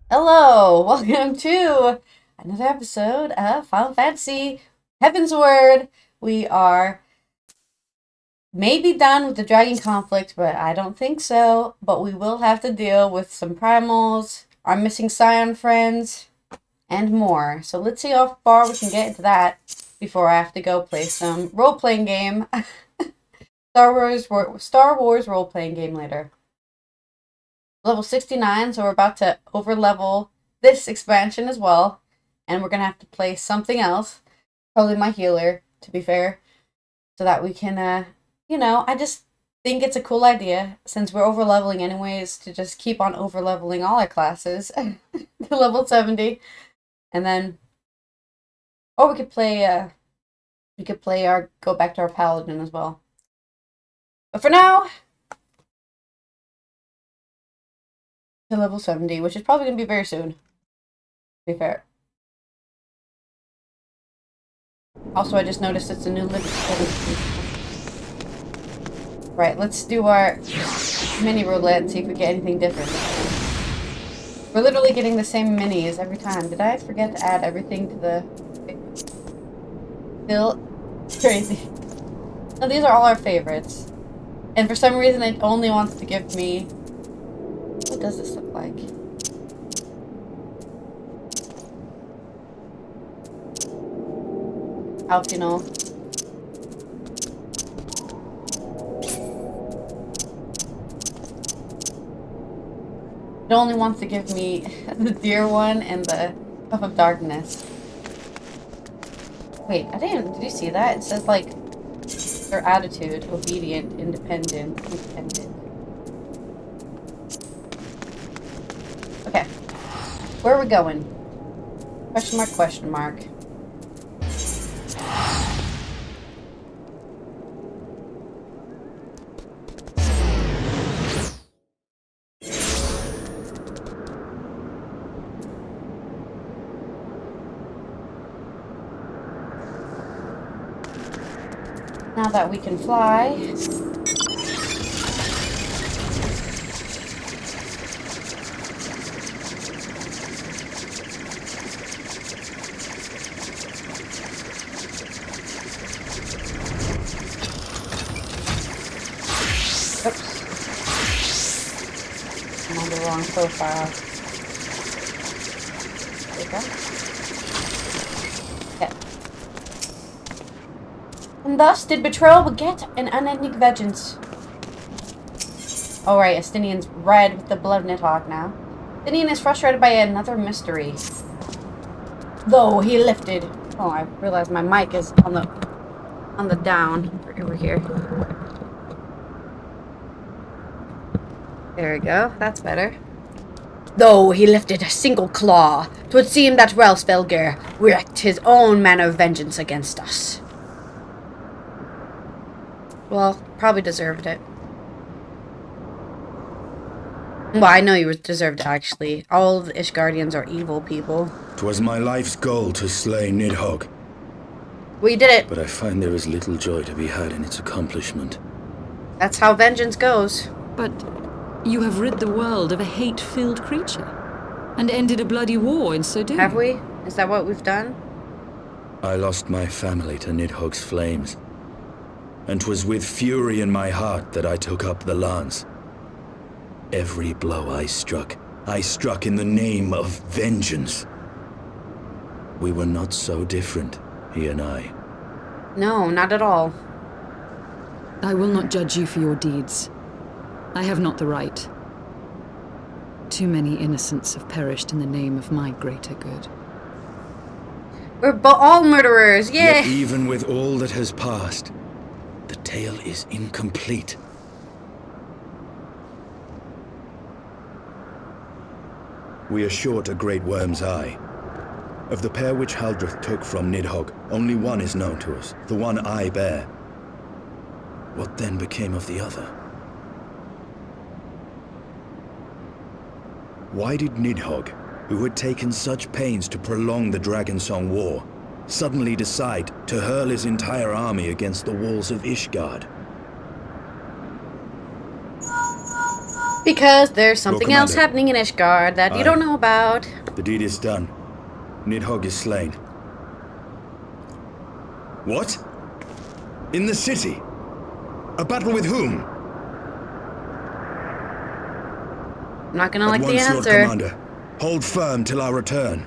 Hello, welcome to another episode of Final Fantasy Heaven's Word. We are maybe done with the dragon conflict, but I don't think so. But we will have to deal with some primals, our missing Scion friends, and more. So let's see how far we can get into that before I have to go play some role-playing game. Star Wars role-playing game later. Level 69, so we're about to over-level this expansion as well. And we're going to have to play something else. Probably my healer, to be fair. So that we can, I just think it's a cool idea, since we're over-leveling anyways, to just keep on over-leveling all our classes to level 70. And then, or we could play, go back to our paladin as well. But for now, to level 70, which is probably going to be very soon. To be fair. Also, I just noticed it's a new living. Right, let's do our mini roulette and see if we get anything different. We're literally getting the same minis every time. Did I forget to add everything to the... Still crazy. No, these are all our favorites. And for some reason it only wants to give me... What does this look like? Alpino. It only wants to give me the deer one and the Cup of Darkness. Wait, I didn't. Did you see that? It says like their attitude: obedient, independent. Okay, where are we going? Question mark? Question mark. Now that we can fly, oops, I'm on the wrong profile. There we go. Okay. And thus did betrayal beget an unending vengeance. Alright, Estinien's red with the blood of Nidhogg now. Estinien is frustrated by another mystery. Though he lifted... Oh, I realized my mic is on the down over here. There we go. That's better. Though he lifted a single claw, 'twould seem that Hraesvelgr wreaked his own manner of vengeance against us. Well, probably deserved it. Well, I know you deserved it, actually. All of the Ishgardians are evil people. 'Twas my life's goal to slay Nidhogg. We did it. But I find there is little joy to be had in its accomplishment. That's how vengeance goes. But you have rid the world of a hate-filled creature, and ended a bloody war in so doing. Have we? Is that what we've done? I lost my family to Nidhogg's flames. And 'twas with fury in my heart that I took up the lance. Every blow I struck in the name of vengeance. We were not so different, he and I. No, not at all. I will not judge you for your deeds. I have not the right. Too many innocents have perished in the name of my greater good. We're all murderers, yeah! Yet even with all that has passed, the tale is incomplete. We are short a great worm's eye. Of the pair which Haldreth took from Nidhogg, only one is known to us, the one I bear. What then became of the other? Why did Nidhogg, who had taken such pains to prolong the Dragonsong War, suddenly decide to hurl his entire army against the walls of Ishgard? Because there's something else happening in Ishgard that you don't know about. The deed is done. Nidhogg is slain. What? In the city? A battle with whom? I'm not gonna like the Lord answer. Commander, hold firm till our return.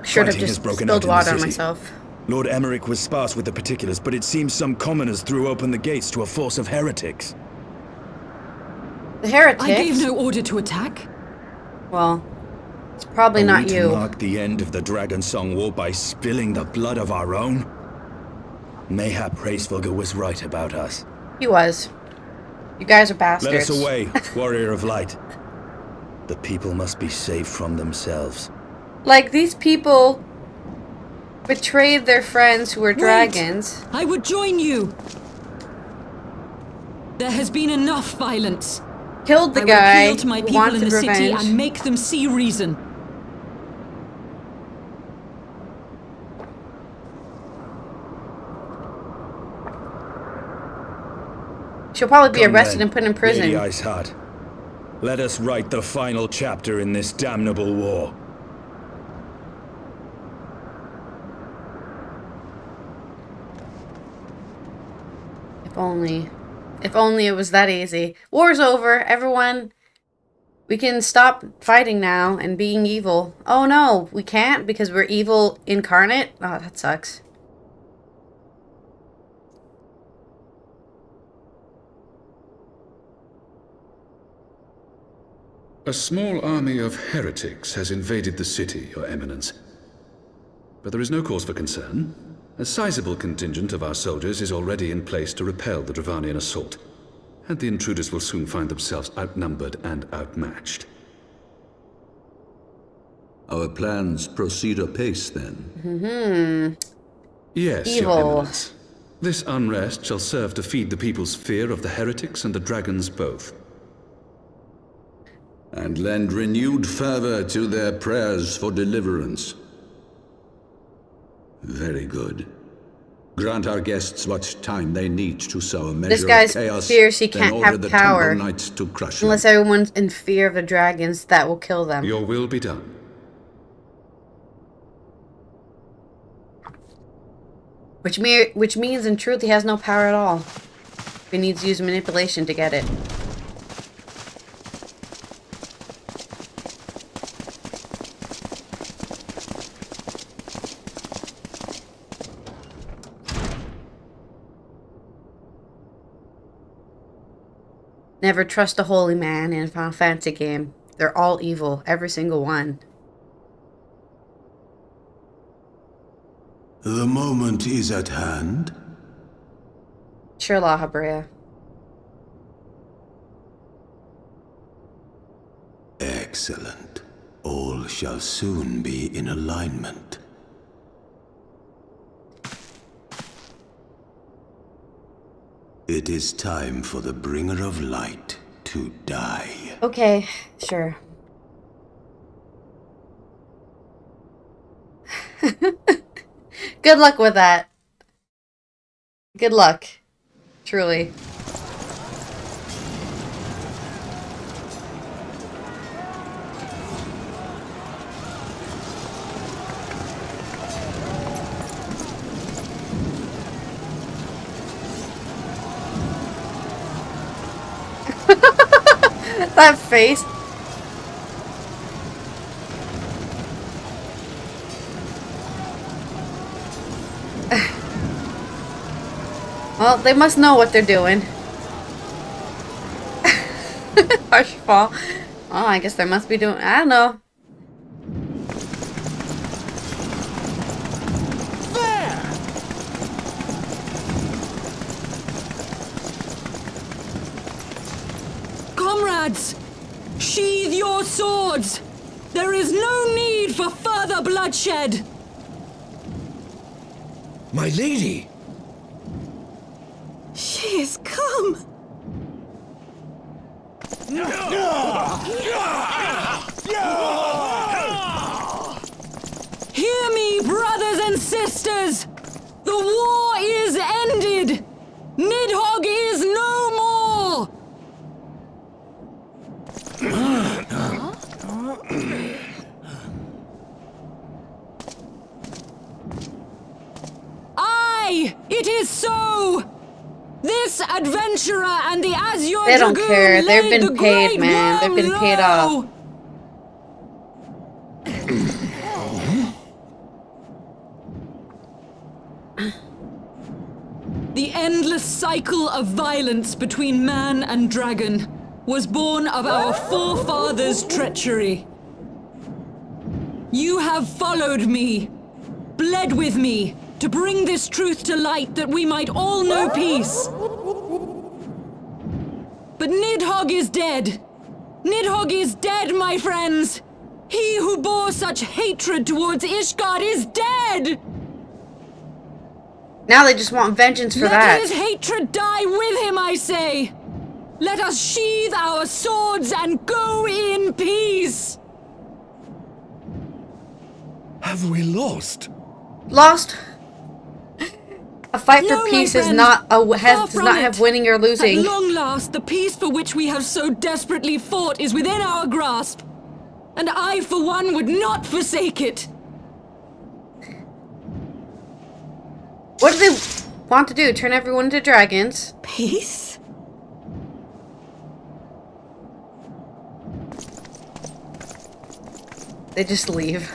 Should have Fighting has just broken spilled out in the water on city. myself. Lord Emmerich was sparse with the particulars, but it seems some commoners threw open the gates to a force of heretics. The heretics? I gave no order to attack. Well, it's probably not To you. mark the end of the Dragonsong War by spilling the blood of our own? Mayhap Hraesvelgr was right about us. He was. You guys are bastards. Let us away, warrior of light. The people must be saved from themselves. Like, these people betrayed their friends who were dragons. I would join you. There has been enough violence. killed the I will guy appeal to my who people in wanted the city revenge. and make them see reason. She'll probably be Come arrested then, and put in prison. Lady Iceheart. Let us write the final chapter in this damnable war. If only. If only it was that easy. War's over, everyone. We can stop fighting now and being evil. Oh no, we can't because we're evil incarnate? Oh, that sucks. A small army of heretics has invaded the city, Your Eminence. But there is no cause for concern. A sizable contingent of our soldiers is already in place to repel the Dravanian assault, and the intruders will soon find themselves outnumbered and outmatched. Our plans proceed apace, then? Yes, Evil. Your Eminence. This unrest shall serve to feed the people's fear of the heretics and the dragons both. And lend renewed fervor to their prayers for deliverance. Very good. Grant our guests what time they need to sow a measure This guy's of chaos, fears he then can't order have the power. Temple Knights to crush Unless them. everyone's in fear of the dragons, that will kill them. Your will be done. Which means in truth he has no power at all. He needs to use manipulation to get it. Never trust a holy man in a Final Fantasy game. They're all evil, every single one. The moment is at hand. Sure, La Habrea. Excellent. All shall soon be in alignment. It is time for the Bringer of Light to die. Okay, sure. Good luck with that. Good luck. Truly. That face. Well, they must know what they're doing. Harsh fall. Oh, I guess they must be doing... I don't know. Comrades! Sheathe your swords! There is no need for further bloodshed! My lady! She is come! Hear me, brothers and sisters! The war is ended! Nidhogg is no more! Aye, it is so! This adventurer and the Azure They don't Dragoon care. They've laid been the paid, great man. They've been worm paid low. off. The endless cycle of violence between man and dragon was born of our forefathers' treachery. You have followed me, bled with me, to bring this truth to light that we might all know peace. But Nidhogg is dead. Nidhogg is dead, my friends. He who bore such hatred towards Ishgard is dead. Now they just want vengeance for Let that. his hatred die with him, I say! Let us sheathe our swords and go in peace! Have we lost? Lost? A fight for No, my peace is friend. not Far does from not it. have winning or losing. At long last, the peace for which we have so desperately fought is within our grasp. And I, for one, would not forsake it. What do they want to do? Turn everyone into dragons? Peace? They just leave.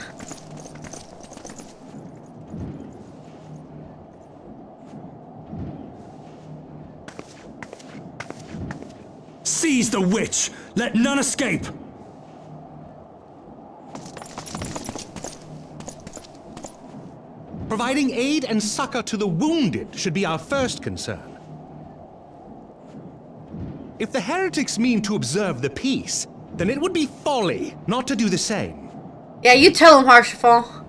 Seize the witch! Let none escape! Providing aid and succor to the wounded should be our first concern. If the heretics mean to observe the peace, then it would be folly not to do the same. Yeah, you tell them, Hraesvelgr.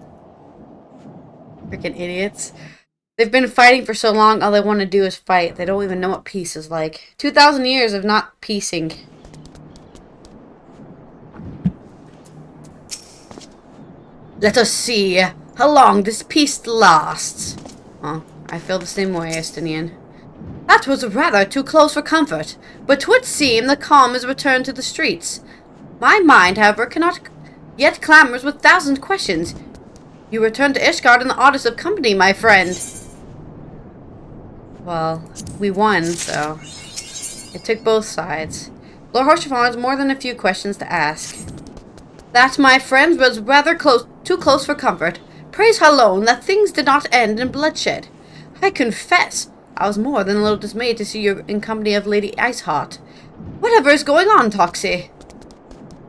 Freaking idiots. They've been fighting for so long, all they want to do is fight. They don't even know what peace is like. 2,000 years of not peacing. Let us see how long this peace lasts. Oh, I feel the same way, Estinien. That was rather too close for comfort, but 'twould seem the calm is returned to the streets. My mind, however, cannot yet clamors with thousand questions. You return to Ishgard in the oddest of company, my friend. Well, we won, so it took both sides. Lord Hraesvelgr has more than a few questions to ask. That, my friend, was rather too close for comfort. Praise alone that things did not end in bloodshed. I confess, I was more than a little dismayed to see you in company of Lady Iceheart. Whatever is going on, Toxie?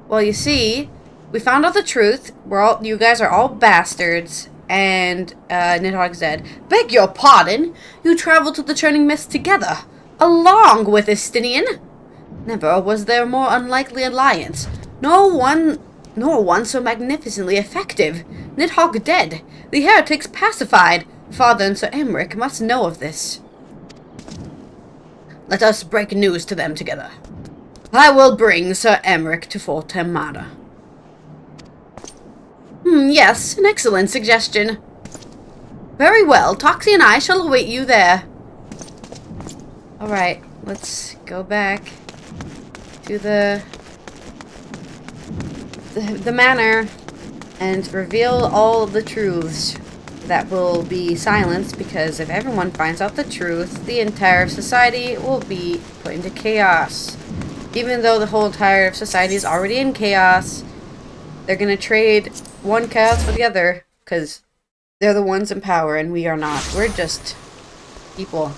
Well, you see, we found out the truth. You guys are all bastards. And, Nidhogg's dead. Beg your pardon? You traveled to the Churning Mist together, along with Estinien? Never was there a more unlikely alliance. Nor one so magnificently effective. Nidhogg dead. The heretics pacified. Father and Sir Emmerich must know of this. Let us break news to them together. I will bring Sir Emmerich to Fort Termada. Yes, an excellent suggestion. Very well, Toxie and I shall await you there. Alright, let's go back to the manor and reveal all the truths that will be silenced, because if everyone finds out the truth, the entire society will be put into chaos. Even though the whole entire society is already in chaos, they're gonna trade one chaos for the other, because they're the ones in power and we are not. We're just people.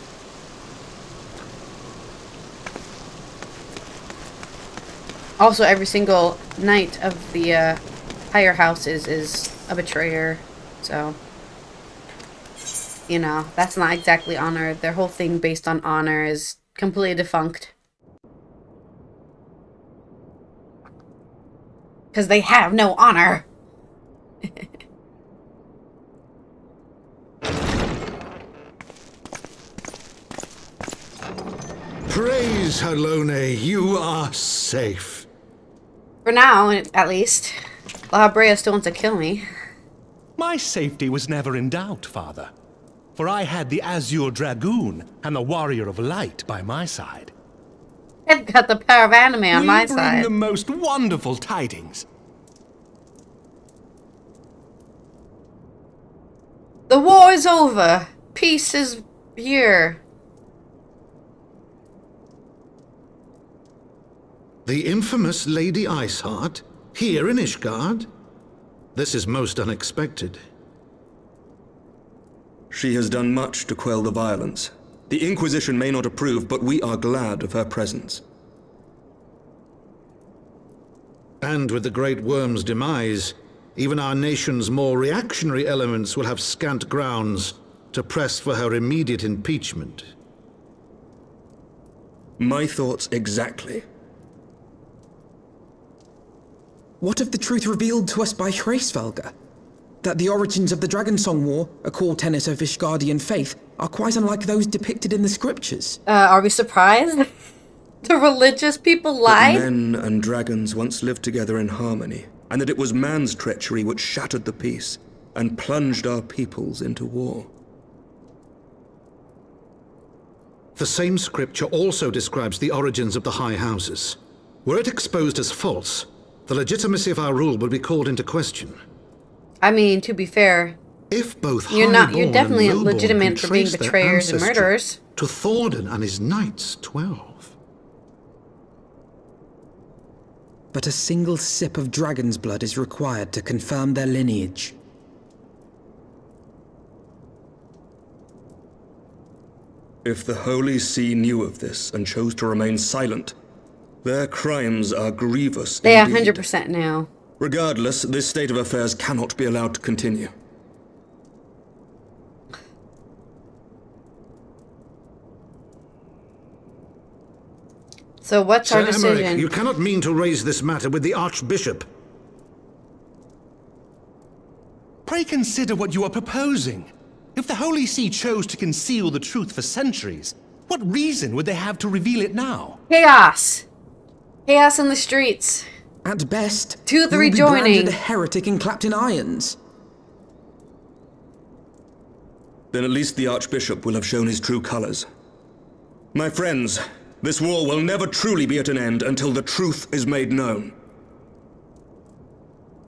Also, every single knight of the higher house is a betrayer, so, you know, that's not exactly honor. Their whole thing based on honor is completely defunct. Because they have no honor. Praise Halone, you are safe. For now, at least. La Brea still wants to kill me. My safety was never in doubt, Father. For I had the Azure Dragoon and the Warrior of Light by my side. I've got the power of anime on my We bring side. the most wonderful tidings. The war is over. Peace is here. The infamous Lady Iceheart, here in Ishgard? This is most unexpected. She has done much to quell the violence. The Inquisition may not approve, but we are glad of her presence. And with the Great Worm's demise, even our nation's more reactionary elements will have scant grounds to press for her immediate impeachment. My thoughts exactly. What of the truth revealed to us by Hraesvelgr? That the origins of the Dragonsong War, a core tenet of Ishgardian faith, are quite unlike those depicted in the scriptures. Are we surprised? The religious people That lied? men and dragons once lived together in harmony, and that it was man's treachery which shattered the peace and plunged our peoples into war. The same scripture also describes the origins of the High Houses. Were it exposed as false, the legitimacy of our rule would be called into question. I mean, to be fair, If both you're highborn definitely and lowborn legitimate can for being trace their betrayers and ancestry murderers. to Thordan and his knights 12. But a single sip of dragon's blood is required to confirm their lineage. If the Holy See knew of this and chose to remain silent, their crimes are grievous They indeed. 100% now. Regardless, this state of affairs cannot be allowed to continue. So what's our Sir decision? Emmerich, you cannot mean to raise this matter with the Archbishop. Pray consider what you are proposing. If the Holy See chose to conceal the truth for centuries, what reason would they have to reveal it now? Chaos. Chaos in the streets. At best, To the you will be rejoining. branded a heretic and clapped in irons. Then at least the Archbishop will have shown his true colors. My friends, this war will never truly be at an end until the truth is made known.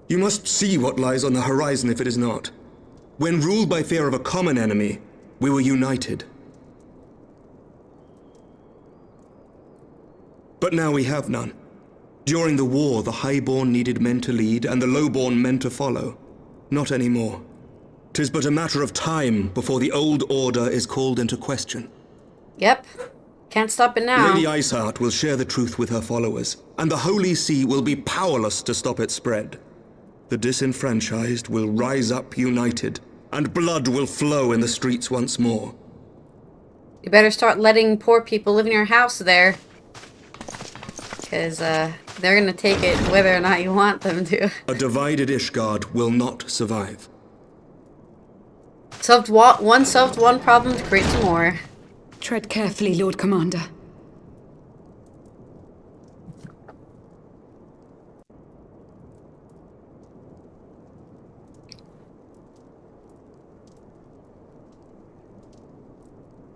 You must see what lies on the horizon if it is not. When ruled by fear of a common enemy, we were united. But now we have none. During the war, the highborn needed men to lead, and the lowborn men to follow. Not anymore. 'Tis but a matter of time before the old order is called into question. Yep. Can't stop it now. Lady Iceheart will share the truth with her followers, and the Holy See will be powerless to stop its spread. The disenfranchised will rise up united, and blood will flow in the streets once more. You better start letting poor people live in your house there. Because, they're gonna take it whether or not you want them to. A divided Ishgard will not survive. One solved one problem to create some more. Tread carefully, Lord Commander.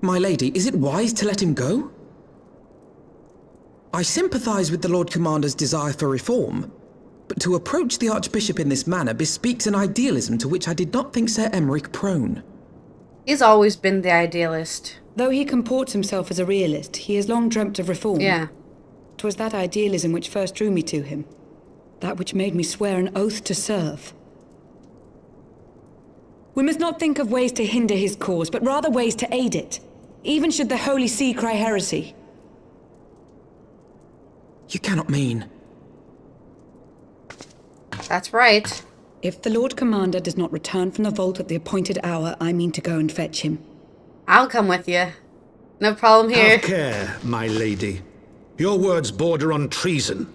My lady, is it wise to let him go? I sympathize with the Lord Commander's desire for reform, but to approach the Archbishop in this manner bespeaks an idealism to which I did not think Sir Emmerich prone. He's always been the idealist. Though he comports himself as a realist, he has long dreamt of reform. Yeah. 'Twas that idealism which first drew me to him. That which made me swear an oath to serve. We must not think of ways to hinder his cause, but rather ways to aid it. Even should the Holy See cry heresy. You cannot mean... That's right. If the Lord Commander does not return from the vault at the appointed hour, I mean to go and fetch him. I'll come with you. No problem here. Have care, my lady. Your words border on treason.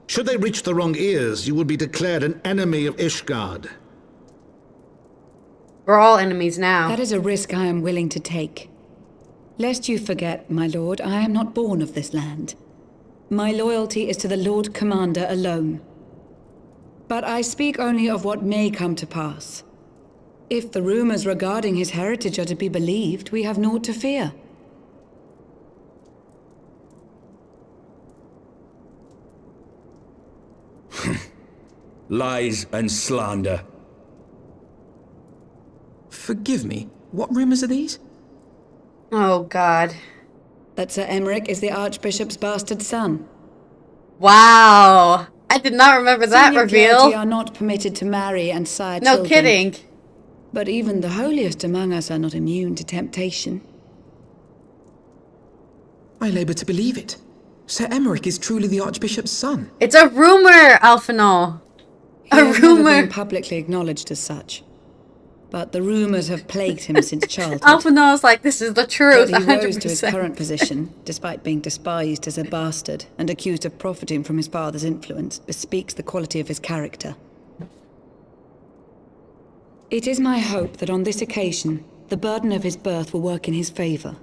Should they reach the wrong ears, you will be declared an enemy of Ishgard. We're all enemies now. That is a risk I am willing to take. Lest you forget, my lord, I am not born of this land. My loyalty is to the Lord Commander alone. But I speak only of what may come to pass. If the rumors regarding his heritage are to be believed, we have naught to fear. Lies and slander. Forgive me, what rumors are these? Oh, God. That Sir Emmerich is the Archbishop's bastard son. Wow. I did not remember that Senior reveal. clergy are not permitted to marry and sire No children. kidding. But even the holiest among us are not immune to temptation. I labor to believe it. Sir Emmerich is truly the Archbishop's son. It's a rumor, Alphinaud. He A has never rumor. been publicly acknowledged as such. But the rumors have plagued him since childhood. Alphinaud's like, this is the truth, That he rose to his 100%. current position, despite being despised as a bastard and accused of profiting from his father's influence, bespeaks the quality of his character. It is my hope that on this occasion, the burden of his birth will work in his favor.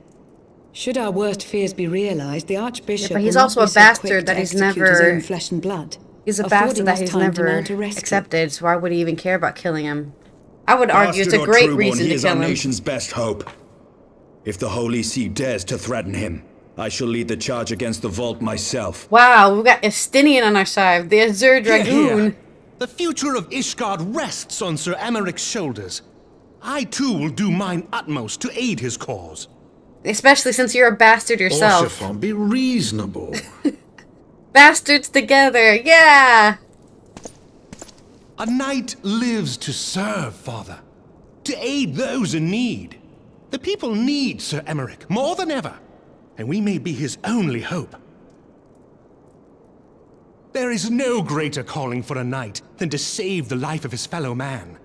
Should our worst fears be realized, the Archbishop Yeah, but he's will not also a be so quick bastard to that he's execute his never- own flesh and blood. He's a affording bastard that us he's time to never mount a rescue. accepted, so why would he even care about killing him? I would argue it's a Bastard or great trueborn, reason he to is our kill him. nation's best hope. If the Holy See dares to threaten him, I shall lead the charge against the vault myself. Wow, we've got Estinien on our side, the Azure Dragoon. The future of Ishgard rests on Sir Emmerich's shoulders. I too will do mine utmost to aid his cause. Especially since you're a bastard yourself. Orsifon, be reasonable. Bastards together, yeah! A knight lives to serve, Father. To aid those in need. The people need Sir Emmerich more than ever, and we may be his only hope. There is no greater calling for a knight than to save the life of his fellow man.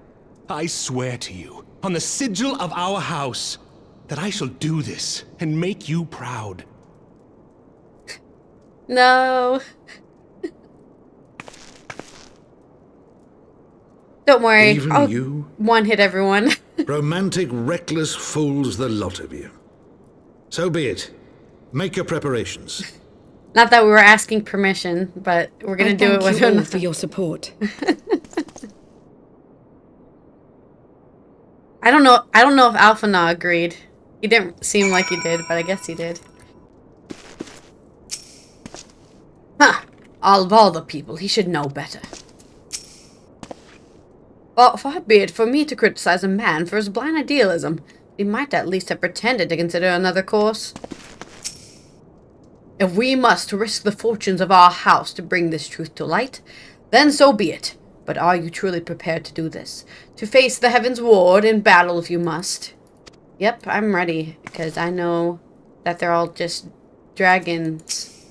I swear to you, on the sigil of our house, that I shall do this and make you proud. No. Don't worry, Even I'll you? one-hit everyone. Romantic, reckless fools, the lot of you. So be it. Make your preparations. Not that we were asking permission, but we're gonna do it with you all him. for your support. I don't know if Alphana agreed. He didn't seem like he did, but I guess he did. Huh. Of all the people, he should know better. Well, far be it for me to criticize a man for his blind idealism. He might at least have pretended to consider another course. If we must risk the fortunes of our house to bring this truth to light, then so be it. But are you truly prepared to do this? To face the Heaven's Ward in battle if you must? Yep, I'm ready, because I know that they're all just dragons.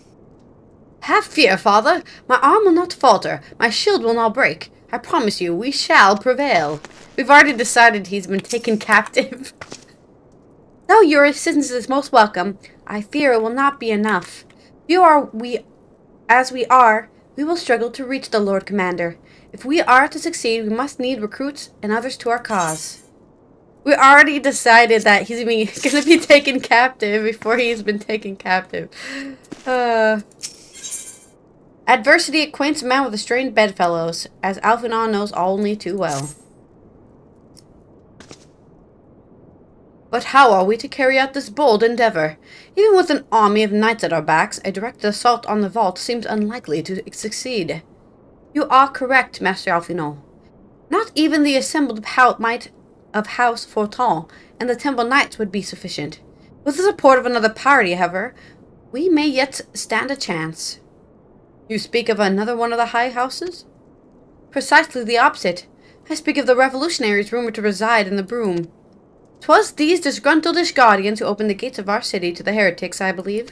Have fear, Father! My arm will not falter, my shield will not break. I promise you, we shall prevail. We've already decided he's been taken captive. Though your assistance is most welcome, I fear it will not be enough. As we are, we will struggle to reach the Lord Commander. If we are to succeed, we must need recruits and others to our cause. We already decided that he's going to be taken captive before he's been taken captive. Adversity acquaints a man with the strained bedfellows, as Alphana knows only too well. But how are we to carry out this bold endeavor? Even with an army of knights at our backs, a direct assault on the vault seems unlikely to succeed. You are correct, Master Alphina. Not even the assembled might of House Fortin and the Temple Knights would be sufficient. With the support of another party, however, we may yet stand a chance. You speak of another one of the high houses? Precisely the opposite. I speak of the revolutionaries rumored to reside in the Broom. 'Twas these disgruntled Ishgardians who opened the gates of our city to the heretics, I believe.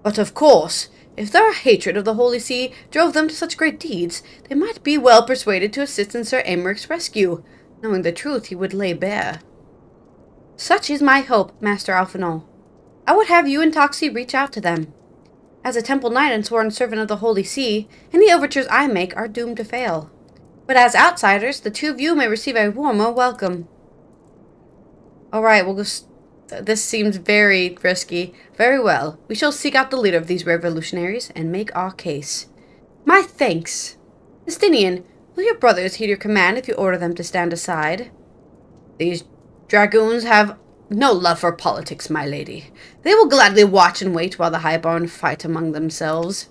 But of course, if their hatred of the Holy See drove them to such great deeds, they might be well persuaded to assist in Sir Aymerich's rescue, knowing the truth he would lay bare. Such is my hope, Master Alphina. I would have you and Toxie reach out to them. As a Temple Knight and sworn servant of the Holy See, any overtures I make are doomed to fail. But as outsiders, the two of you may receive a warmer welcome. Alright, we'll go... This seems very risky. Very well. We shall seek out the leader of these revolutionaries and make our case. My thanks. Estinien, will your brothers heed your command if you order them to stand aside? These dragoons have no love for politics, my lady. They will gladly watch and wait while the Highborn fight among themselves.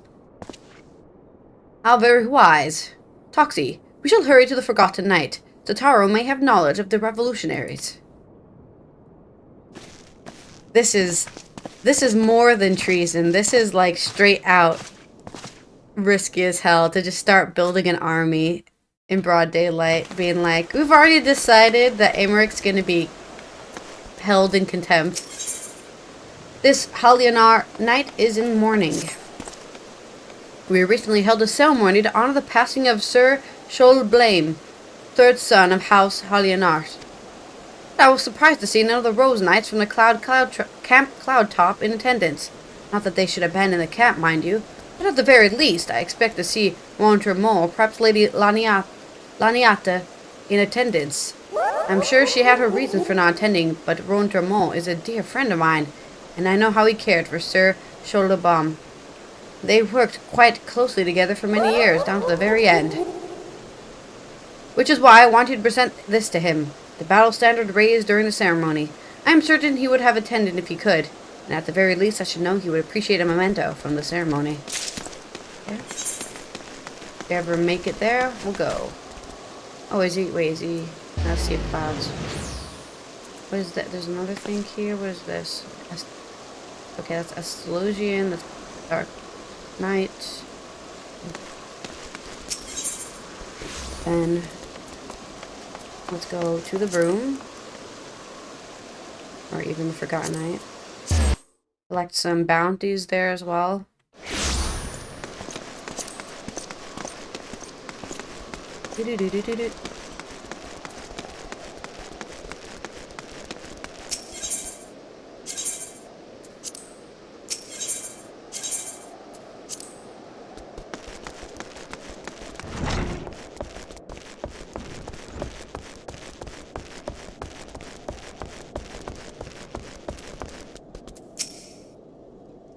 How very wise. Toxie, we shall hurry to the Forgotten Knight. Totaro may have knowledge of the revolutionaries. This is more than treason. This is like straight out risky as hell to just start building an army in broad daylight, being like, we've already decided that Aymerich's gonna be held in contempt. This Halionar night is in mourning. We recently held a ceremony to honor the passing of Sir Sholblame, third son of House Halionar. I was surprised to see none of the Rose Knights from the Camp Cloudtop in attendance. Not that they should abandon the camp, mind you, but at the very least I expect to see Montremont, perhaps Lady Laniata, in attendance. I'm sure she had her reasons for not attending, but Montremont is a dear friend of mine, and I know how he cared for Sir Sholobam. They worked quite closely together for many years, down to the very end. Which is why I want you to present this to him. The battle standard raised during the ceremony. I am certain he would have attended if he could. And at the very least, I should know he would appreciate a memento from the ceremony. Okay. If you ever make it there, we'll go. Oh, is he? Wait, is he? Let's see if clouds. What is that? There's another thing here. What is this? Okay, that's Astrologian. That's Dark Night. Then let's go to the broom. Or even the Forgotten Night. Collect some bounties there as well. Do-do-do-do-do-do.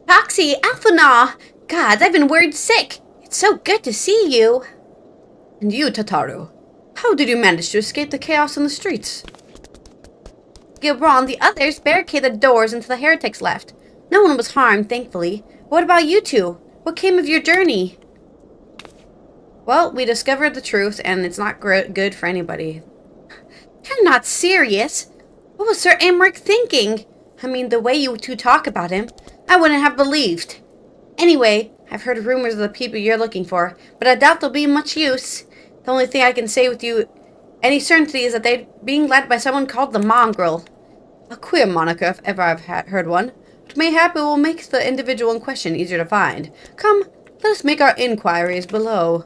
Foxy, Alphana! God, I've been worried sick. It's so good to see you. And you, Tataru. How did you manage to escape the chaos in the streets? Gilbron and the others barricaded doors until the heretics left. No one was harmed, thankfully. What about you two? What came of your journey? Well, we discovered the truth, and it's not good for anybody. You're not serious. What was Sir Emmerich thinking? I mean, the way you two talk about him, I wouldn't have believed. Anyway, I've heard rumors of the people you're looking for, but I doubt they'll be much use. The only thing I can say with you any certainty is that they're being led by someone called the Mongrel. A queer moniker if ever I've heard one, but mayhap it will make the individual in question easier to find. Come, let us make our inquiries below.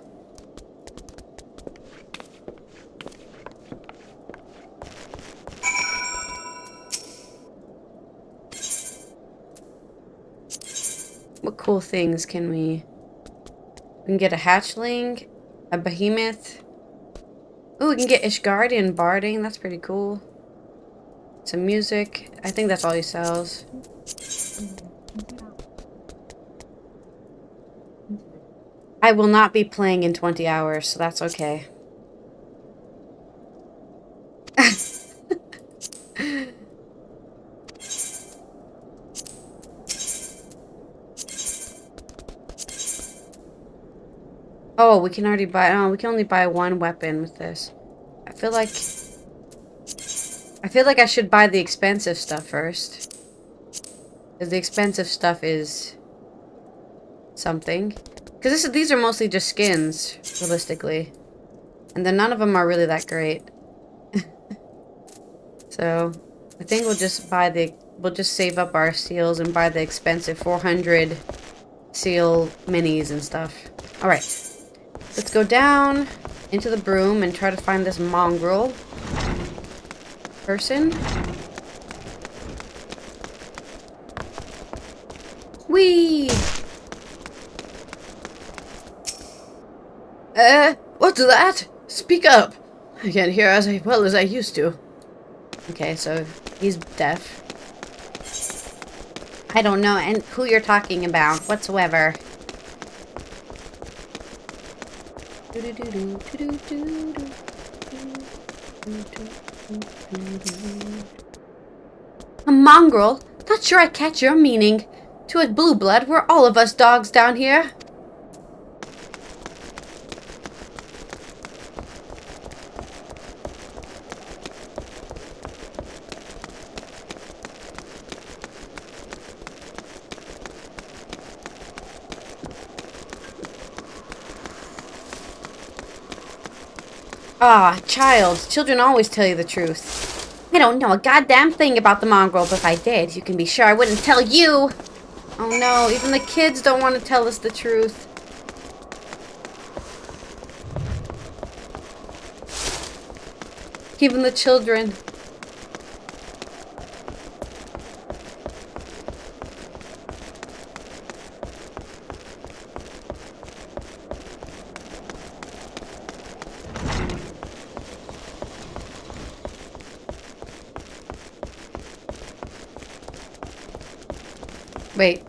What cool things can we... We can get a hatchling, a behemoth. Ooh, we can get Ishgardian barding. That's pretty cool. Some music. I think that's all he sells. I will not be playing in 20 hours, so that's okay. Oh, we can already buy... Oh, we can only buy one weapon with this. I feel like I should buy the expensive stuff first. Because the expensive stuff is... something. Because these are mostly just skins, realistically. And then none of them are really that great. So, I think we'll just buy the... We'll just save up our seals and buy the expensive 400 seal minis and stuff. Alright. Let's go down into the broom and try to find this mongrel person. Whee! What's that? Speak up! I can't hear as well as I used to. Okay, so he's deaf. I don't know who you're talking about whatsoever. A mongrel? Not sure I catch your meaning. To a blue blood, we're all of us dogs down here. Ah, child. Children always tell you the truth. I don't know a goddamn thing about the mongrel, but if I did, you can be sure I wouldn't tell you. Oh no, even the kids don't want to tell us the truth. Even the children. Wait.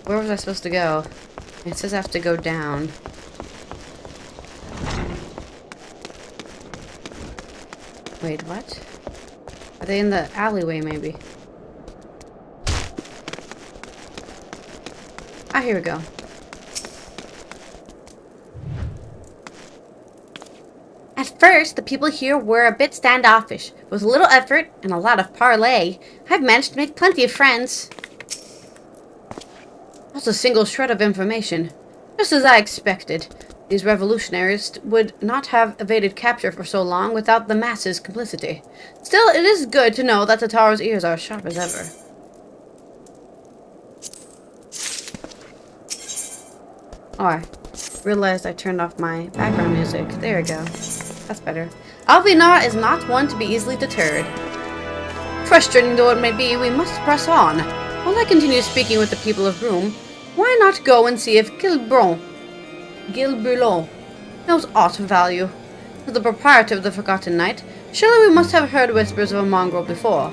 Where was I supposed to go? It says I have to go down. Wait, what? Are they in the alleyway, maybe? Ah, here we go. At first, the people here were a bit standoffish. With little effort and a lot of parley, I've managed to make plenty of friends. Not a single shred of information. Just as I expected. These revolutionaries would not have evaded capture for so long without the masses' complicity. Still, it is good to know that the tower's ears are as sharp as ever. Oh, I realized I turned off my background music. There we go. That's better. Alvinar is not one to be easily deterred. Frustrating though it may be, we must press on. While I continue speaking with the people of Broom, why not go and see if Gilbrulon knows aught of value? As the proprietor of the Forgotten Knight, surely we must have heard whispers of a mongrel before.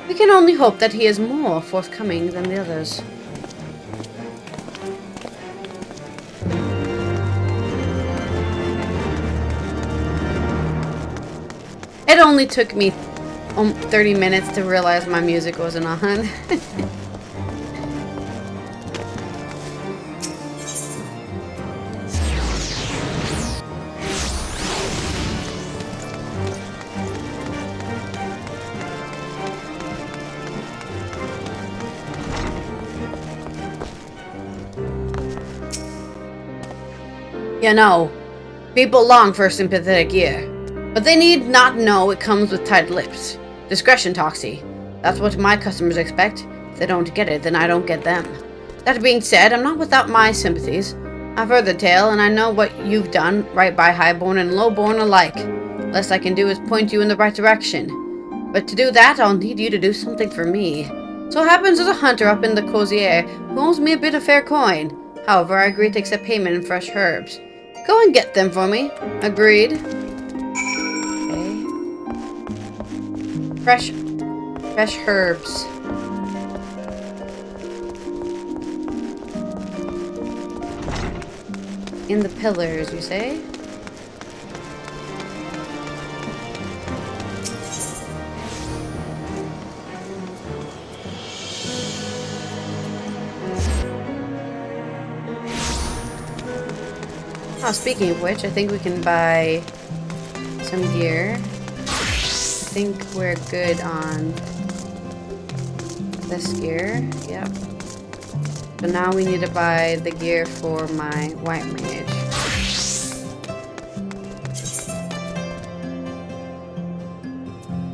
We can only hope that he is more forthcoming than the others. It only took me 30 minutes to realize my music wasn't on. You know, people long for a sympathetic ear. But they need not know it comes with tight lips. Discretion, Toxie. That's what my customers expect. If they don't get it, then I don't get them. That being said, I'm not without my sympathies. I've heard the tale, and I know what you've done right by Highborn and Lowborn alike. Less I can do is point you in the right direction. But to do that, I'll need you to do something for me. So it happens there's a hunter up in the Cozier who owes me a bit of fair coin. However, I agree to accept payment in fresh herbs. Go and get them for me. Agreed. Fresh herbs. In the pillars, you say? Oh, speaking of which, I think we can buy some gear. I think we're good on this gear. Yep. But now we need to buy the gear for my white mage.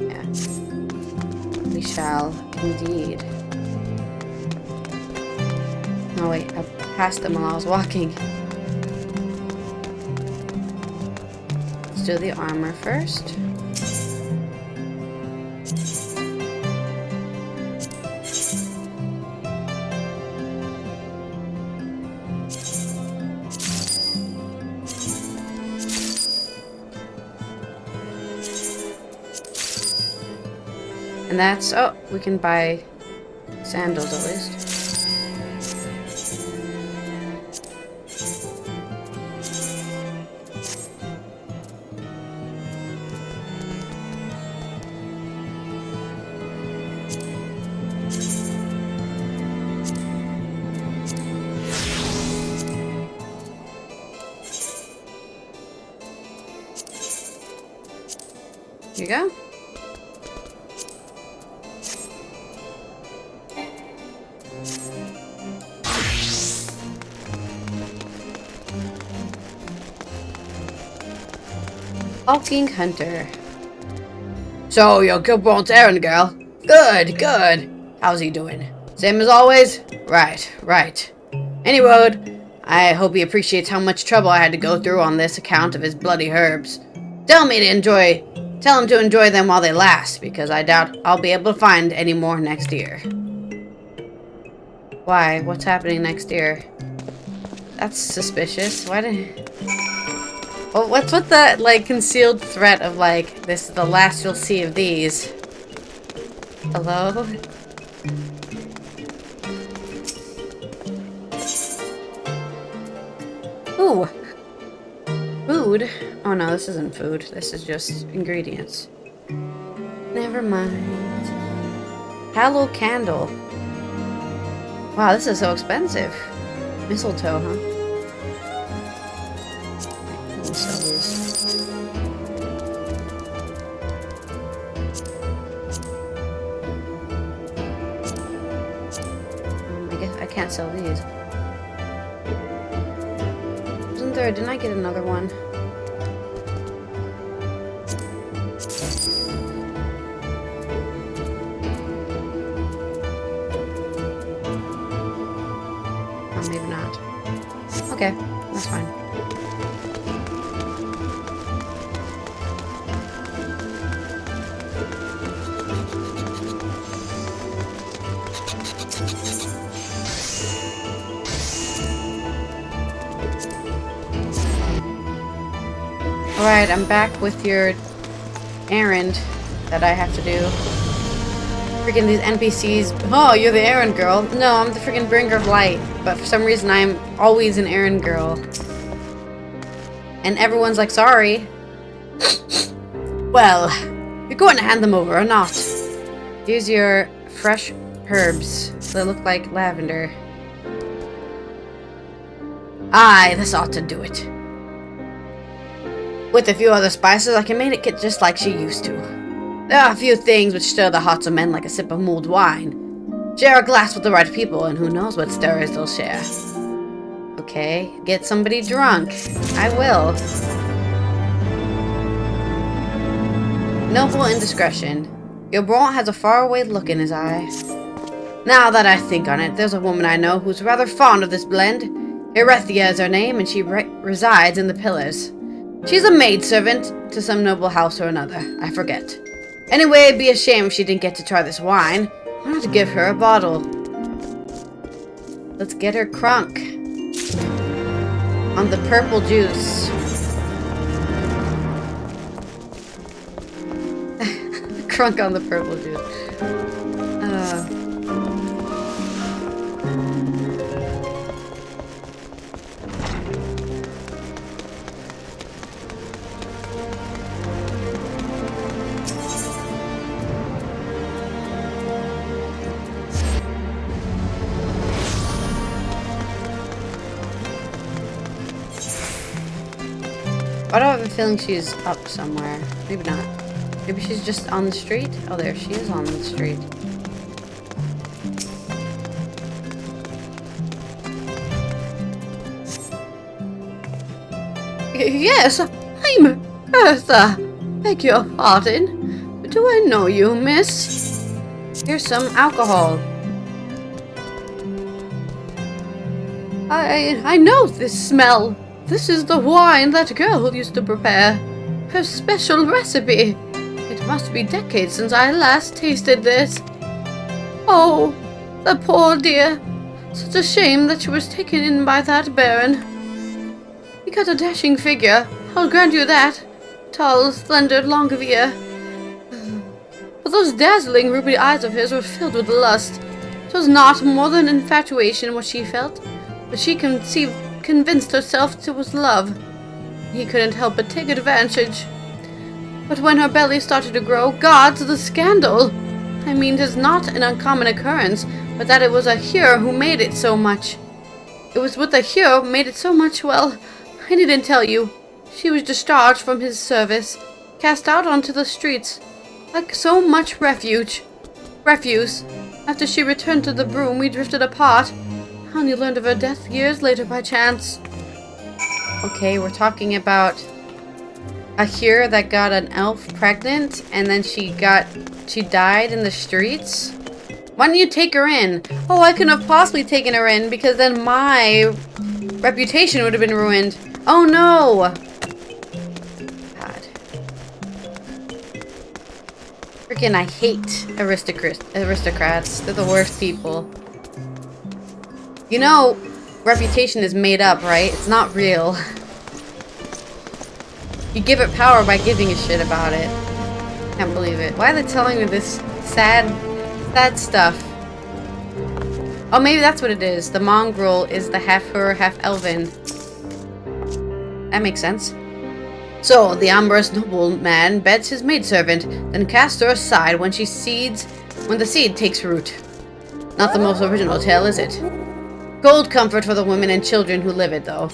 Yeah. We shall indeed. Oh wait, I passed them while I was walking. Let's do the armor first. And that's, oh, we can buy sandals at least. Here you go. Hulking Hunter. So, you're Gilbrulon's errand girl? Good, good. How's he doing? Same as always? Right, right. Any road. I hope he appreciates how much trouble I had to go through on this account of his bloody herbs. Tell him to enjoy them while they last, because I doubt I'll be able to find any more next year. Why? What's happening next year? That's suspicious. Why did... Well, what's with the, like, concealed threat of, like, this is the last you'll see of these? Hello? Ooh. Food? Oh no, this isn't food. This is just ingredients. Never mind. Tallow candle. Wow, this is so expensive. Mistletoe, huh? Let's sell these. I guess I can't sell these. Wasn't there? Didn't I get another one? Maybe not. Okay, that's fine. Alright, I'm back with your errand that I have to do. Freaking these NPCs. Oh, you're the errand girl. No, I'm the freaking bringer of light. But for some reason, I'm always an errand girl. And everyone's like, sorry. Well, you're going to hand them over or not? Here's your fresh herbs. They look like lavender. Aye, this ought to do it. With a few other spices, I can make it just like she used to. There are a few things which stir the hearts of men like a sip of mulled wine. Share a glass with the right people, and who knows what stories they'll share. Okay, get somebody drunk. I will. Noble indiscretion. Your Bront has a faraway look in his eye. Now that I think on it, there's a woman I know who's rather fond of this blend. Erethia is her name, and she resides in the Pillars. She's a maidservant to some noble house or another. I forget. Anyway, it'd be a shame if she didn't get to try this wine. Why not give her a bottle? Let's get her crunk. On the purple juice. Crunk on the purple juice. Why do I have a feeling she's up somewhere? Maybe not. Maybe she's just on the street? Oh, there she is on the street. Yes, I'm Bertha. Beg your pardon. Do I know you, miss? Here's some alcohol. I know this smell. This is the wine that girl used to prepare. Her special recipe. It must be decades since I last tasted this. Oh, the poor dear. Such a shame that she was taken in by that baron. He got a dashing figure, I'll grant you that. Tall, slender, long of ear. But those dazzling ruby eyes of his were filled with lust. It was not more than infatuation what she felt, but she convinced herself it was love. He couldn't help but take advantage. But when her belly started to grow, gods, the scandal! I mean, 'tis not an uncommon occurrence, but that it was a hero who made it so much. It was with a hero who made it so much, well, I needn't tell you. She was discharged from his service, cast out onto the streets, like so much refuse. After she returned to the broom, we drifted apart. I only learned of her death years later by chance. Okay, we're talking about a hero that got an elf pregnant, and then she died in the streets? Why didn't you take her in? Oh, I couldn't have possibly taken her in, because then my reputation would have been ruined. Oh no! God. Freaking, I hate aristocrats. They're the worst people. You know, reputation is made up, right? It's not real. You give it power by giving a shit about it. Can't believe it. Why are they telling me this sad stuff? Oh, maybe that's what it is. The mongrel is the half her, half elven. That makes sense. So, the amorous nobleman beds his maidservant, then casts her aside when the seed takes root. Not the most original tale, is it? Cold comfort for the women and children who live it, though.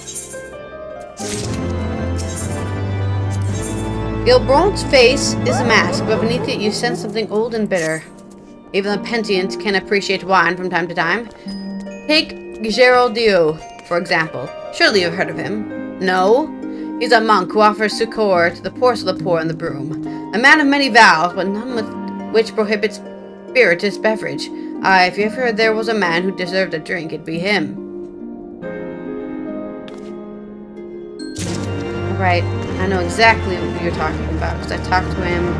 Gilbrant's face is a mask, but beneath it you sense something old and bitter. Even the penitent can appreciate wine from time to time. Take Gerald Dieu, for example. Surely you've heard of him. No? He's a monk who offers succor to the poorest of the poor in the broom. A man of many vows, but none with which prohibits spirituous beverage. Aye, if you ever heard there was a man who deserved a drink, it'd be him. Right, I know exactly what you're talking about, because I talked to him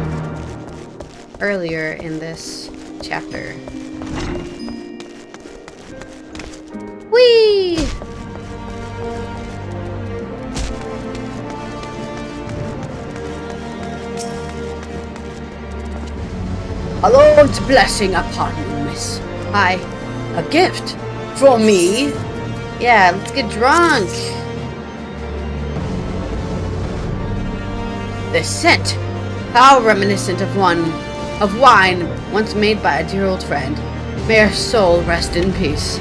earlier in this chapter. Whee! A Lord's blessing upon you, miss. Hi. A gift? For me? Yeah, let's get drunk. This scent. How reminiscent of wine once made by a dear old friend. May her soul rest in peace.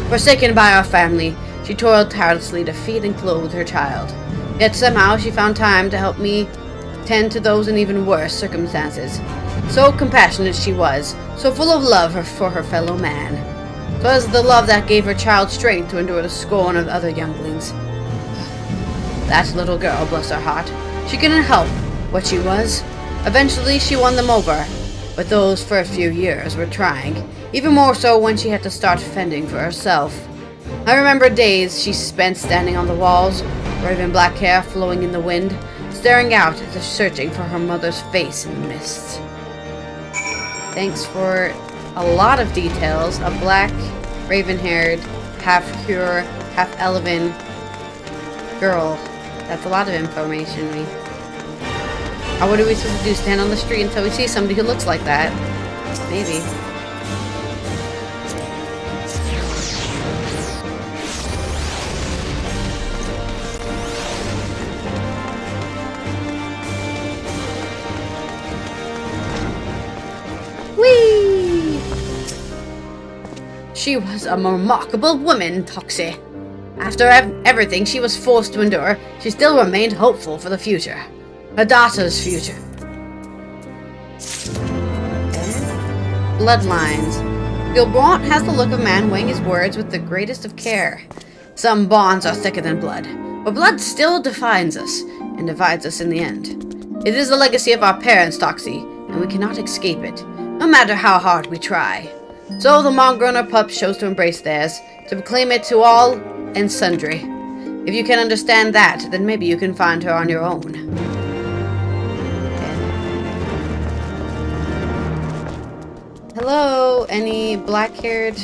Forsaken by our family, she toiled tirelessly to feed and clothe her child. Yet somehow she found time to help me tend to those in even worse circumstances. So compassionate she was, so full of love for her fellow man. 'Twas the love that gave her child strength to endure the scorn of other younglings. That little girl, bless her heart, she couldn't help what she was. Eventually she won them over, but those first few years were trying, even more so when she had to start fending for herself. I remember days she spent standing on the walls, raven black hair flowing in the wind, staring out as if searching for her mother's face in the mists. Thanks for a lot of details. A black, raven-haired, half-pure, half-elven girl. That's a lot of information. What are we supposed to do? Stand on the street until we see somebody who looks like that? Maybe. Whee! She was a remarkable woman, Toxie. After everything she was forced to endure, she still remained hopeful for the future. Her daughter's future. Bloodlines. Gilbrant has the look of a man weighing his words with the greatest of care. Some bonds are thicker than blood, but blood still defines us, and divides us in the end. It is the legacy of our parents, Toxie, and we cannot escape it, no matter how hard we try. So the mongrel pup chose to embrace theirs, to proclaim it to all and sundry. If you can understand that, then maybe you can find her on your own. Hello, any black-haired,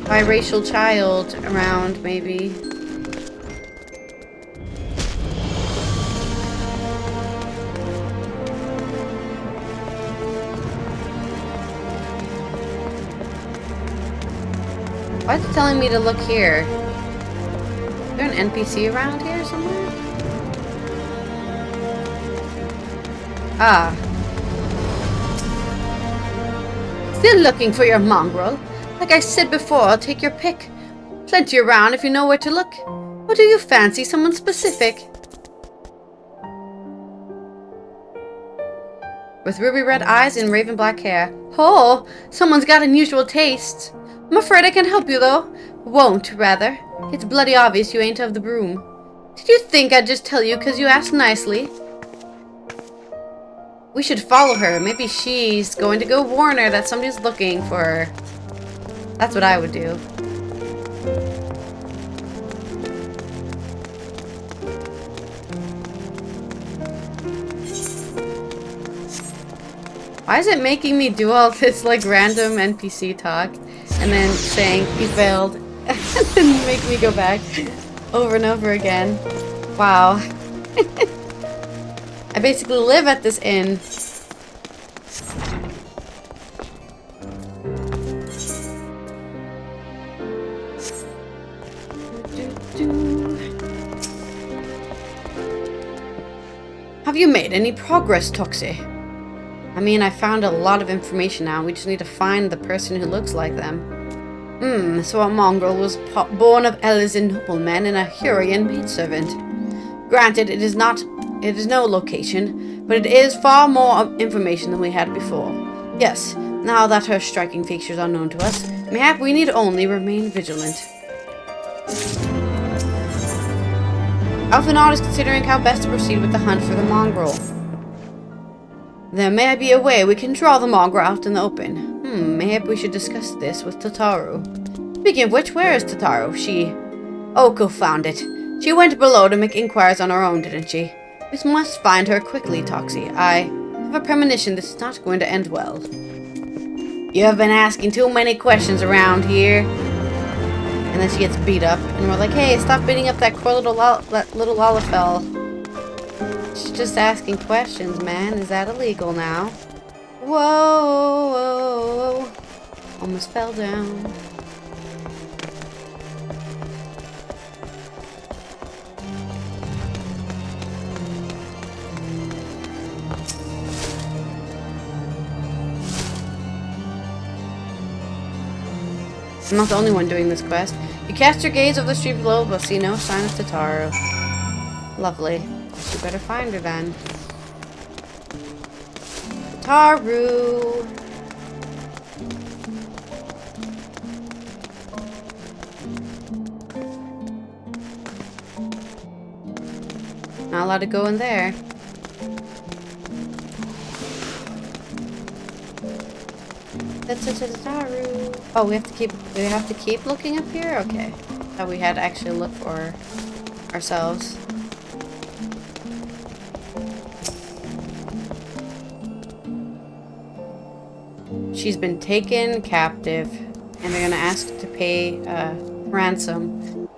biracial child around, maybe? Why is it telling me to look here? Is there an NPC around here somewhere? Ah. Still looking for your mongrel? Like I said before, I'll take your pick. Plenty around if you know where to look. Or do you fancy someone specific? With ruby red eyes and raven black hair. Oh, someone's got unusual tastes. I'm afraid I can't help you, though. Won't, rather. It's bloody obvious you ain't of the broom. Did you think I'd just tell you 'cause you asked nicely? We should follow her. Maybe she's going to go warn her that somebody's looking for her. That's what I would do. Why is it making me do all this, like, random NPC talk? And then saying, he failed. And then make me go back over and over again. Wow. I basically live at this inn. Have you made any progress, Toxie? I mean, I found a lot of information now. We just need to find the person who looks like them. So a mongrel was born of Elysian noblemen and a Hurrian maidservant. Granted, it is no location, but it is far more information than we had before. Yes, now that her striking features are known to us, mayhap we need only remain vigilant. Alphanod is considering how best to proceed with the hunt for the mongrel. There may be a way we can draw the mongrel out in the open. Mayhap we should discuss this with Tataru. Speaking of which, where is Tataru? Oh, confound it. She went below to make inquiries on her own, didn't she? We must find her quickly, Toxie. I have a premonition this is not going to end well. You have been asking too many questions around here. And then she gets beat up, and we're like, hey, stop beating up that poor little Lalafell. She's just asking questions, man. Is that illegal now? Whoa. Almost fell down. I'm not the only one doing this quest. You cast your gaze over the street below, but see no sign of Tataru. Lovely. You better find her then. Tataru! Not allowed to go in there. Tataru. Oh, we have to keep looking up here? Okay. Thought we had to actually look for ourselves. She's been taken captive, and they're gonna ask to pay ransom.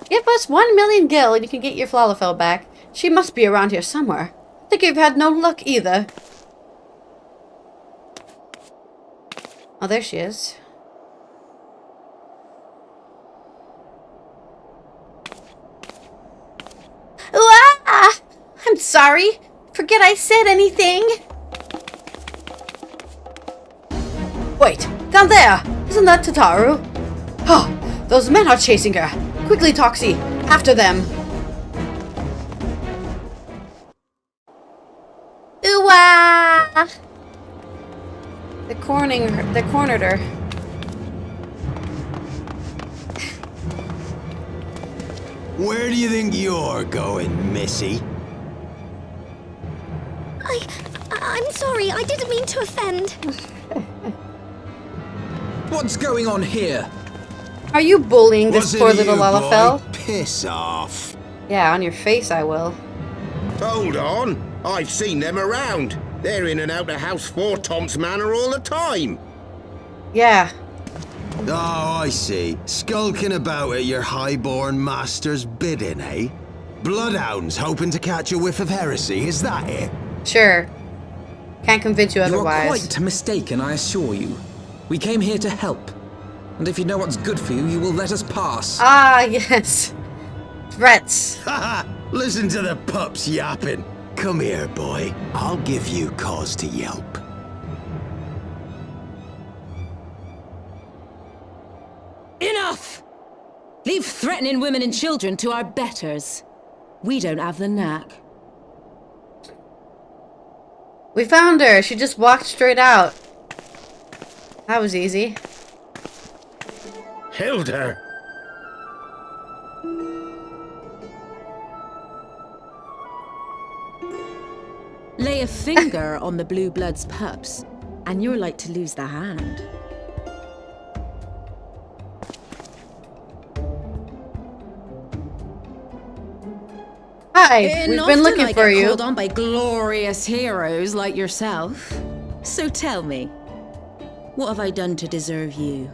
Give us 1 million gil and you can get your Lalafell back. She must be around here somewhere. I think you've had no luck either. Oh, there she is. Ah! I'm sorry. Forget I said anything. Wait, down there! Isn't that Tataru? Oh, those men are chasing her! Quickly, Toxie! After them! Ooh-ah! They cornered her. Where do you think you're going, Missy? I'm sorry, I didn't mean to offend. What's going on here? Are you bullying this poor little Lalafell? Piss off. Yeah, on your face I will. Hold on. I've seen them around. They're in and out of House 4 Tom's Manor all the time. Yeah. Oh, I see. Skulking about at your highborn master's bidding, eh? Bloodhounds hoping to catch a whiff of heresy, is that it? Sure. Can't convince you otherwise. You are quite mistaken, I assure you. We came here to help. And if you know what's good for you, you will let us pass. Ah, yes. Threats. Haha! Listen to the pups yapping. Come here, boy. I'll give you cause to yelp. Enough! Leave threatening women and children to our betters. We don't have the knack. We found her. She just walked straight out. That was easy. Hilda! Lay a finger on the blue blood's pups, and you're like to lose the hand. Hi, we've been looking for you. Called on by glorious heroes like yourself. So tell me, what have I done to deserve you?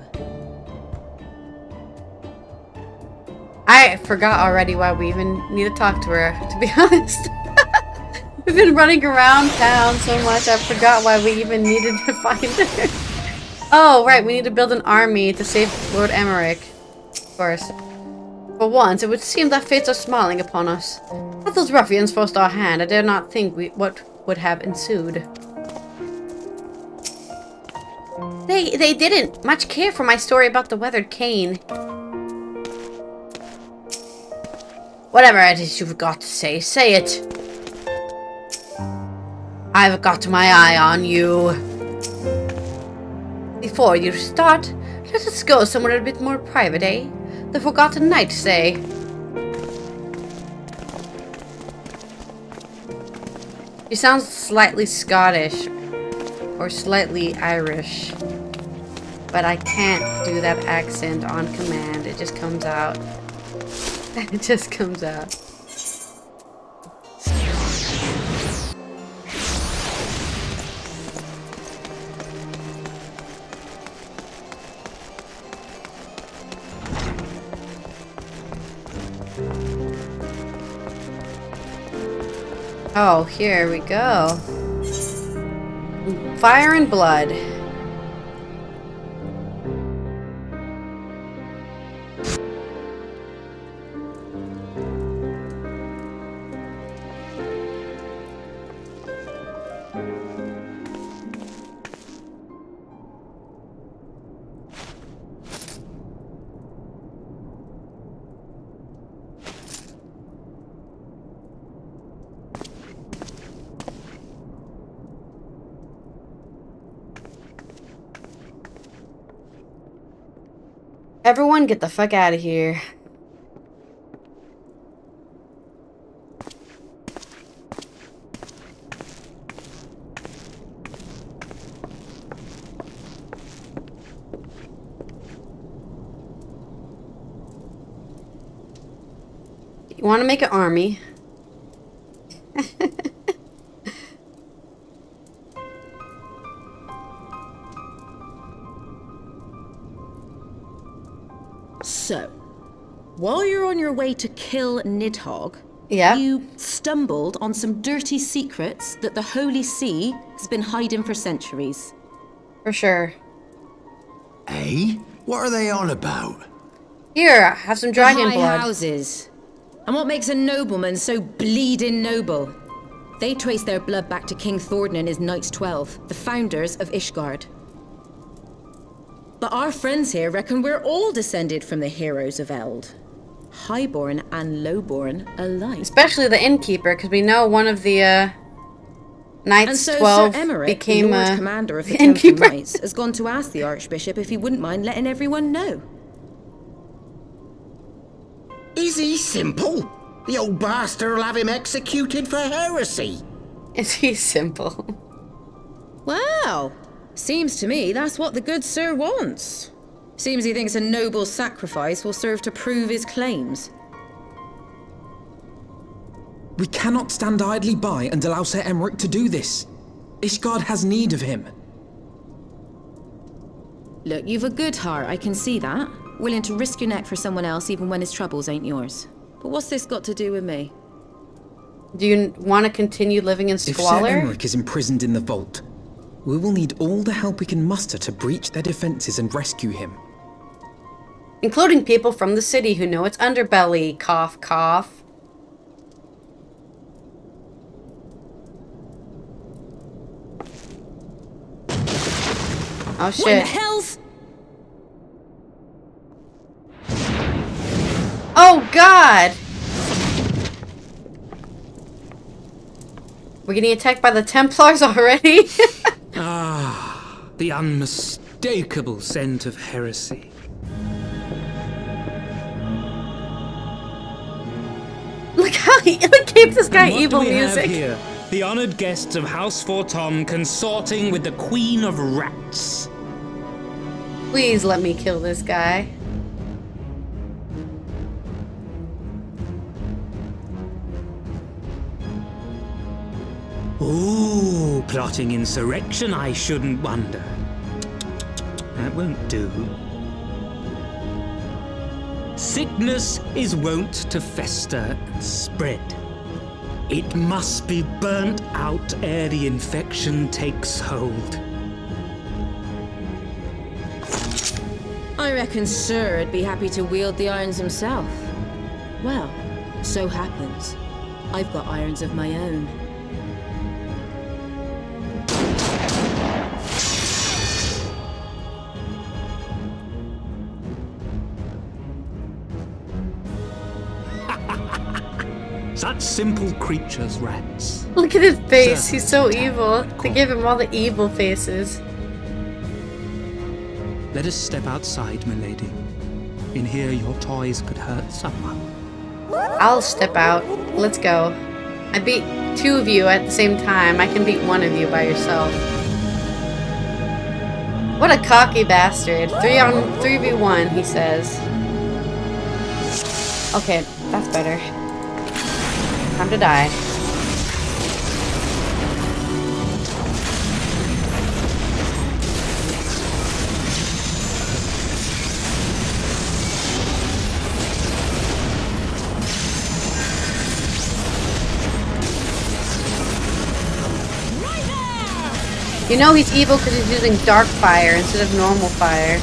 I forgot already why we even need to talk to her, to be honest. We've been running around town so much, I forgot why we even needed to find her. Oh, right, we need to build an army to save Lord Emmerich. Of course. For once, it would seem that fates are smiling upon us. Had those ruffians forced our hand, I dare not think what would have ensued. They didn't much care for my story about the weathered cane. Whatever it is you've got to say, say it. I've got my eye on you. Before you start, let us go somewhere a bit more private, eh? The Forgotten Night, say. She sounds slightly Scottish or slightly Irish, but I can't do that accent on command. It just comes out. It just comes out. Oh, here we go. Fire and blood. Everyone get the fuck out of here. You want to make an army? So, while you're on your way to kill Nidhogg, yeah, you stumbled on some dirty secrets that the Holy See has been hiding for centuries. For sure. Eh? What are they on about? Here, have some dragon The high blood. houses. And what makes a nobleman so bleeding noble? They trace their blood back to King Thordan and his Knights 12, the founders of Ishgard. But our friends here reckon we're all descended from the heroes of Eld. Highborn and lowborn alike. Especially the innkeeper, because we know one of the Knights and so 12 Sir Emmerich, became Lord Commander of the innkeeper. Temple Knights, has gone to ask the Archbishop if he wouldn't mind letting everyone know. Is he simple? The old bastard will have him executed for heresy. Is he simple? Well, seems to me that's what the good sir wants. Seems he thinks a noble sacrifice will serve to prove his claims. We cannot stand idly by and allow Sir Emmerich to do this. Ishgard has need of him. Look, you've a good heart, I can see that. Willing to risk your neck for someone else even when his troubles ain't yours. But what's this got to do with me? Do you want to continue living in If Sir squalor? Emmerich is imprisoned in the vault, we will need all the help we can muster to breach their defenses and rescue him. Including people from the city who know its underbelly. Cough, cough. Oh shit. What in hell's... Oh god! We're getting attacked by the Templars already? Ah, the unmistakable scent of heresy. Look how he gave this guy What evil do we music. have here? The honored guests of House Fortom consorting with the Queen of Rats. Please let me kill this guy. Ooh, plotting insurrection, I shouldn't wonder. That won't do. Sickness is wont to fester and spread. It must be burnt out ere the infection takes hold. I reckon Sir'd be happy to wield the irons himself. Well, so happens. I've got irons of my own. Such simple creatures, rats. Look at his face. He's so evil. They give him all the evil faces. Let us step outside, milady. In here, your toys could hurt someone. I'll step out. Let's go. I beat 2 of you at the same time. I can beat 1 of you by yourself. What a cocky bastard. 3v1, he says. Okay, that's better. Time to die. You know he's evil because he's using dark fire instead of normal fire.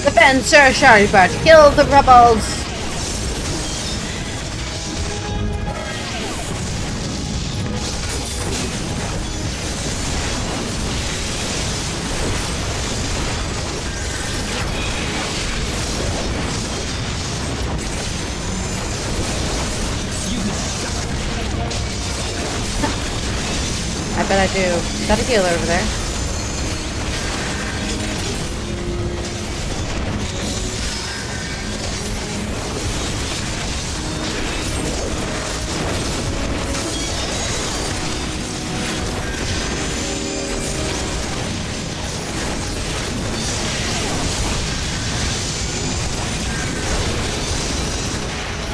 Defend Sir Sharibert! Kill the rebels! I bet I do. Got a healer over there.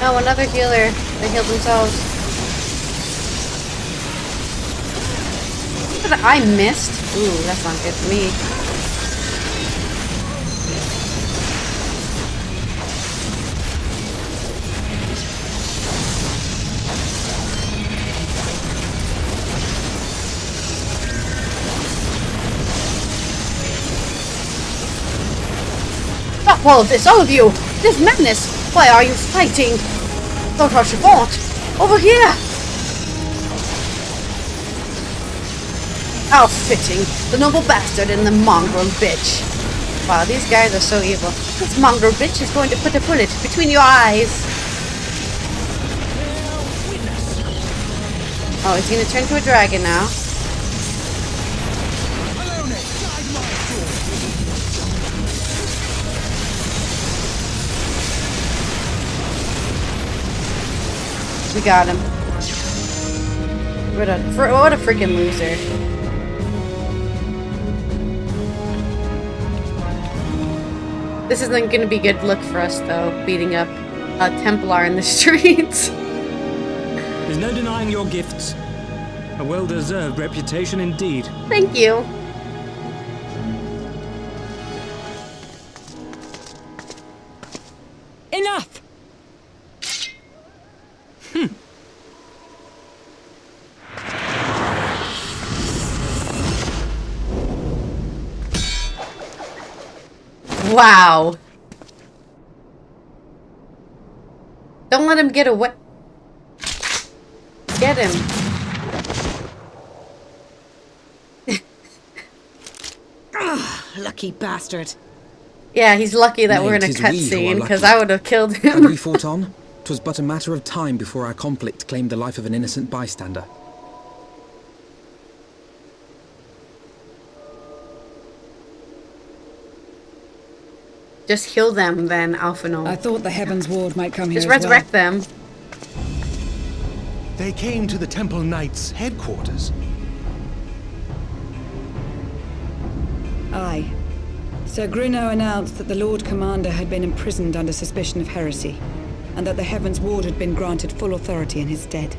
Oh, another healer. They healed themselves. But I missed. Ooh, that's not good for me. Stop all of this, all of you! This madness! Why are you fighting? Don't rush your fort! Over here! How fitting! The noble bastard and the mongrel bitch. Wow, these guys are so evil. This mongrel bitch is going to put a bullet between your eyes. Oh, he's going to turn to a dragon now. We got him. What a freaking loser. This isn't going to be good look for us, though, beating up a Templar in the streets. There's no denying your gifts. A well-deserved reputation indeed. Thank you. Enough! Wow. Don't let him get away. Get him. Lucky bastard. Yeah, he's lucky that we're in a cutscene, because I would have killed him. Had we fought on, 'twas but a matter of time before our conflict claimed the life of an innocent bystander. Just heal them, then, Alphinaud. I thought the Heavens Ward might come here Just as well. resurrect them. They came to the Temple Knights' headquarters. Aye. Sir Gruno announced that the Lord Commander had been imprisoned under suspicion of heresy, and that the Heavens Ward had been granted full authority in his stead.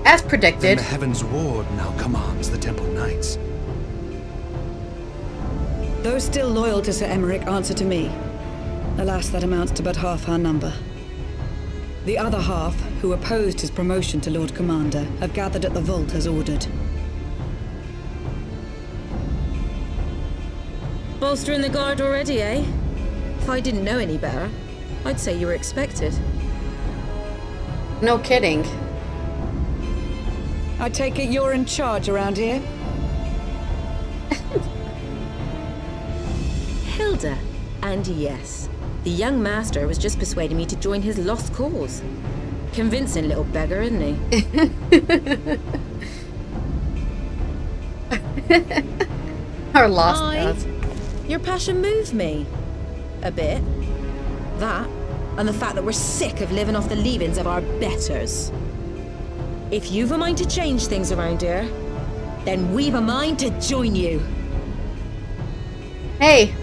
As predicted. And the Heavens Ward now commands the Temple Knights. Those still loyal to Sir Emmerich answer to me. Alas, that amounts to but half our number. The other half, who opposed his promotion to Lord Commander, have gathered at the vault as ordered. Bolstering the guard already, eh? If I didn't know any better, I'd say you were expected. No kidding. I take it you're in charge around here? Hilda. And yes, the young master was just persuading me to join his lost cause. Convincing little beggar, isn't he? Our lost cause. Your passion moved me. A bit. That, and the fact that we're sick of living off the leavings of our betters. If you've a mind to change things around here, then we've a mind to join you. Hey,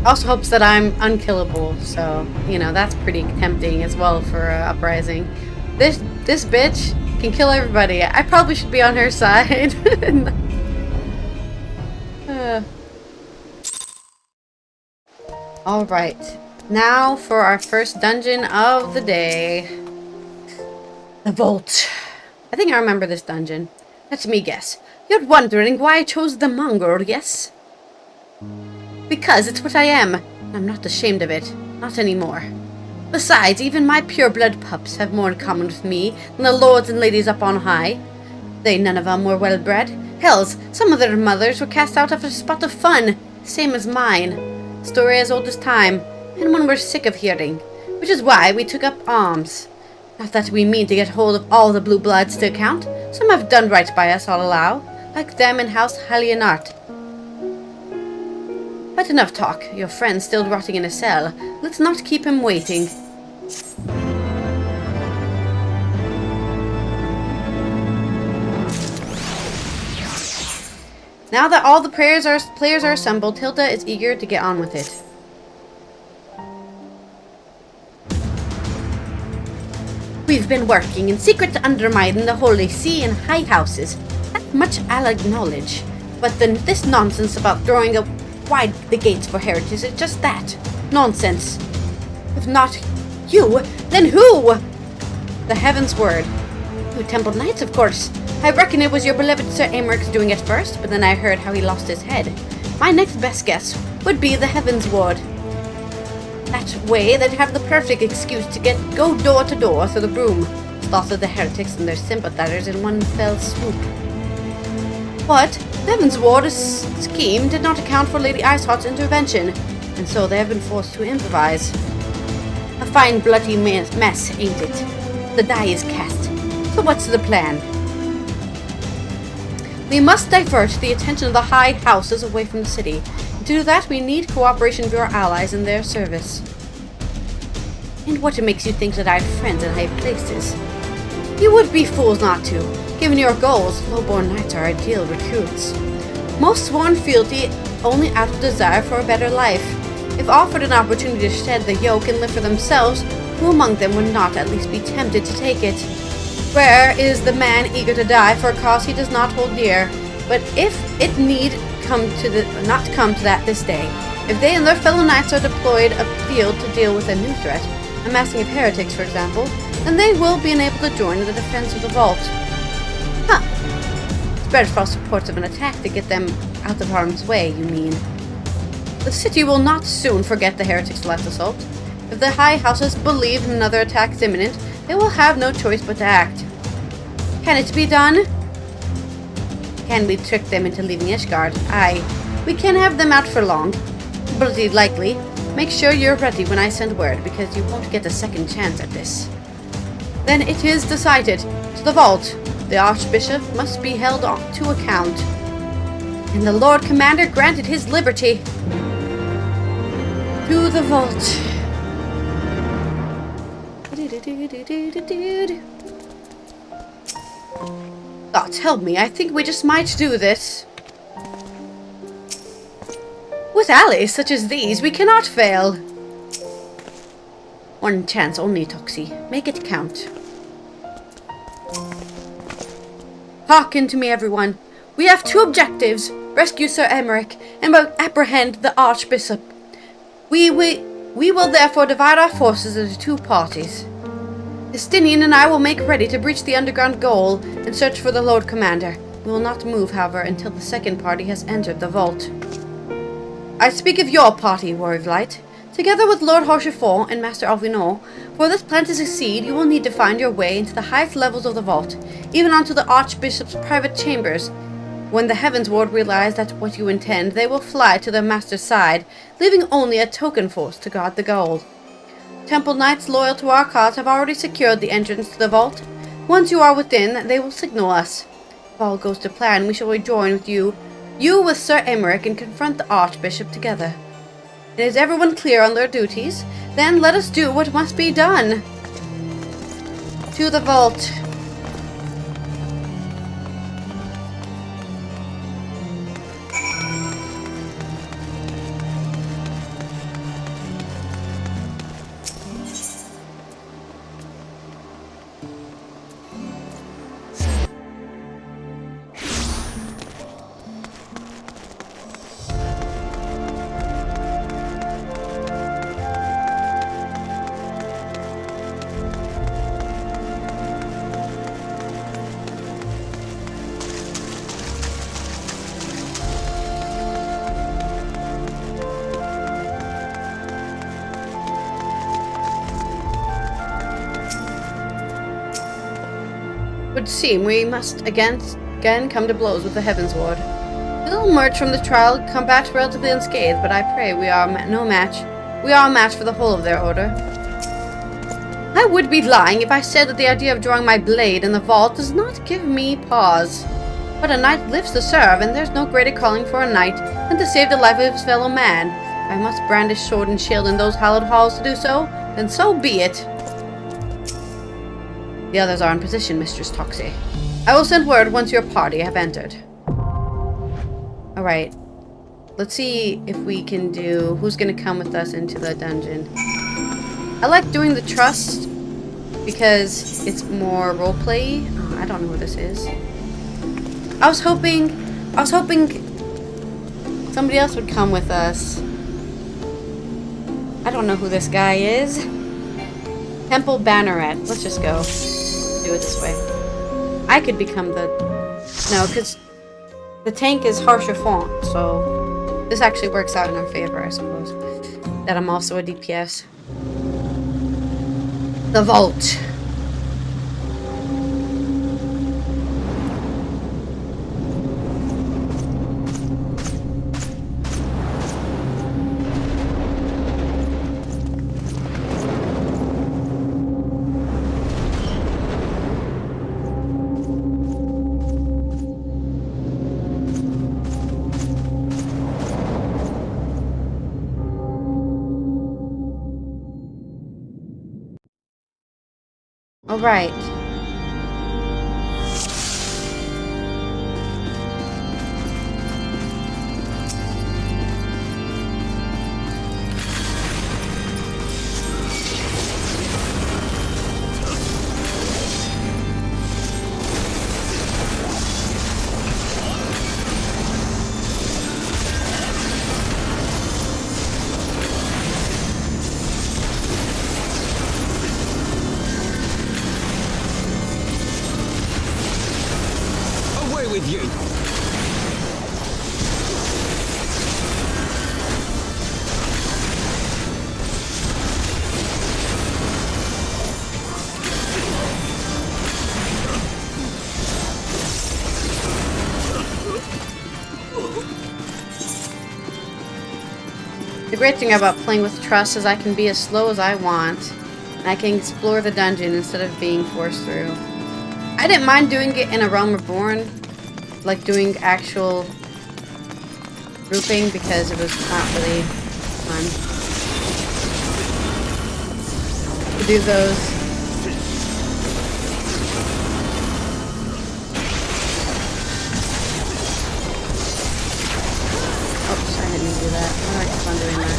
also hopes that I'm unkillable, so, you know, that's pretty tempting as well for Uprising. This bitch can kill everybody. I probably should be on her side. Alright, now for our first dungeon of the day. The Vault. I think I remember this dungeon. Let me guess. You're wondering why I chose the mongrel, yes? Because it's what I am. I'm not ashamed of it. Not anymore. Besides, even my pure-blood pups have more in common with me than the lords and ladies up on high. They none of them were well-bred. Hells, some of their mothers were cast out after a spot of fun, same as mine. Story as old as time, and one we're sick of hearing, which is why we took up arms. Not that we mean to get hold of all the blue bloods to account. Some have done right by us, I'll allow, like them in House Hallianart. But enough talk. Your friend's still rotting in a cell. Let's not keep him waiting. Now that all the players are assembled, Hilda is eager to get on with it. We've been working in secret to undermine the Holy See and high houses. That much I'll acknowledge. But then this nonsense about throwing wide the gates for heretics is just that. Nonsense. If not you, then who? The Heaven's Word. You Temple Knights, of course. I reckon it was your beloved Sir Ameryk's doing it first, but then I heard how he lost his head. My next best guess would be the Heaven's Ward. That way they'd have the perfect excuse to go door to door through the broom, slaughter the heretics and their sympathizers in one fell swoop. But the Heaven's Ward's scheme did not account for Lady Iceheart's intervention, and so they have been forced to improvise. A fine bloody mess, ain't it? The die is cast. So what's the plan? We must divert the attention of the high houses away from the city. To do that, we need cooperation with our allies in their service. And what makes you think that I have friends in high places? You would be fools not to. Given your goals, low-born knights are ideal recruits. Most sworn fealty only out of desire for a better life. If offered an opportunity to shed the yoke and live for themselves, who among them would not at least be tempted to take it? Where is the man eager to die for a cause he does not hold dear? But if it need not come to that this day, if they and their fellow knights are deployed afield to deal with a new threat, a massing of heretics, for example, then they will be enabled to join in the defense of the vault. It's better for all supports of an attack to get them out of harm's way, you mean? The city will not soon forget the heretics' last assault. If the high houses believe another attack is imminent, they will have no choice but to act. Can it be done? Can we trick them into leaving Ishgard? Aye. We can have them out for long. Bloody likely. Make sure you're ready when I send word, because you won't get a second chance at this. Then it is decided. To the vault. The Archbishop must be held to account. And the Lord Commander granted his liberty. To the vault. God help me, I think we just might do this. With allies such as these, we cannot fail. One chance only, Toxie. Make it count. Hearken to me, everyone. We have two objectives. Rescue Sir Aymeric and apprehend the Archbishop. We will therefore divide our forces into two parties. Estinien and I will make ready to breach the underground goal and search for the Lord Commander. We will not move, however, until the second party has entered the vault. I speak of your party, Warrior of Light. Together with Lord Rochefort and Master Alvino, for this plan to succeed, you will need to find your way into the highest levels of the vault, even onto the Archbishop's private chambers. When the Heavens Ward realize that what you intend, they will fly to their master's side, leaving only a token force to guard the goal. Temple Knights loyal to our cause have already secured the entrance to the vault. Once you are within, they will signal us. If all goes to plan, we shall rejoin with you with Sir Emmerich, and confront the Archbishop together. Is everyone clear on their duties? Then let us do what must be done. To the vault. Would seem we must again come to blows with the Heavens Ward. We will emerge from the trial combat relatively unscathed, but I pray we are no match. We are a match for the whole of their order. I would be lying if I said that the idea of drawing my blade in the vault does not give me pause. But a knight lives to serve, and there's no greater calling for a knight than to save the life of his fellow man. If I must brandish sword and shield in those hallowed halls to do so, then so be it. The others are in position, Mistress Toxie. I will send word once your party have entered. Alright. Let's see if we can do... Who's going to come with us into the dungeon? I like doing the trust because it's more roleplay. Oh, I don't know who this is. I was hoping somebody else would come with us. I don't know who this guy is. Temple Banneret. Let's just go. Do it this way. I could become the... No, because the tank is harsher font, so this actually works out in our favor, I suppose. That I'm also a DPS. The vault. All right. With you. The great thing about playing with trust is I can be as slow as I want, and I can explore the dungeon instead of being forced through. I didn't mind doing it in A Realm Reborn, like doing actual grouping, because it was not really fun to do those. Oops, I didn't mean to do that. I like fun doing that.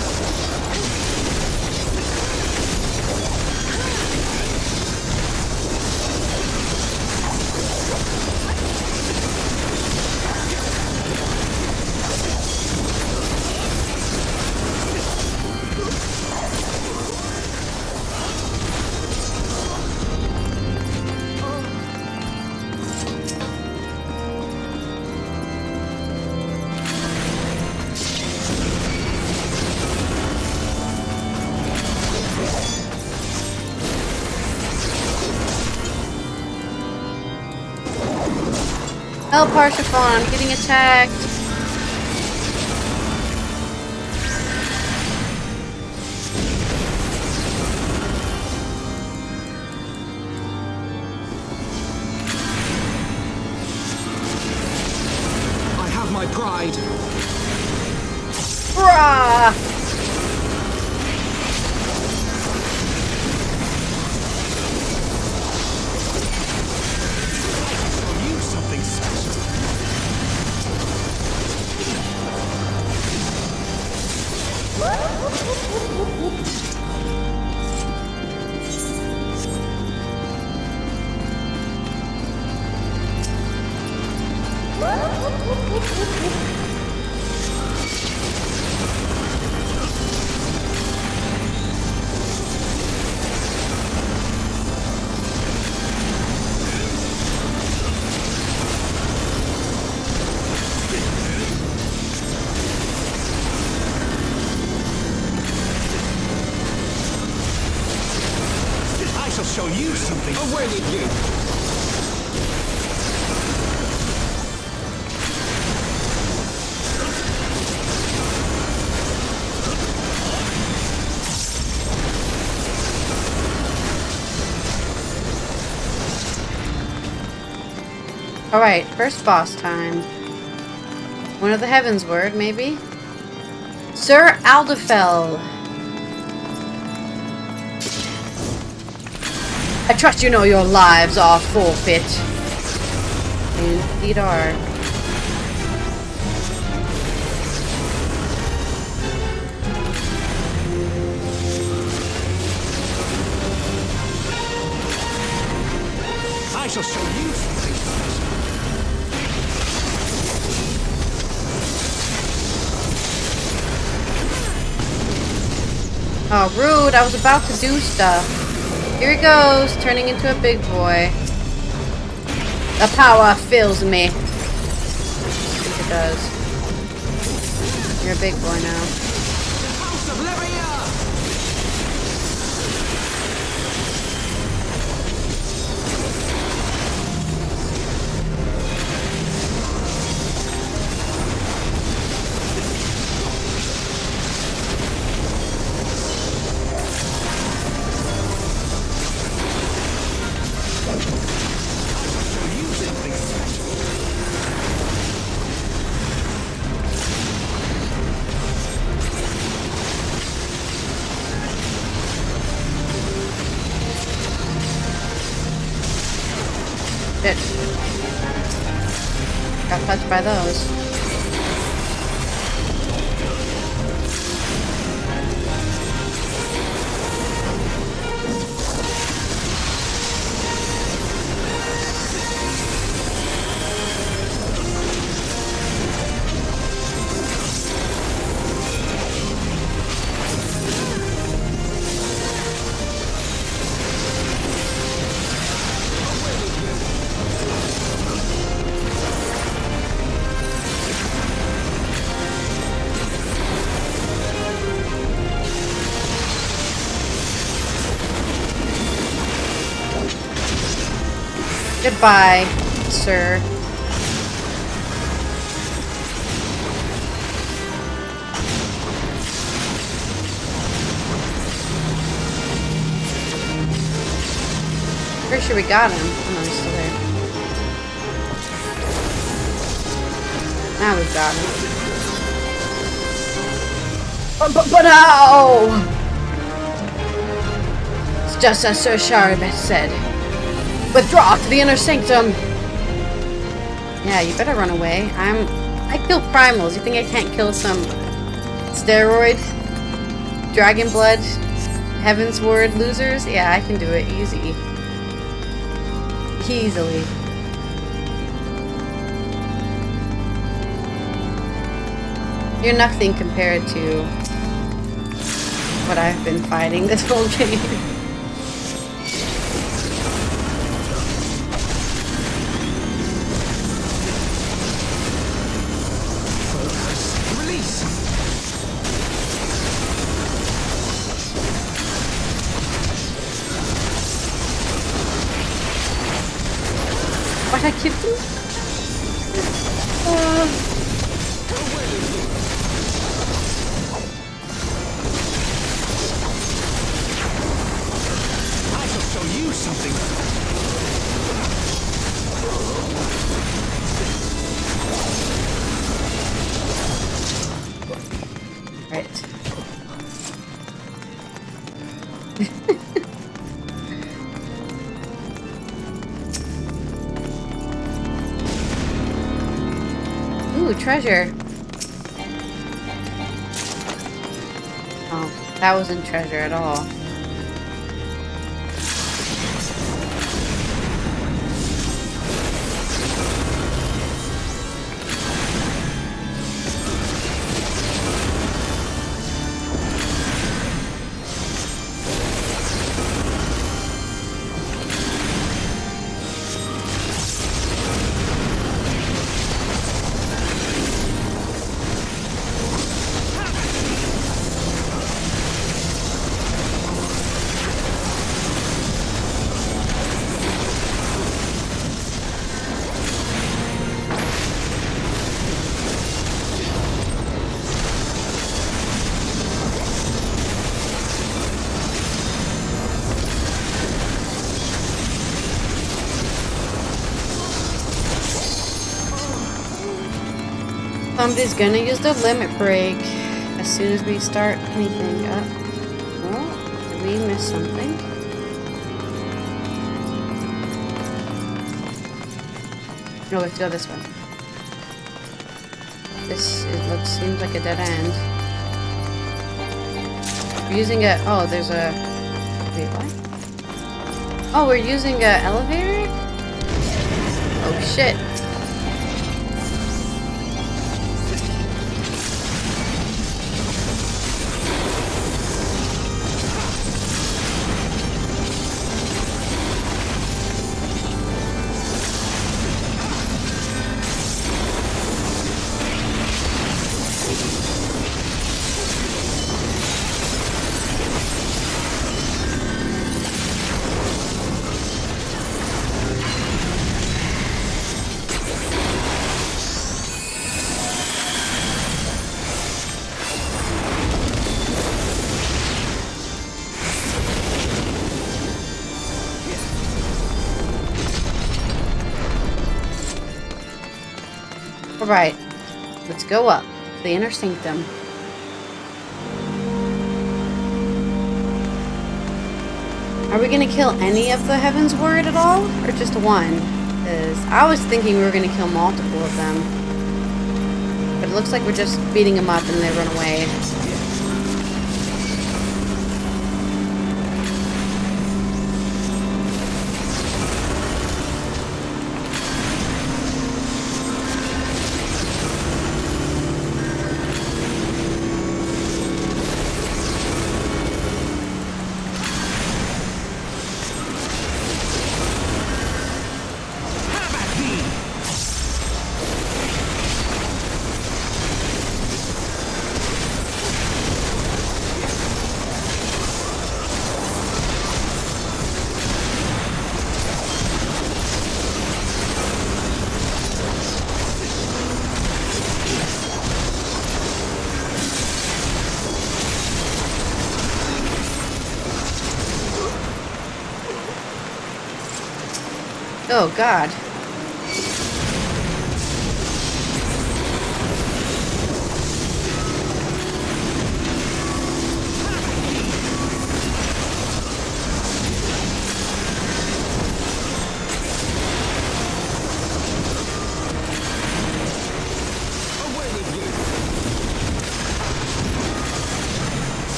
Help, Parsifal, I'm getting attacked. I have my pride. Brah! You something special. I shall show you something. Away with you! Alright, first boss time. One of the Heavens Word, maybe? Sir Aldefell. I trust you know your lives are forfeit. Indeed are. I shall show you something special. Oh, rude. I was about to do stuff. Here he goes, turning into a big boy. The power fills me. I think it does. You're a big boy now. Shit. Got touched by those. Goodbye, sir. Pretty sure we got him. Oh no, he's still there. Now we've got him. But no! It's just as Sir Sharibeth said. Withdraw to the inner sanctum! Yeah, you better run away. I kill primals. You think I can't kill some steroid, dragon blood, heaven's word losers? Yeah, I can do it easy. Easily. You're nothing compared to what I've been fighting this whole game. What, I killed him? I shall show you something. Right. Ooh, treasure. Oh, that wasn't treasure at all. Somebody's gonna use the limit break as soon as we start anything up. Oh, did we miss something? No, we have to go this way. Seems like a dead end. We're using a, oh, there's a, wait, what? Oh, we're using a elevator? Oh shit. Alright, let's go up the inner sanctum. Are we gonna kill any of the Heaven's Word at all? Or just one? Because I was thinking we were gonna kill multiple of them. But it looks like we're just beating them up and they run away. Oh, God.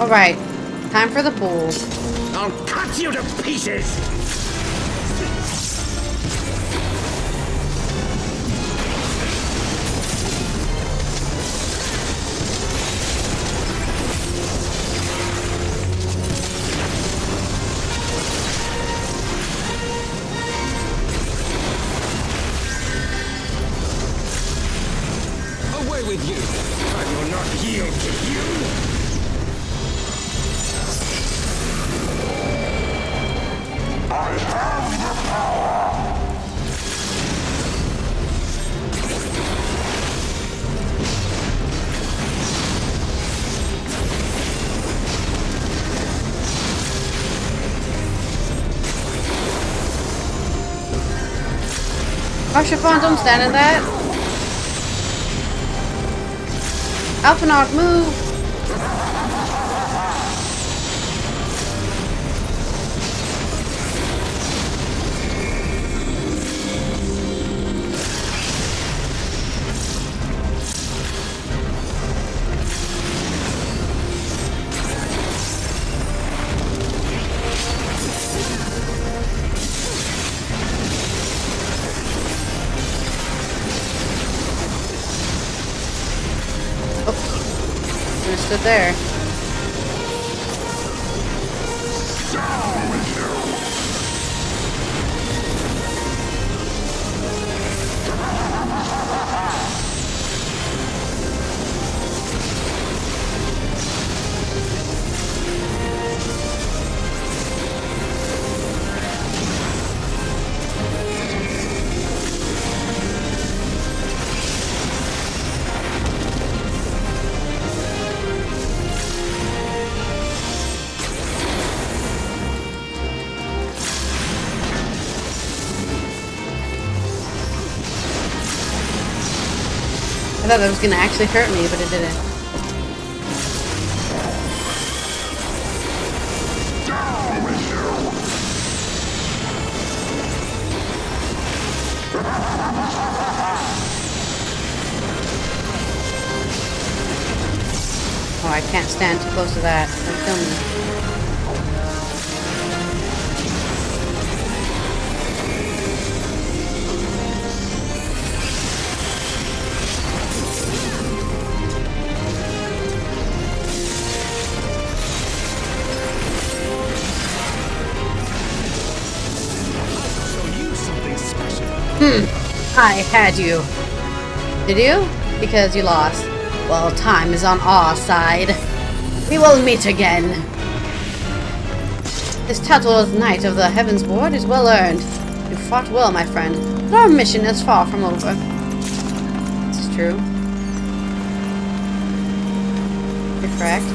Alright, time for the pool. I'll cut you to pieces! die with you! I will not yield to you! I have the power! Oh, Chiffon, don't stand in that. Alphanarch, move! Stood there. I thought that was gonna actually hurt me, but it didn't. Oh, I can't stand too close to that. It'll kill me. I had you. Did you? Because you lost. Well, time is on our side. We will meet again. This title as Knight of the Heavens Board is well earned. You fought well, my friend, but our mission is far from over. This is true. You're correct.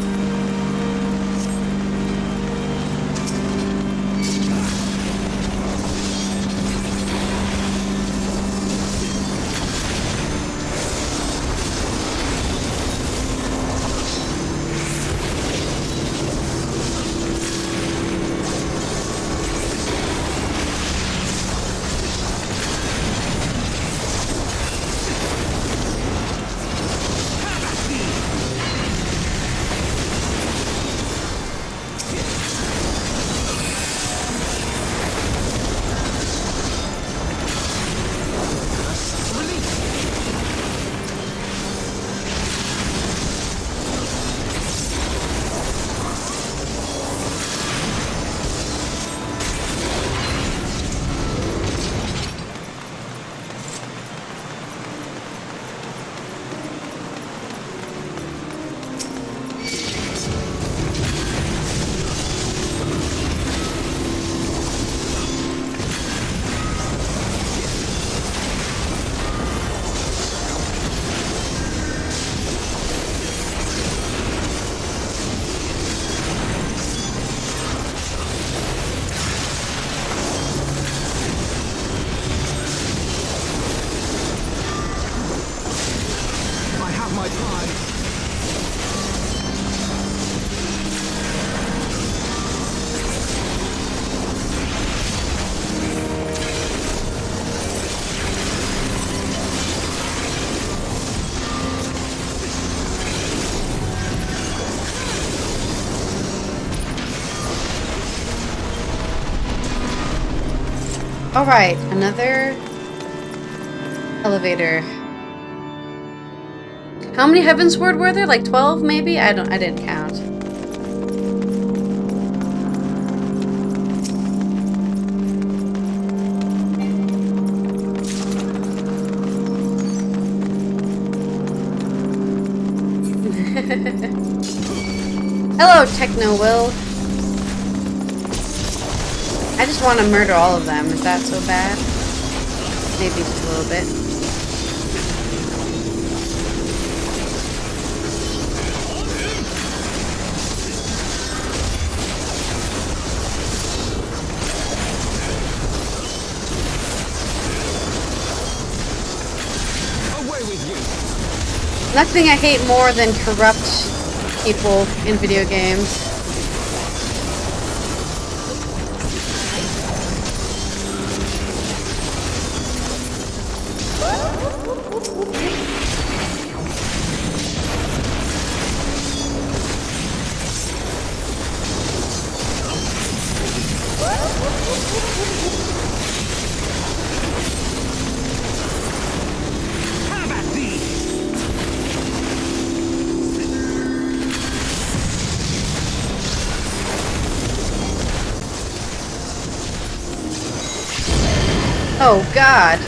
Alright, another elevator. How many Heavensward were there? Like 12 maybe? I didn't count. Hello, Techno Will. I just want to murder all of them. Is that so bad? Maybe just a little bit. Nothing I hate more than corrupt people in video games. Oh God.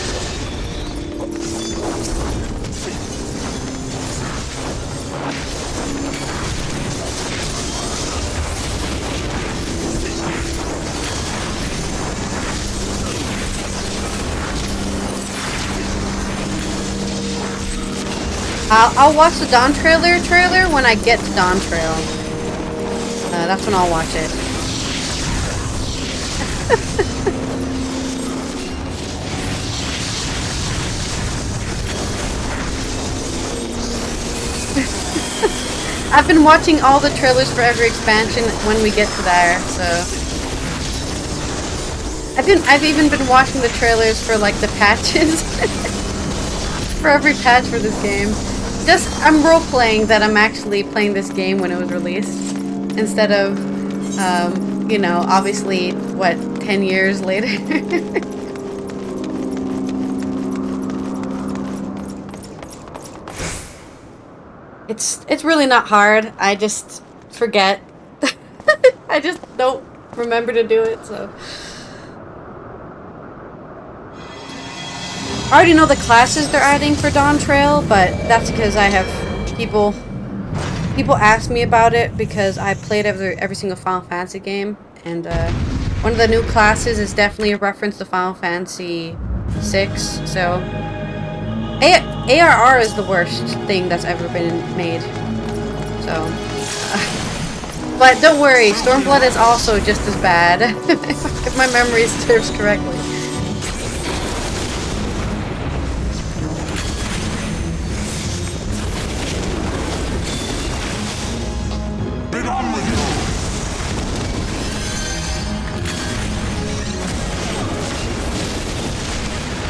I'll watch the Dawn trailer when I get to Dawn Trail. That's when I'll watch it. I've been watching all the trailers for every expansion when we get to there, so I've even been watching the trailers for like the patches for every patch for this game. I'm role playing that I'm actually playing this game when it was released instead of you know, obviously what 10 years later. It's really not hard. I just forget. I just don't remember to do it, so. I already know the classes they're adding for Dawn Trail, but that's because I have people ask me about it because I played every single Final Fantasy game, and one of the new classes is definitely a reference to Final Fantasy VI, so ARR is the worst thing that's ever been made. So, but don't worry, Stormblood is also just as bad, if my memory serves correctly.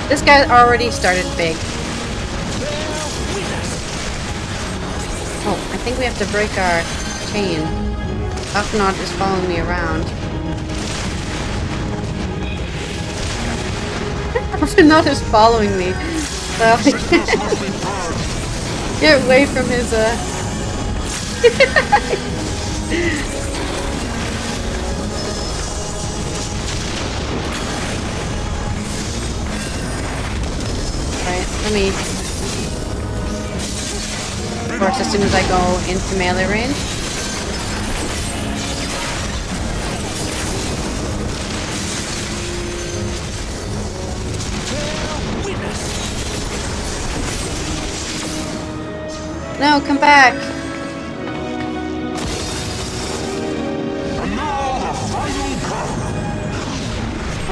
This guy already started big. Oh, I think we have to break our chain. Upnot is following me around. Upnot is following me. So get away from his Alright, let me... Of course, as soon as I go into melee range. No, come back!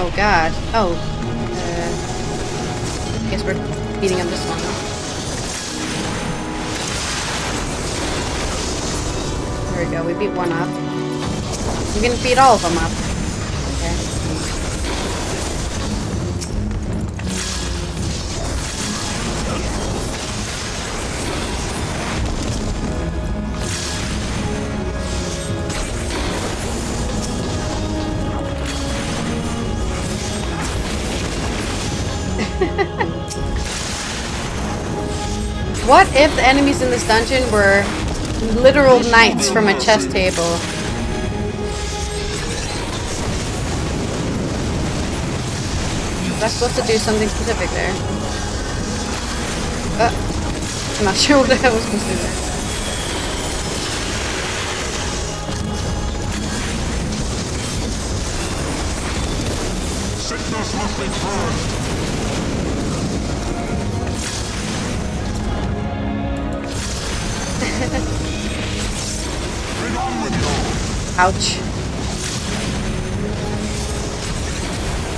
Oh God. Oh. I guess we're beating up this one. There we go, we beat one up. We're gonna beat all of them up. Okay. What if the enemies in this dungeon were literal knights from a chess table? Was I supposed to do something specific there? I'm not sure what I was supposed to do there. Ouch.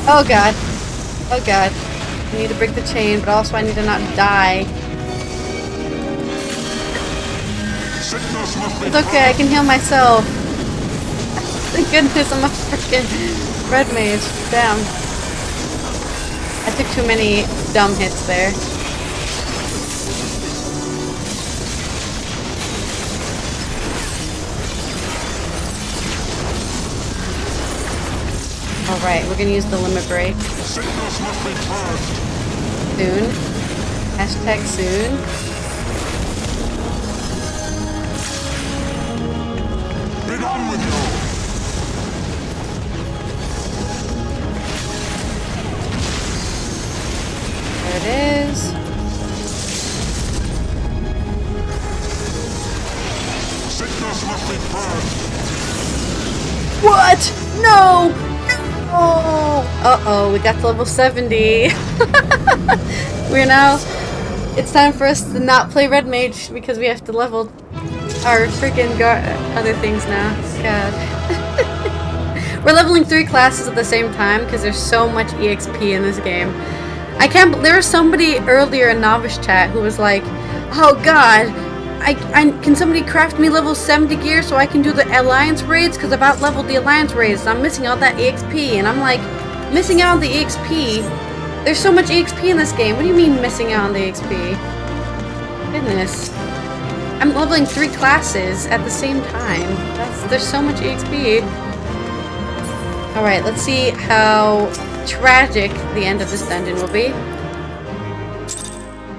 Oh god. Oh god. I need to break the chain, but also I need to not die. It's okay, I can heal myself. Thank goodness I'm a freaking red mage. Damn. I took too many dumb hits there. Alright, we're gonna use the limit break. Soon. Hashtag soon. Get on with you! There it is. Sickness must be purged. What? No! No! Uh-oh, we got to level 70. We're now... It's time for us to not play Red Mage because we have to level our freaking other things now. God. We're leveling 3 classes at the same time because there's so much EXP in this game. I can't... There was somebody earlier in Novice Chat who was like, oh god, can somebody craft me level 70 gear so I can do the Alliance raids? Because I've out-leveled the Alliance raids and I'm missing out that EXP. And I'm like, missing out on the EXP? There's so much EXP in this game. What do you mean missing out on the EXP? Goodness. I'm leveling 3 classes at the same time. There's so much EXP. Alright, let's see how tragic the end of this dungeon will be.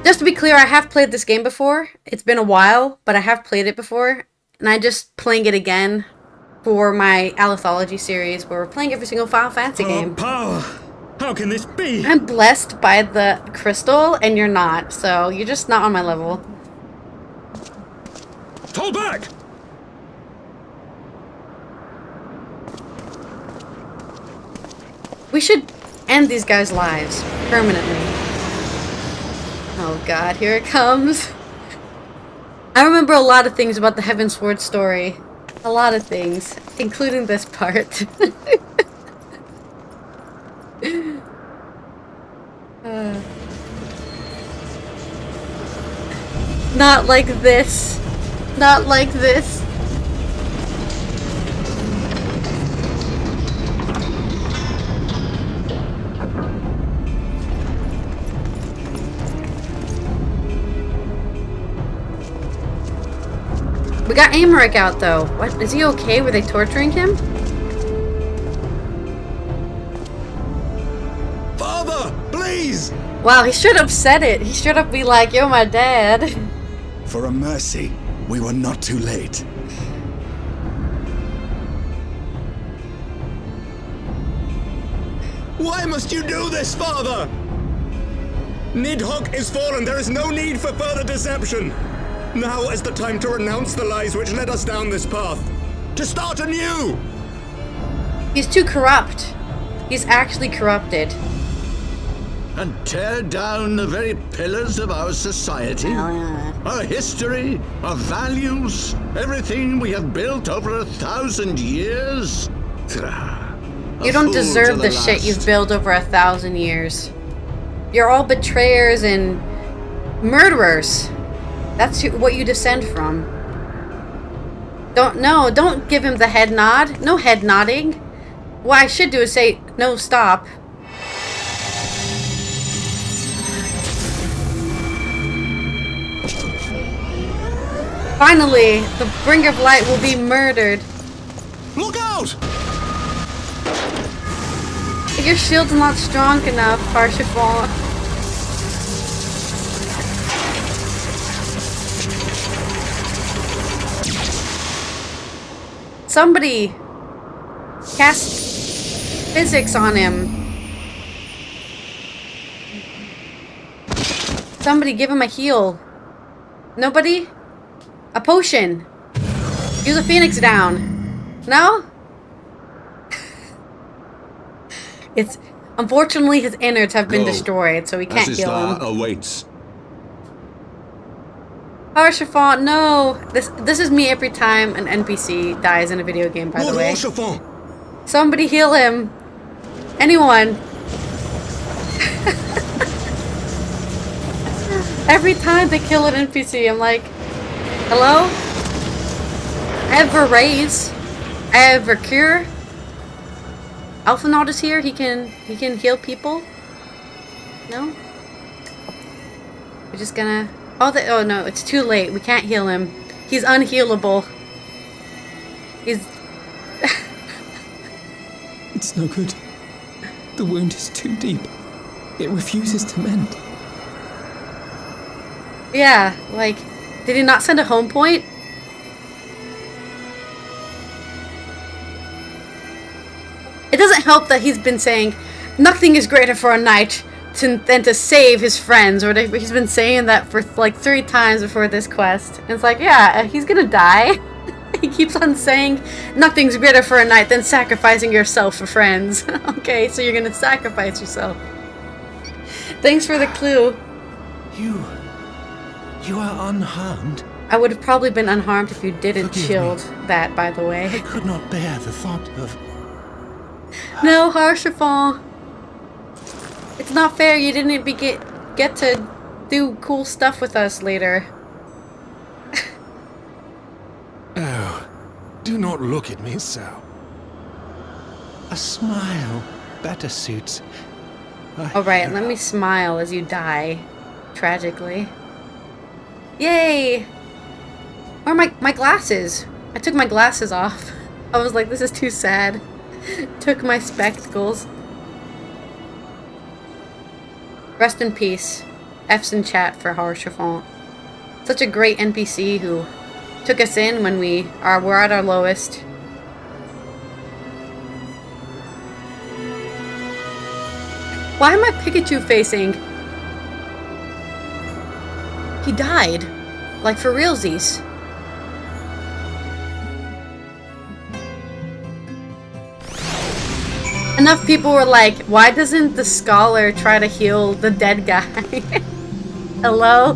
Just to be clear, I have played this game before. It's been a while, but I have played it before. And I'm just playing it again for my Allythology series, where we're playing every single Final Fantasy game. Power! How can this be? I'm blessed by the crystal, and you're not. So, you're just not on my level. Fall back! We should end these guys' lives permanently. Oh god, here it comes. I remember a lot of things about the Heavensward story. A lot of things, including this part. Not like this. Not like this. We got Amaric out though. What? Is he okay? Were they torturing him? Father, please! Wow, he should have said it. He should have been like, you're my dad. For a mercy, we were not too late. Why must you do this, Father? Nidhogg is fallen. There is no need for further deception. Now is the time to renounce the lies which led us down this path. To start anew! He's too corrupt. He's actually corrupted. And tear down the very pillars of our society, our history, our values, everything we have built over 1,000 years. You don't deserve the shit you've built over 1,000 years. You're all betrayers and murderers. That's what you descend from. Don't give him the head nod. No head nodding. What I should do is say, no, stop. Finally, the Bringer of Light will be murdered. Look out! Your shield's not strong enough, Parsifal. Somebody cast physics on him. Somebody give him a heal. Nobody? A potion. Use a phoenix down. No? Unfortunately, his innards have been Go, destroyed, so we can't as heal Isla him. awaits. Harshaphant, no! This is me every time an NPC dies in a video game, by the way. Somebody heal him! Anyone! Every time they kill an NPC, I'm like, hello? I have a raise. I have a cure. Alphanaut is here. He can heal people. No. We're just gonna. Oh no! It's too late. We can't heal him. He's unhealable. He's. It's no good. The wound is too deep. It refuses to mend. Yeah, like, did he not send a home point? It doesn't help that he's been saying, nothing is greater for a knight than to save his friends, or he's been saying that for like 3 times before this quest. And it's like, yeah, he's gonna die. He keeps on saying, nothing's greater for a knight than sacrificing yourself for friends. Okay, so you're gonna sacrifice yourself. Thanks for the clue. You are unharmed? I would have probably been unharmed if you didn't shield that, by the way. I could not bear the thought of... No, Harshaphant. It's not fair. You didn't get to do cool stuff with us later. Oh, do not look at me so. A smile better suits... Alright, let me smile as you die. Tragically. Yay! Where are my glasses? I took my glasses off. I was like, this is too sad. Took my spectacles. Rest in peace. F's in chat for Harshaphant. Such a great NPC who took us in when we're at our lowest. Why am I Pikachu facing? He died. Like for realsies. Enough people were like, why doesn't the scholar try to heal the dead guy? Hello?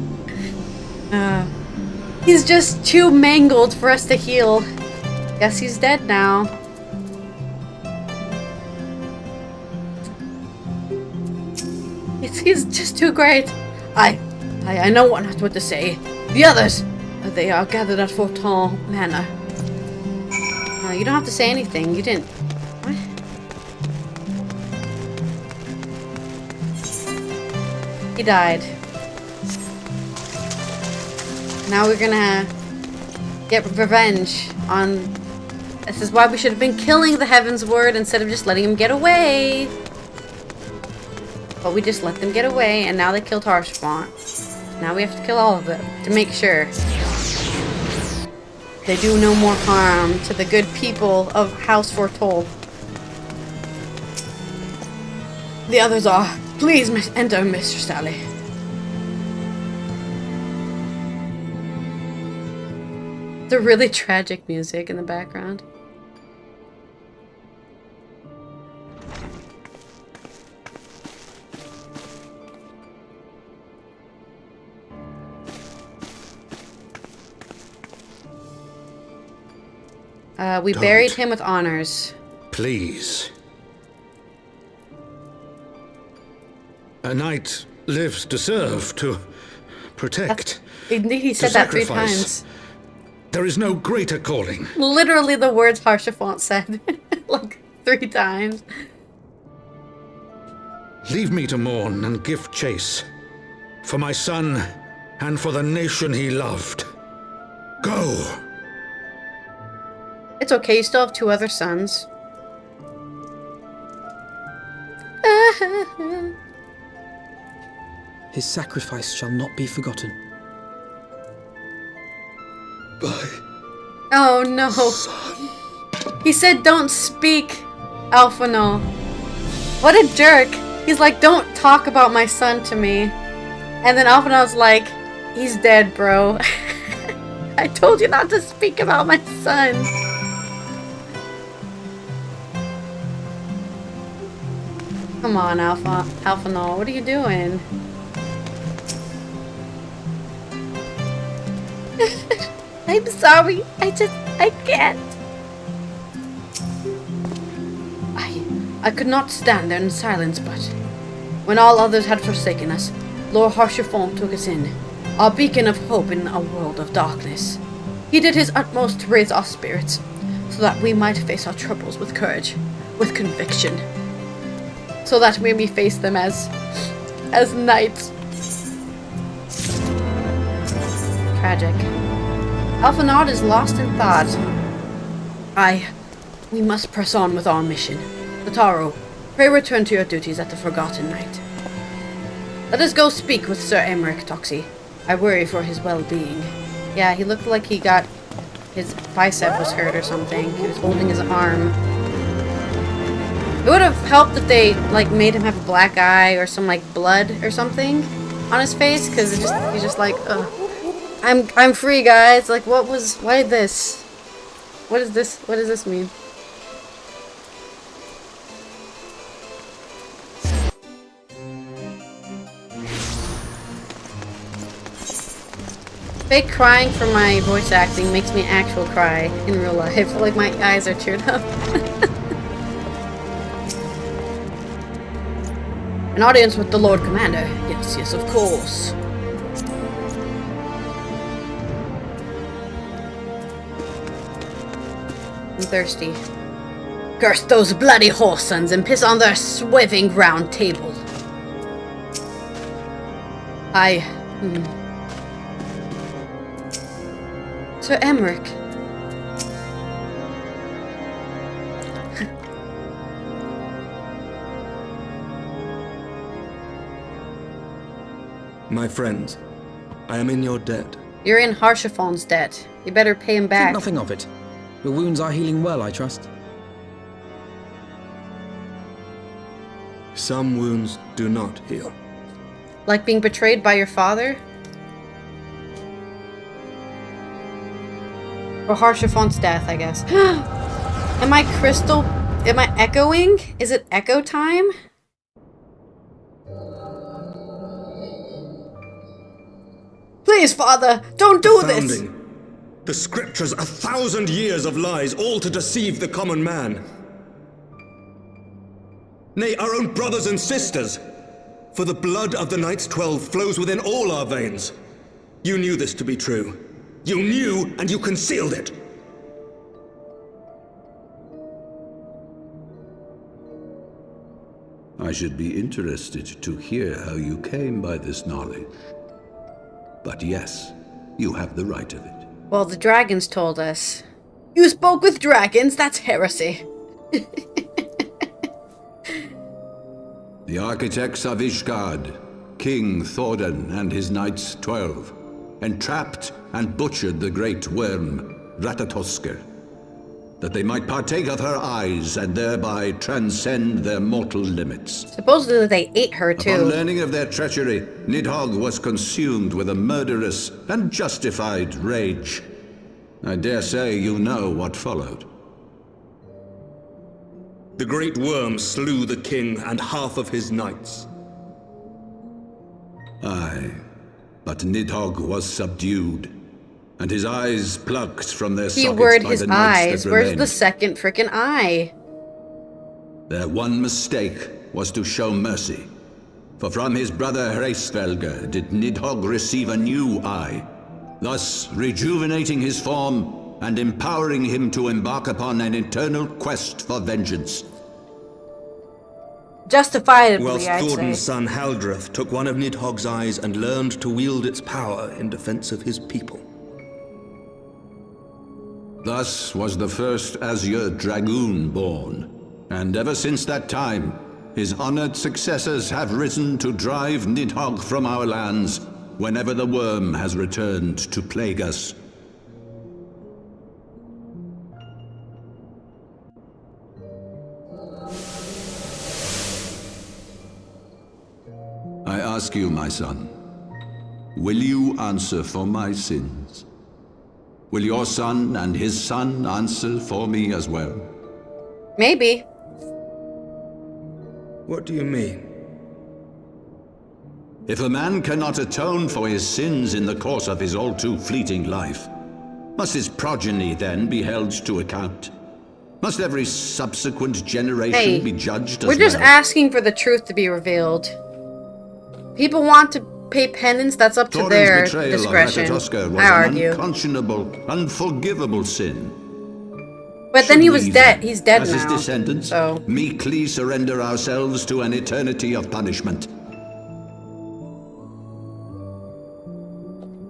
He's just too mangled for us to heal. Guess he's dead now. He's just too great. I know not what to say. The others, they are gathered at Forton Manor. You don't have to say anything. You didn't. What? He died. Now we're gonna get revenge on... This is why we should have been killing the Heaven's Word instead of just letting him get away. But we just let them get away, and now they killed Harshaphant. Now we have to kill all of them to make sure they do no more harm to the good people of House Foretold. The others are. Please enter, Mr. Sally. The really tragic music in the background. We buried him with honors. Please. A knight lives to serve, to protect. Indeed, he said that 3 times. There is no greater calling. Literally the words Harshaphant said. Like 3 times. Leave me to mourn and give chase. For my son, and for the nation he loved. Go! It's okay, you still have 2 other sons. His sacrifice shall not be forgotten. Bye. Oh no. Son. He said don't speak, Alphanaut. What a jerk. He's like, don't talk about my son to me. And then Alphanaut's like, he's dead, bro. I told you not to speak about my son. Come on, Alphanol, what are you doing? I'm sorry. I can't. I could not stand there in silence, but when all others had forsaken us, Lord Harshaphon took us in, our beacon of hope in a world of darkness. He did his utmost to raise our spirits, so that we might face our troubles with courage, with conviction, so that we may face them as knights. Tragic. Alphanod is lost in thought. We must press on with our mission. Lataro, pray return to your duties at the Forgotten Night. Let us go speak with Sir Emmerich Toxie. I worry for his well-being. Yeah, he looked like his bicep was hurt or something. He was holding his arm. It would have helped if they, like, made him have a black eye or some, like, blood or something on his face, because he's just like, ugh. I'm free, guys. Like, why this? What does this mean? Fake crying for my voice acting makes me actual cry in real life. Like, my eyes are teared up. An audience with the Lord Commander. Yes, of course. I'm thirsty. Curse those bloody whoresons and piss on their swiving round table. Sir Emmerich. My friends, I am in your debt. You're in Harshaphon's debt. You better pay him back. Think nothing of it. Your wounds are healing well, I trust. Some wounds do not heal. Like being betrayed by your father? Or Harshaphon's death, I guess. Am I echoing? Is it echo time? Please, father, don't do this! The scriptures, 1,000 years of lies, all to deceive the common man. Nay, our own brothers and sisters. For the blood of the Knights 12 flows within all our veins. You knew this to be true. You knew, and you concealed it. I should be interested to hear how you came by this knowledge. But yes, you have the right of it. Well, the dragons told us. You spoke with dragons? That's heresy. The architects of Ishgard, King Thordan and his Knights 12, entrapped and butchered the great worm, Ratatoskr, that they might partake of her eyes and thereby transcend their mortal limits. Supposedly they ate her too. Upon learning of their treachery, Nidhogg was consumed with a murderous and justified rage. I dare say you know what followed. The great worm slew the king and half of his knights. Aye, but Nidhogg was subdued, and his eyes plucked from their sockets by his the knights eyes. that Where's remained. the second frickin' eye? Their one mistake was to show mercy, for from his brother Hraesvelgr did Nidhogg receive a new eye, thus rejuvenating his form and empowering him to embark upon an eternal quest for vengeance. Justifiably, Whilst I'd Thordan's say. son Haldreth took one of Nidhogg's eyes and learned to wield its power in defense of his people. Thus was the first Azure Dragoon born, and ever since that time, his honored successors have risen to drive Nidhogg from our lands whenever the worm has returned to plague us. I ask you, my son, will you answer for my sins? Will your son and his son answer for me as well? Maybe. What do you mean? If a man cannot atone for his sins in the course of his all-too-fleeting life, must his progeny then be held to account? Must every subsequent generation be judged as we're just well? asking for the truth to be revealed. People want to pay penance, that's up to Thorin's their betrayal discretion. of Hraesvelgr was I an argue. unconscionable, unforgivable sin. But then he was we dead. then, He's dead as now. his descendants, so meekly surrender ourselves to an eternity of punishment.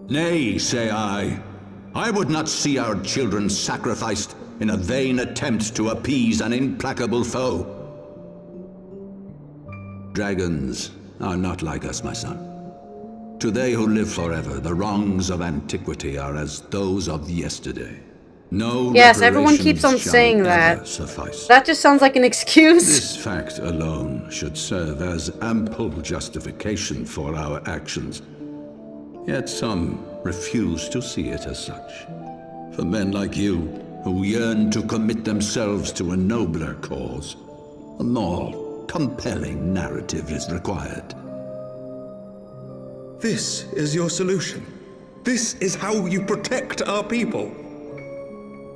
Nay, say I would not see our children sacrificed in a vain attempt to appease an implacable foe. Dragons are not like us, my son. To they who live forever, the wrongs of antiquity are as those of yesterday. No yes, everyone keeps on reparations saying shall that. ever suffice. That just sounds like an excuse. This fact alone should serve as ample justification for our actions. Yet some refuse to see it as such. For men like you, who yearn to commit themselves to a nobler cause, a more compelling narrative is required. This is your solution. This is how you protect our people.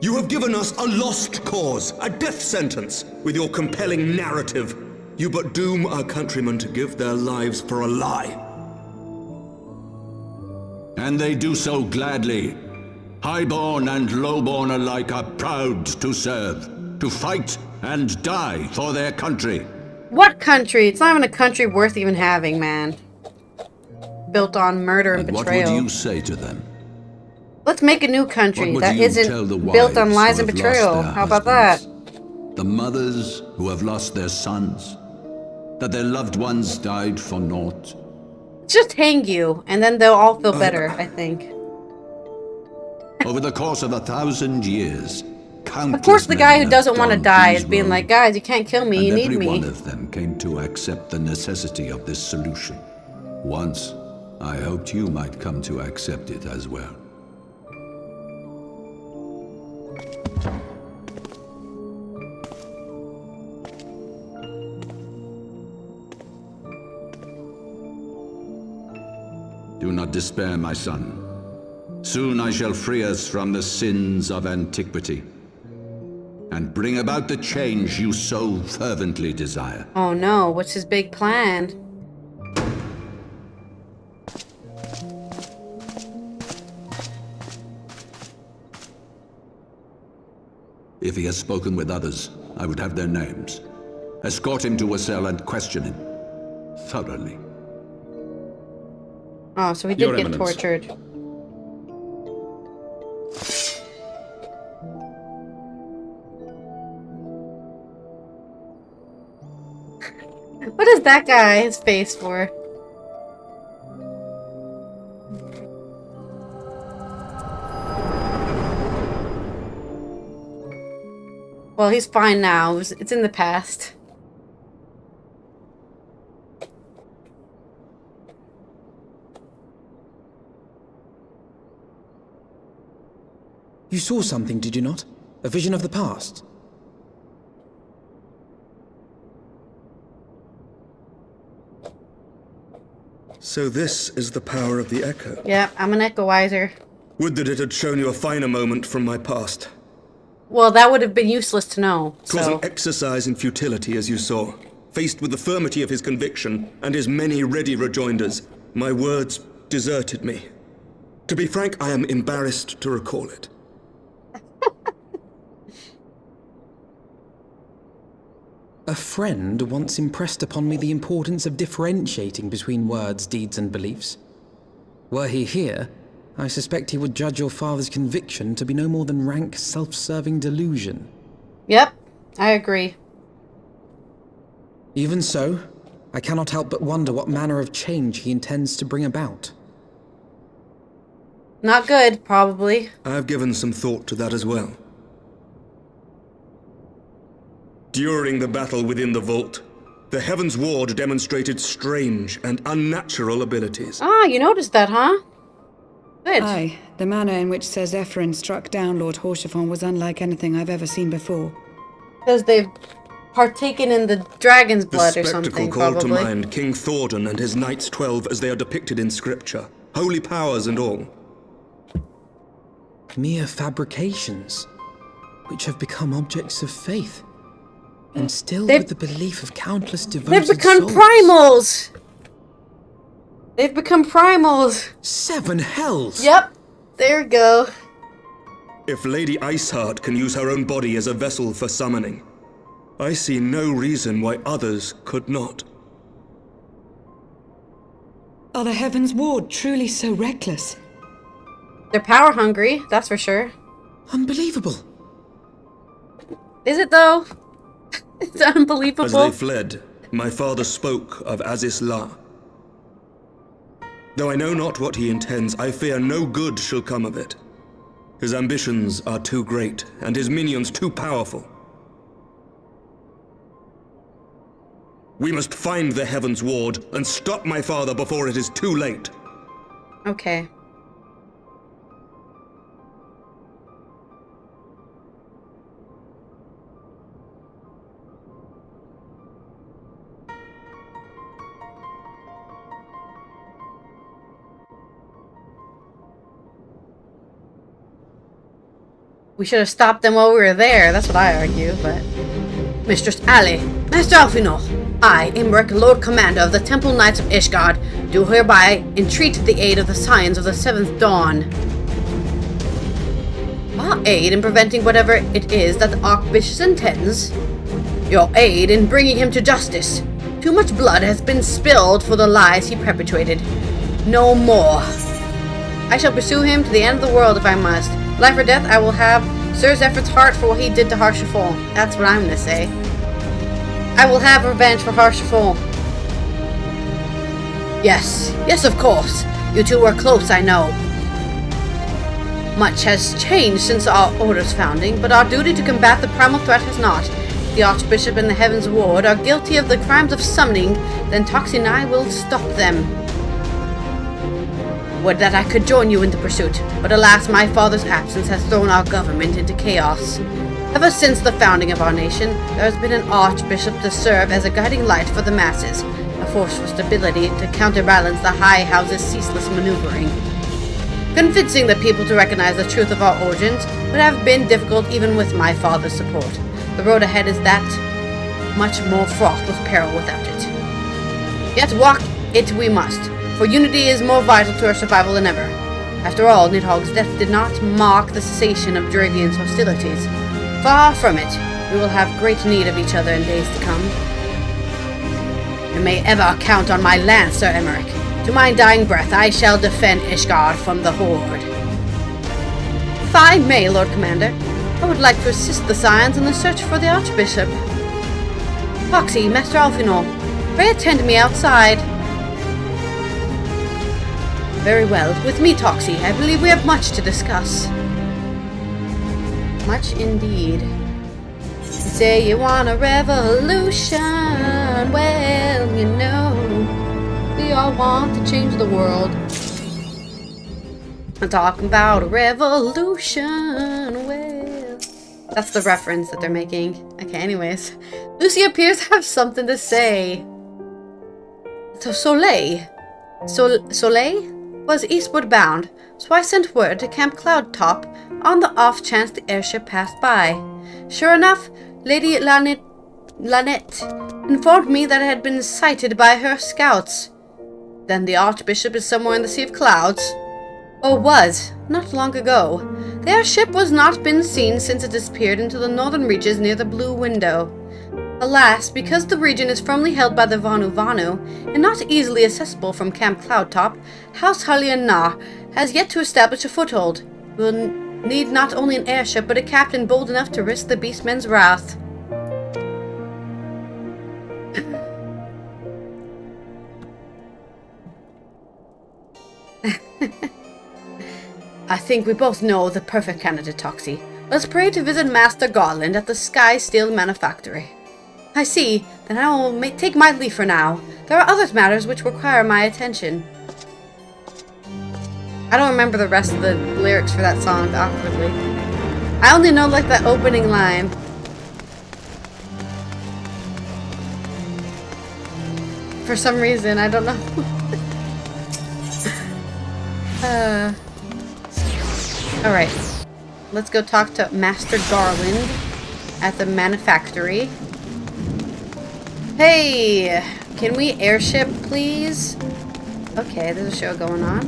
You have given us a lost cause, a death sentence. With your compelling narrative, you but doom our countrymen to give their lives for a lie. And they do so gladly. Highborn and lowborn alike are proud to serve, to fight and die for their country. What country? It's not even a country worth even having, man. Built on murder and betrayal. What would you say to them? Let's make a new country that tell isn't the built on wives lies who and have betrayal. lost their How about that? husbands? The mothers who have lost their sons? That their loved ones died for naught? Just hang you, and then they'll all feel better, I think. Over the course of 1,000 years, countless Of course, the guy men who doesn't have want to donned die these is being robes, like, guys, you can't kill me, you and need every me. one of them came to accept the necessity of this solution. Once, I hoped you might come to accept it as well. Do not despair, my son. Soon I shall free us from the sins of antiquity, and bring about the change you so fervently desire. Oh no, what's his big plan? If he has spoken with others, I would have their names. Escort him to a cell and question him thoroughly. Oh, so he did Your get Eminence. tortured. What is that guy his face for? Well, he's fine now. It's in the past. You saw something, did you not? A vision of the past? So this is the power of the Echo. Yeah, I'm an echoizer. Would that it had shown you a finer moment from my past. Well, that would have been useless to know. 'Twas So an exercise in futility, as you saw. Faced with the firmity of his conviction and his many ready rejoinders, my words deserted me. To be frank, I am embarrassed to recall it. A friend once impressed upon me the importance of differentiating between words, deeds, and beliefs. Were he here, I suspect he would judge your father's conviction to be no more than rank, self-serving delusion. Yep, I agree. Even so, I cannot help but wonder what manner of change he intends to bring about. Not good, probably. I've given some thought to that as well. During the battle within the vault, the Heaven's Ward demonstrated strange and unnatural abilities. Ah, you noticed that, huh? Good. Aye, the manner in which Ser Zephyrin struck down Lord Haurchefant was unlike anything I've ever seen before. Because they've partaken in the dragon's blood The or spectacle something, called probably. to mind King Thordan and his Knights 12 as they are depicted in scripture. Holy powers and all. Mere fabrications, which have become objects of faith, instilled with the belief of countless devoted They've become souls. primals! They've become primals! 7 hells! Yep, there we go. If Lady Iceheart can use her own body as a vessel for summoning, I see no reason why others could not. Are the Heaven's Ward truly so reckless? They're power hungry, that's for sure. Unbelievable. Is it though? It's unbelievable. As they fled, my father spoke of Azis La. Though I know not what he intends, I fear no good shall come of it. His ambitions are too great, and his minions too powerful. We must find the Heaven's Ward and stop my father before it is too late. Okay. We should have stopped them while we were there, that's what I argue, but... Mistress Ally, Master Alphinaud, I, Imric, Lord Commander of the Temple Knights of Ishgard, do hereby entreat the aid of the Scions of the Seventh Dawn. Our aid in preventing whatever it is that the Archbishop intends? Your aid in bringing him to justice. Too much blood has been spilled for the lies he perpetrated. No more. I shall pursue him to the end of the world if I must. Life or death, I will have Sir Zephyr's heart for what he did to Hraesvelgr. That's what I'm gonna say. I will have revenge for Hraesvelgr. Yes, yes, of course. You two were close, I know. Much has changed since our Order's founding, but our duty to combat the primal threat has not. If the Archbishop and the Heaven's Ward are guilty of the crimes of summoning, then Toxie and I will stop them. Would that I could join you in the pursuit, but alas, my father's absence has thrown our government into chaos. Ever since the founding of our nation, there has been an archbishop to serve as a guiding light for the masses, a force for stability to counterbalance the High House's ceaseless maneuvering. Convincing the people to recognize the truth of our origins would have been difficult even with my father's support. The road ahead is that much more fraught with peril without it. Yet walk it we must. For unity is more vital to our survival than ever. After all, Nidhogg's death did not mark the cessation of Dravian's hostilities. Far from it. We will have great need of each other in days to come. You may ever count on my lance, Sir Emmerich. To my dying breath, I shall defend Ishgard from the Horde. If I may, Lord Commander, I would like to assist the Scions in the search for the Archbishop. Toxie, Master Alphinaud, pray attend me outside. Very well. With me, Toxie. I believe we have much to discuss. Much indeed. You say you want a revolution. Well, you know, we all want to change the world. I'm talking about a revolution. Well, that's the reference that they're making. Okay, anyways. Lucy appears to have something to say. So Soleil was eastward bound, so I sent word to Camp Cloudtop on the off chance the airship passed by. Sure enough, Lady Lynette informed me that it had been sighted by her scouts. Then the Archbishop is somewhere in the Sea of Clouds. Or was, not long ago. The airship was not been seen since it disappeared into the northern reaches near the Blue Window. Alas, because the region is firmly held by the Vanu and not easily accessible from Camp Cloudtop, House Haliana has yet to establish a foothold. We'll need not only an airship, but a captain bold enough to risk the Beastmen's wrath. I think we both know the perfect candidate, Toxie. Let's pray to visit Master Garland at the Sky Steel Manufactory. I see. Then I will take my leave for now. There are other matters which require my attention. I don't remember the rest of the lyrics for that song, awkwardly. I only know, like, that opening line. for some reason. I don't know. Alright. Let's go talk to Master Garland at the manufactory. Hey! Can we airship, please? Okay, there's a show going on.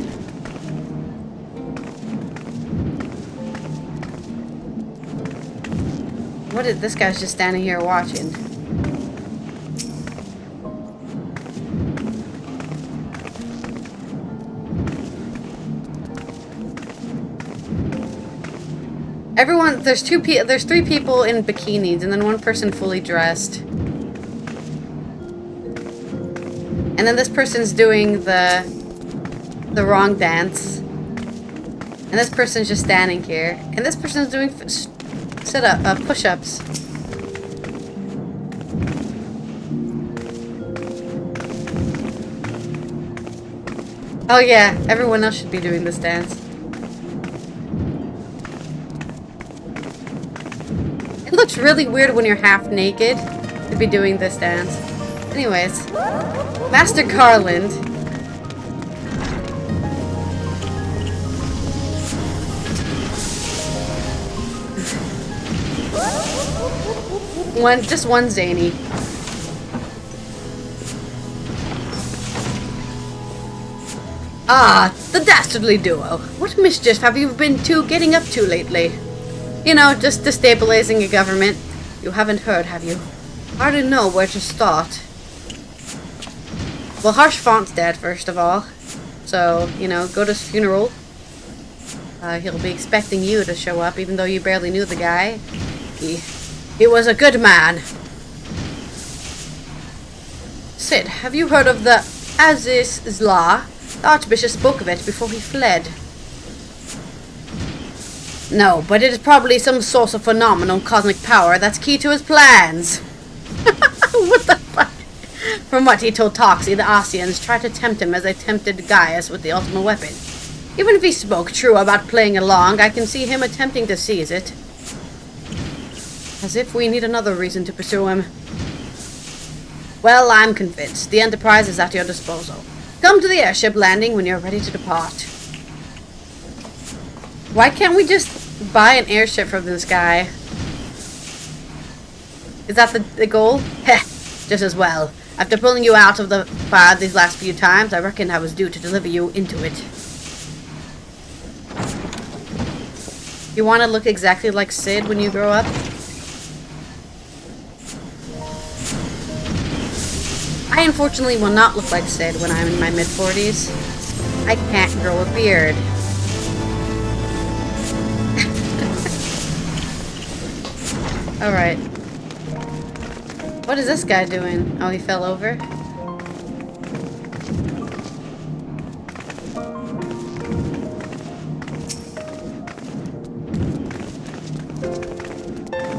What is this guy's just standing here watching? Everyone, there's three people in bikinis and then one person fully dressed. And then this person's doing the wrong dance. And this person's just standing here. And this person's doing push-ups. Oh yeah, everyone else should be doing this dance. It looks really weird when you're half naked to be doing this dance. Anyways, Master Garland. Just one zany. Ah, the dastardly duo. What mischief have you been getting up to lately? You know, just destabilizing a government. You haven't heard, have you? I don't know where to start. Well, Harshfont's dead, first of all. So, you know, go to his funeral. He'll be expecting you to show up, even though you barely knew the guy. He was a good man. Sid, have you heard of the Iceheart? The Archbishop spoke of it before he fled. No, but it is probably some source of phenomenal cosmic power that's key to his plans. What the fuck? From what he told Toxie, the Ossians tried to tempt him as they tempted Gaius with the ultimate weapon. Even if he spoke true about playing along, I can see him attempting to seize it. As if we need another reason to pursue him. Well, I'm convinced. The Enterprise is at your disposal. Come to the airship landing when you're ready to depart. Why can't we just buy an airship from this guy? Is that the goal? Heh, just as well. After pulling you out of the fire these last few times, I reckon I was due to deliver you into it. You want to look exactly like Sid when you grow up? I unfortunately will not look like Sid when I'm in my mid-40s. I can't grow a beard. Alright. What is this guy doing? Oh, he fell over?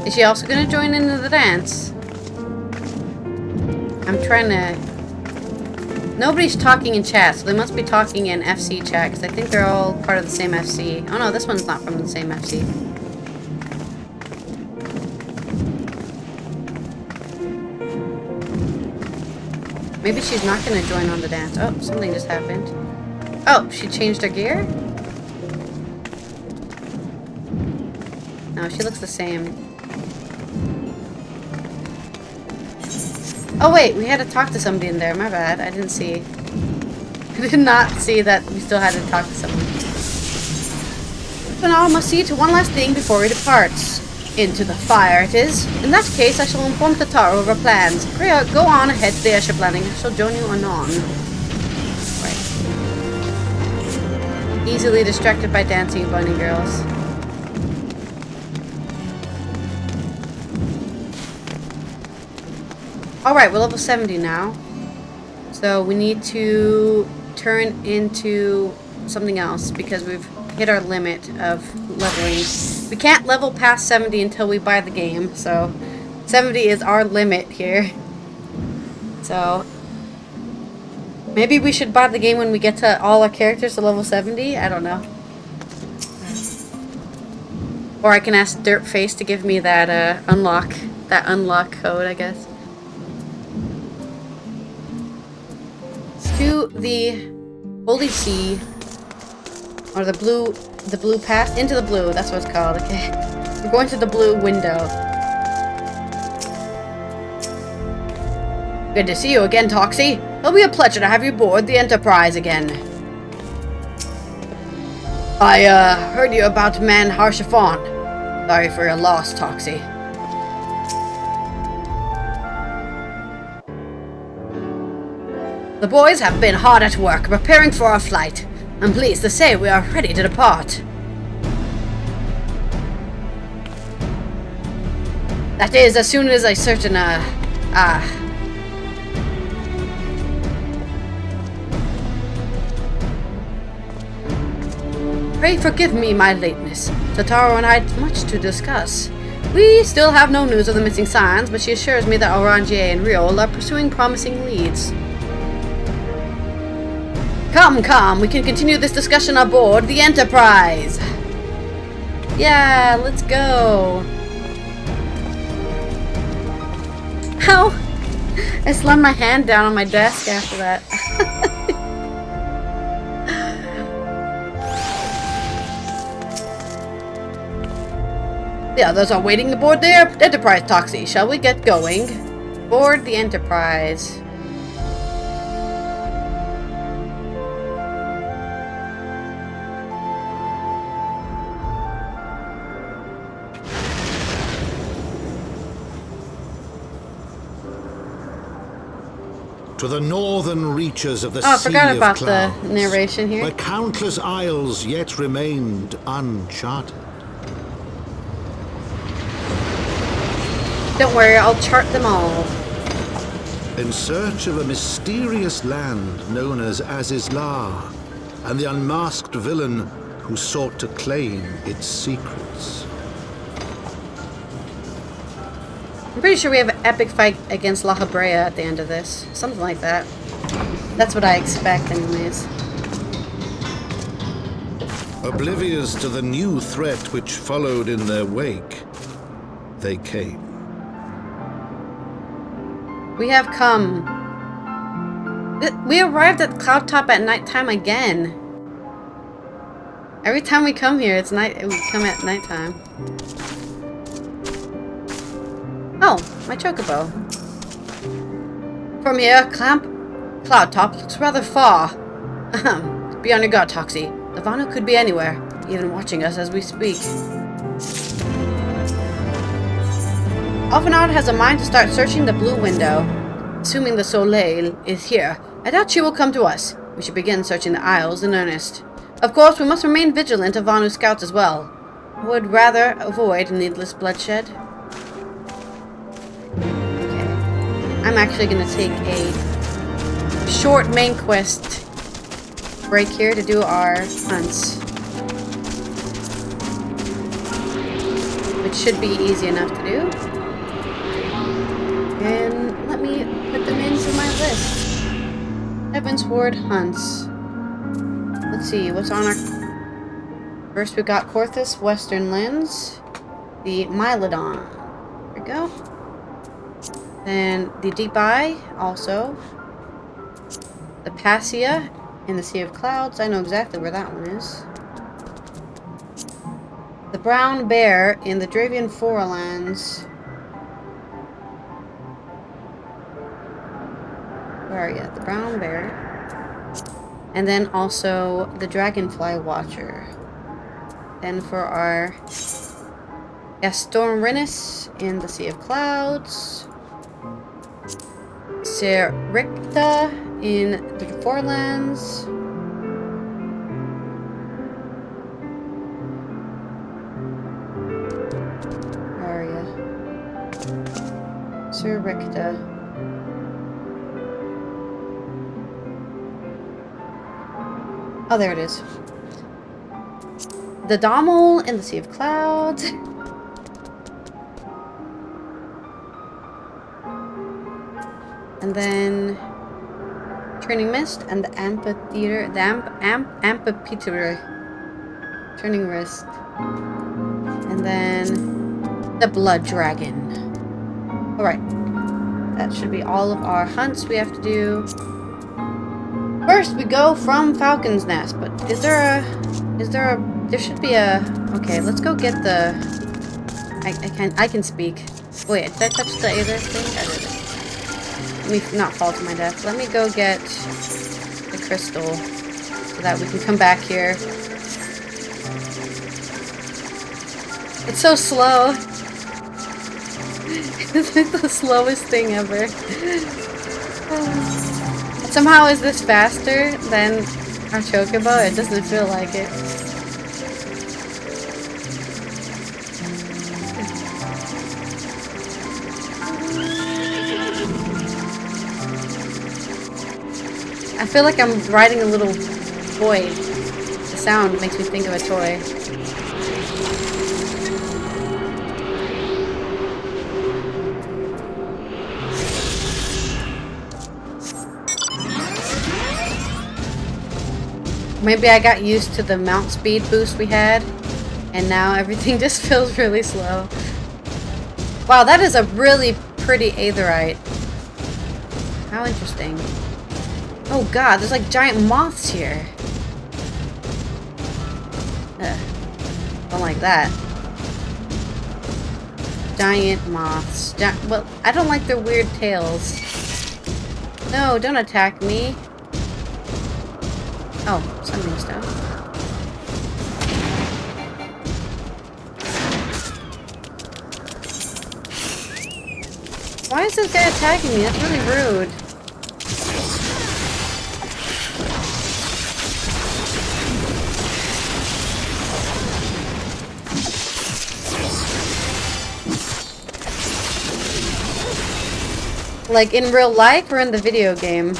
Is she also gonna join into the dance? I'm trying to... Nobody's talking in chat, so they must be talking in FC chat, because I think they're all part of the same FC. Oh no, this one's not from the same FC. Maybe she's not going to join on the dance. Oh, something just happened. Oh, she changed her gear? No, she looks the same. Oh wait, we had to talk to somebody in there. My bad. I didn't see. I did not see that we still had to talk to someone. But now I must see to one last thing before he departs. Into the fire it is. In that case, I shall inform Tataru of our plans. Go on ahead to the airship landing. I shall join you anon. Right. Easily distracted by dancing bunny girls. Alright, we're level 70 now. So we need to turn into something else because we've hit our limit of leveling. We can't level past 70 until we buy the game, so 70 is our limit here. So maybe we should buy the game when we get to all our characters to level 70? I don't know. Or I can ask Dirtface to give me that unlock code, I guess. to the Holy Sea, or the blue path, into the blue, that's what it's called, okay. We're going to the blue window. Good to see you again, Toxie. It'll be a pleasure to have you aboard the Enterprise again. I, heard you about Man Harshafon. Sorry for your loss, Toxie. The boys have been hard at work preparing for our flight. I'm pleased to say we are ready to depart. That is, as soon as a certain, Pray forgive me my lateness. Totaro and I had much to discuss. We still have no news of the missing Scions, but she assures me that Orangier and Riol are pursuing promising leads. Come, we can continue this discussion aboard the Enterprise. Yeah, let's go. Ow! I slammed my hand down on my desk after that. The others are waiting aboard the Enterprise, Toxie. Shall we get going? Board the Enterprise. To the northern reaches of the Oh, I Sea forgot of about Clouds, the narration here. where countless isles yet remained uncharted. Don't worry, I'll chart them all. In search of a mysterious land known as Azizlar, and the unmasked villain who sought to claim its secrets. I'm pretty sure we have an epic fight against La Habrea at the end of this. Something like that. That's what I expect anyways. Oblivious to the new threat which followed in their wake, they came. We have come. We arrived at Cloud Top at nighttime again. Every time we come here, it's night. We come at nighttime. Oh, my chocobo. From here, Cloud Top looks rather far. Be on your guard, Toxie. The Vanu could be anywhere, even watching us as we speak. Alphanard has a mind to start searching the blue window. Assuming the Soleil is here, I doubt she will come to us. We should begin searching the Isles in earnest. Of course, we must remain vigilant of Vanu scouts as well. I would rather avoid needless bloodshed. Okay. I'm actually going to take a short main quest break here to do our hunts. Which should be easy enough to do. And let me put them into my list. Heavensward hunts. Let's see, what's on our... First we got Korthus, Western Lands. The Mylodon. There we go. Then the Deep Eye, also. The Passia in the Sea of Clouds. I know exactly where that one is. The Brown Bear in the Dravian Forelands. Where are you? The Brown Bear. And then also the Dragonfly Watcher. Then for our Stormrinus in the Sea of Clouds. Sericta in the Forelands. Where are you? Sericta. Oh, there it is. The Dommel in the Sea of Clouds. And then Turning Mist and the Amphitheater, the Amphitheater. Turning Wrist. And then the Blood Dragon. Alright. That should be all of our hunts we have to do. First, we go from Falcon's Nest, but there should be a, okay, let's go get the, I can speak. Wait, did I touch the Aether thing? I didn't. Let me not fall to my death. Let me go get the crystal so that we can come back here. It's so slow. It's like the slowest thing ever. Somehow is this faster than our chocobo? It doesn't feel like it. I feel like I'm riding a little toy. The sound makes me think of a toy. Maybe I got used to the mount speed boost we had, and now everything just feels really slow. Wow, that is a really pretty aetherite. How interesting. Oh god, there's like giant moths here. Ugh. Don't like that. Giant moths. Well, I don't like their weird tails. No, don't attack me. Oh, summoning stuff. Why is this guy attacking me? That's really rude. Like in real life or in the video game?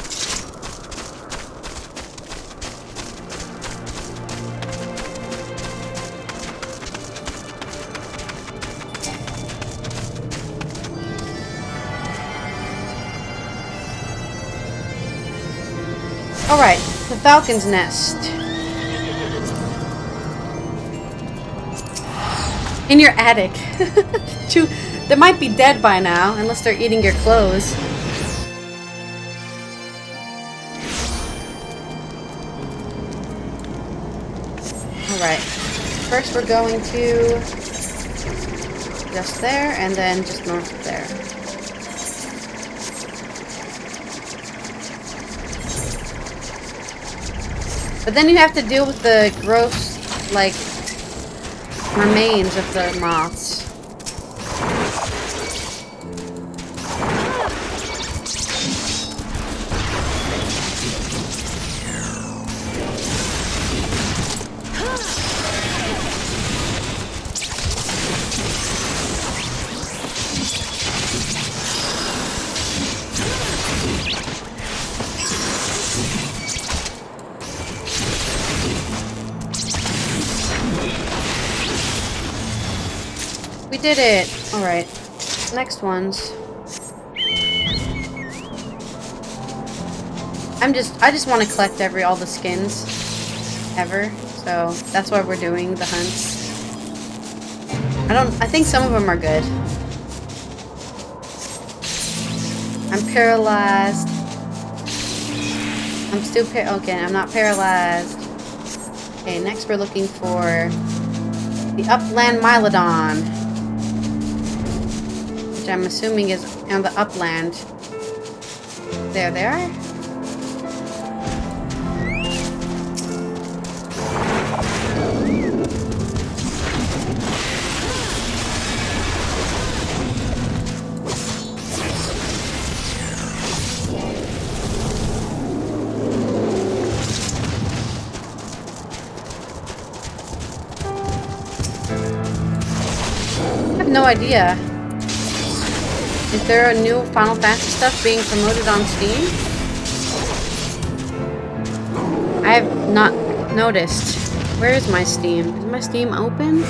Alright, the Falcon's Nest. In your attic. They might be dead by now, unless they're eating your clothes. Alright. First we're going to just there, and then just north of there. But then you have to deal with the gross, like, remains of the moths. We did it! Alright. Next ones. I just want to collect all the skins ever, so that's why we're doing the hunts. I think some of them are good. I'm paralyzed. I'm still okay, I'm not paralyzed. Okay, next we're looking for the Upland Mylodon, which I'm assuming is on the upland. There they are. I have no idea. Is there a new Final Fantasy stuff being promoted on Steam? I have not noticed. Where is my Steam? Is my Steam open?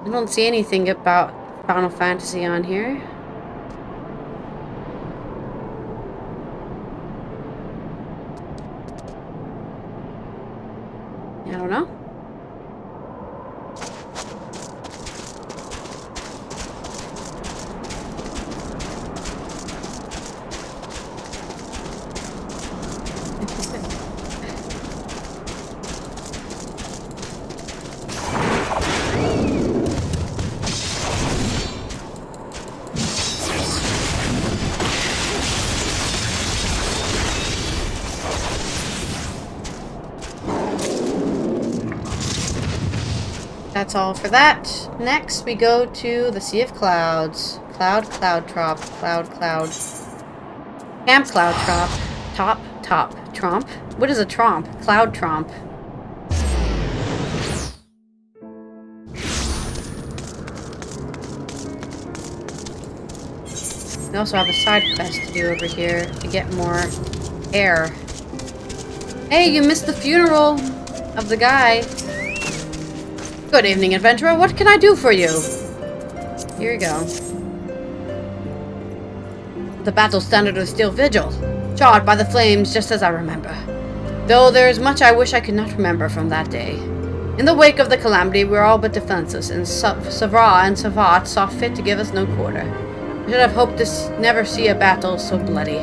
I don't see anything about Final Fantasy on here. I don't know. That's all for that. Next, we go to the Sea of Clouds. Cloud, trop. Cloud. Camp Cloud Trop. Top. Tromp? What is a tromp? Cloud Tromp. We also have a side quest to do over here to get more air. Hey, you missed the funeral of the guy. Good evening, adventurer. What can I do for you? Here you go. The battle standard of the Steel Vigil, charred by the flames just as I remember. Though there is much I wish I could not remember from that day. In the wake of the calamity, we were all but defenseless, and Savra and Savat saw fit to give us no quarter. I should have hoped to never see a battle so bloody.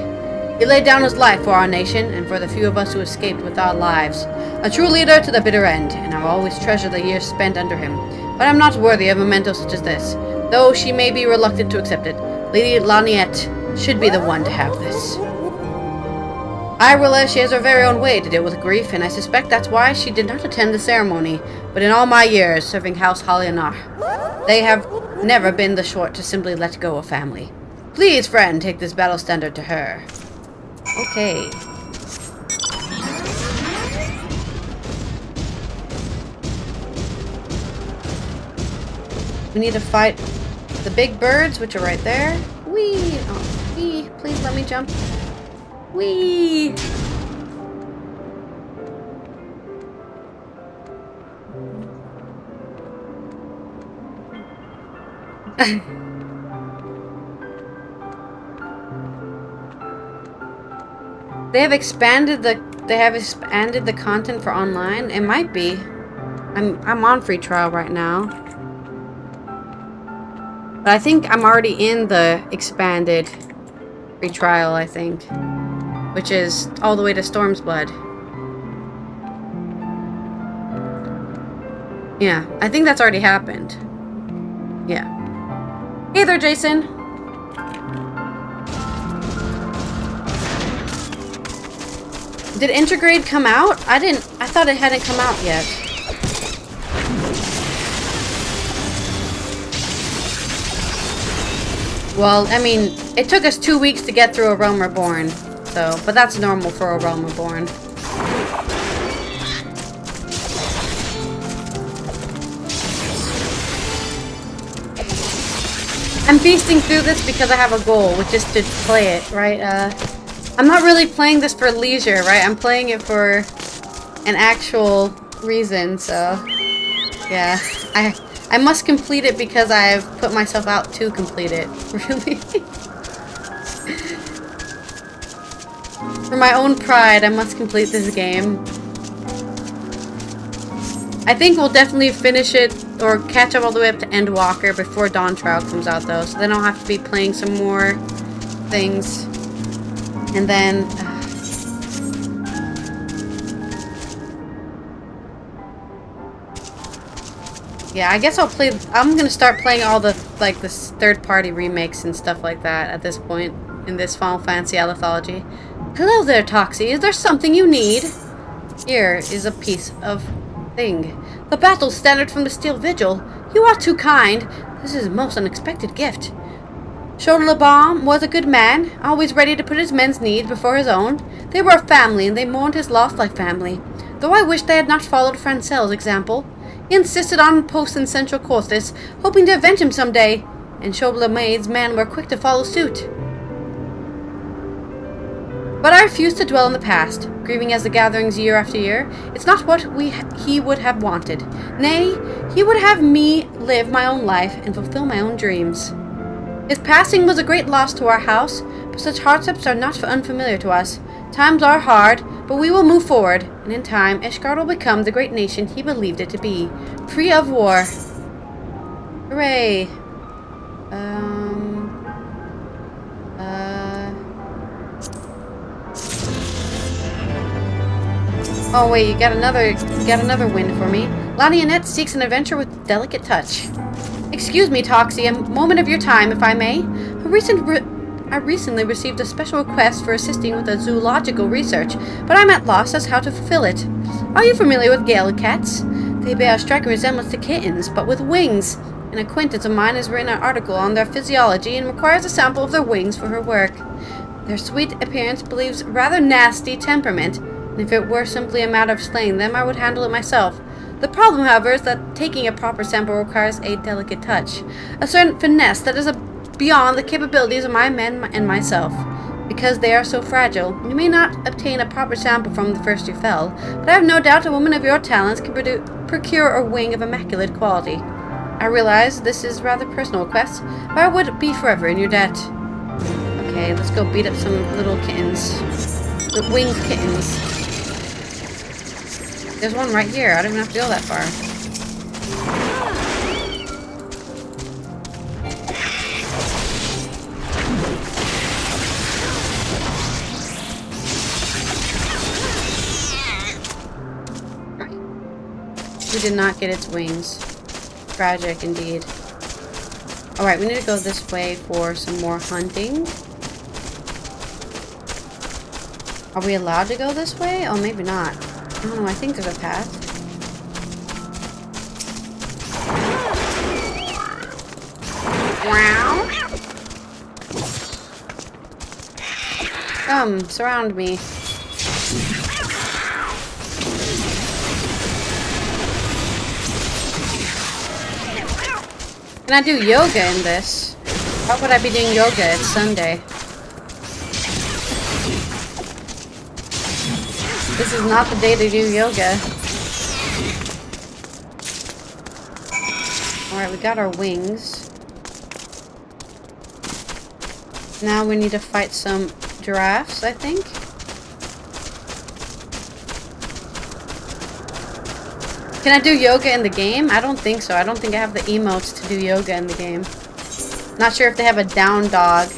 He laid down his life for our nation, and for the few of us who escaped with our lives. A true leader to the bitter end, and I'll always treasure the years spent under him. But I'm not worthy of a memento such as this, though she may be reluctant to accept it. Lady Laniette should be the one to have this. I realize she has her very own way to deal with grief, and I suspect that's why she did not attend the ceremony. But in all my years serving House Halianar, they have never been the short to simply let go of family. Please, friend, take this battle standard to her. Okay. We need to fight the big birds, which are right there. Whee! Oh, whee! Please let me jump. Whee! They have expanded the content for online. It might be. I'm on free trial right now. But I think I'm already in the expanded free trial, I think. Which is all the way to Storm's Blood. Yeah, I think that's already happened. Yeah. Hey there, Jason! Did Intergrade come out? I thought it hadn't come out yet. Well, I mean, it took us 2 weeks to get through A Realm Reborn, so, but that's normal for A Realm Reborn. I'm feasting through this because I have a goal, which is to play it, right? I'm not really playing this for leisure, right? I'm playing it for an actual reason, so yeah. I must complete it because I've put myself out to complete it. Really? For my own pride, I must complete this game. I think we'll definitely finish it or catch up all the way up to Endwalker before Dawn Trial comes out, though, so then I'll have to be playing some more things. And then yeah, I guess I'm gonna start playing all the the third-party remakes and stuff like that at this point in this Final Fantasy Allythology. Hello there, Toxie. Is there something you need? Here is a piece of thing. The battle standard from the Steel Vigil. You are too kind. This is a most unexpected gift. Chodalabam was a good man, always ready to put his men's needs before his own. They were a family, and they mourned his loss like family. Though I wish they had not followed Francel's example. He insisted on posts in Central Corthis, hoping to avenge him someday, and Chodalamaid's men were quick to follow suit. But I refuse to dwell in the past, grieving as the gatherings year after year. It's not what he would have wanted. Nay, he would have me live my own life and fulfill my own dreams. His passing was a great loss to our house, but such hardships are not unfamiliar to us. Times are hard, but we will move forward, and in time, Ishgard will become the great nation he believed it to be, free of war. Hooray! Oh wait, you got another win for me. Lionette seeks an adventure with delicate touch. Excuse me, Toxie, a moment of your time, if I may. I recently received a special request for assisting with a zoological research, but I'm at loss as how to fulfill it. Are you familiar with Gale cats? They bear a striking resemblance to kittens, but with wings. An acquaintance of mine has written an article on their physiology and requires a sample of their wings for her work. Their sweet appearance believes rather nasty temperament, and if it were simply a matter of slaying them, I would handle it myself. The problem, however, is that taking a proper sample requires a delicate touch, a certain finesse that is beyond the capabilities of my men and myself. Because they are so fragile, you may not obtain a proper sample from the first you fell, but I have no doubt a woman of your talents can procure a wing of immaculate quality. I realize this is a rather personal request, but I would be forever in your debt. Okay, let's go beat up some little kittens. The winged kittens. There's one right here. I don't even have to go that far. We did not get its wings. Tragic indeed. Alright, we need to go this way for some more hunting. Are we allowed to go this way? Oh, maybe not. I don't know, I think there's a path. Wow. Come, surround me. Can I do yoga in this? How would I be doing yoga? It's Sunday. This is not the day to do yoga. Alright, we got our wings. Now we need to fight some giraffes, I think. Can I do yoga in the game? I don't think so. I don't think I have the emotes to do yoga in the game. Not sure if they have a down dog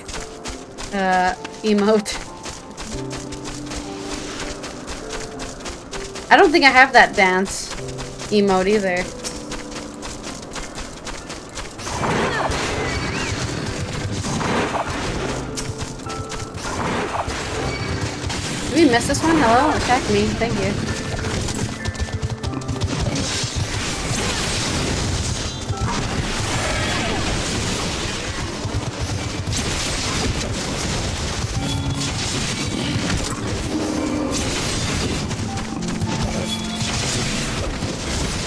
emote. I don't think I have that dance emote either. Did we miss this one? Hello? Attack me. Thank you.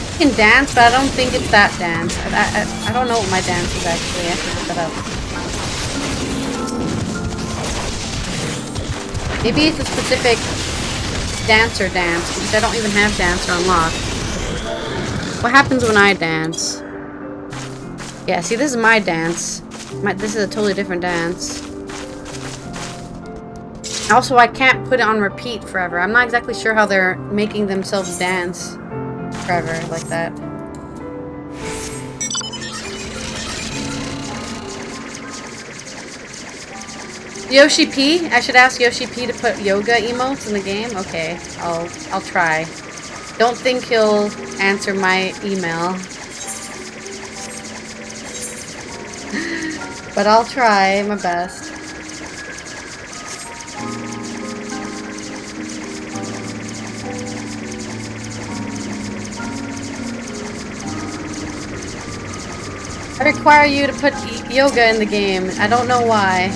I can dance, but I don't think it's that dance. I don't know what my dance is actually. I have to look that up. Maybe it's a specific dancer dance, because I don't even have dancer unlocked. What happens when I dance? Yeah, see, this is my dance. This is a totally different dance. Also, I can't put it on repeat forever. I'm not exactly sure how they're making themselves dance forever like that. Yoshi P? I should ask Yoshi P to put yoga emotes in the game? Okay, I'll try. Don't think he'll answer my email. But I'll try my best. I require you to put yoga in the game. I don't know why.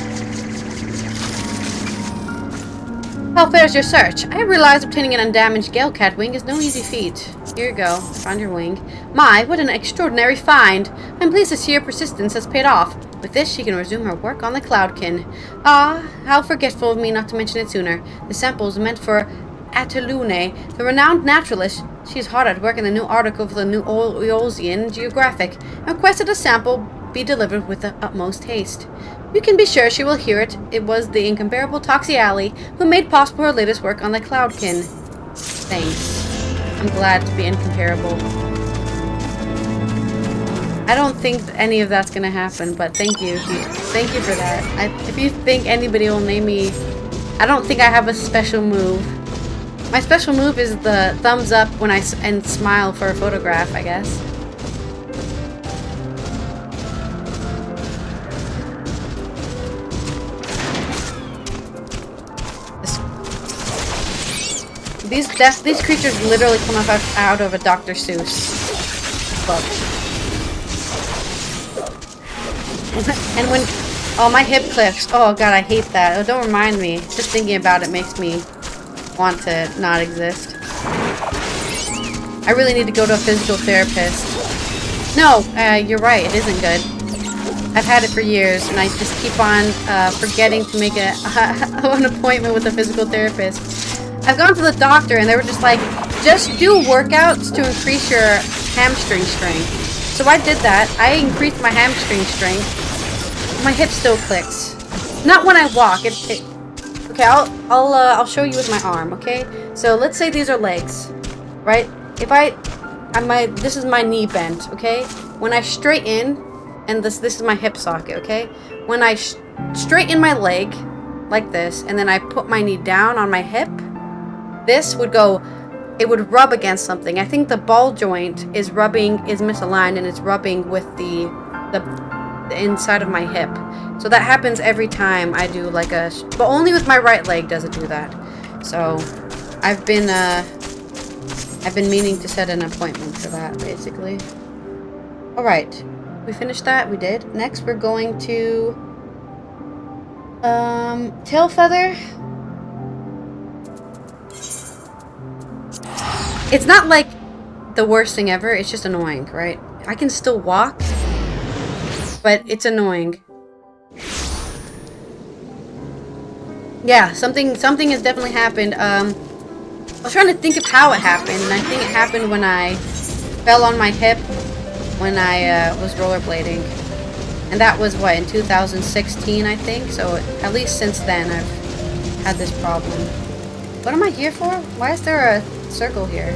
How fares your search? I realize obtaining an undamaged Gale Cat wing is no easy feat. Here you go. Found your wing. My, what an extraordinary find. I'm pleased to see your persistence has paid off. With this, she can resume her work on the Cloudkin. Ah, how forgetful of me not to mention it sooner. The sample is meant for Atalune, the renowned naturalist. She is hard at work in the new article for the New Eolzian Geographic, and requested a sample be delivered with the utmost haste. You can be sure she will hear it. It was the incomparable Toxie Alley who made possible her latest work on the Cloudkin. Thanks. I'm glad to be incomparable. I don't think any of that's gonna happen, but thank you. Thank you for that. If you think anybody will name me... I don't think I have a special move. My special move is the thumbs up when and smile for a photograph, I guess. These creatures literally come up out of a Dr. Seuss book. And when... Oh, my hip clicks. Oh, God, I hate that. Oh, don't remind me. Just thinking about it makes me want to not exist. I really need to go to a physical therapist. No, you're right. It isn't good. I've had it for years, and I just keep on forgetting to make an appointment with a physical therapist. I've gone to the doctor, and they were just like, just do workouts to increase your hamstring strength. So I did that. I increased my hamstring strength. My hip still clicks. Not when I walk. Okay, I'll show you with my arm. Okay, so let's say these are legs, right? If this is my knee bent. Okay, when I straighten, and this is my hip socket. Okay, when I straighten my leg like this, and then I put my knee down on my hip, this would go. It would rub against something. I think the ball joint is misaligned, and it's rubbing with the inside of my hip. So that happens every time I do like but only with my right leg does it do that. So I've been meaning to set an appointment for that, basically. Alright. We finished that? We did. Next we're going to tail feather. It's not like the worst thing ever, it's just annoying, right? I can still walk, but it's annoying. Yeah, something has definitely happened. I was trying to think of how it happened, and I think it happened when I fell on my hip when I was rollerblading. And that was, what, in 2016, I think? So at least since then, I've had this problem. What am I here for? Why is there a circle here?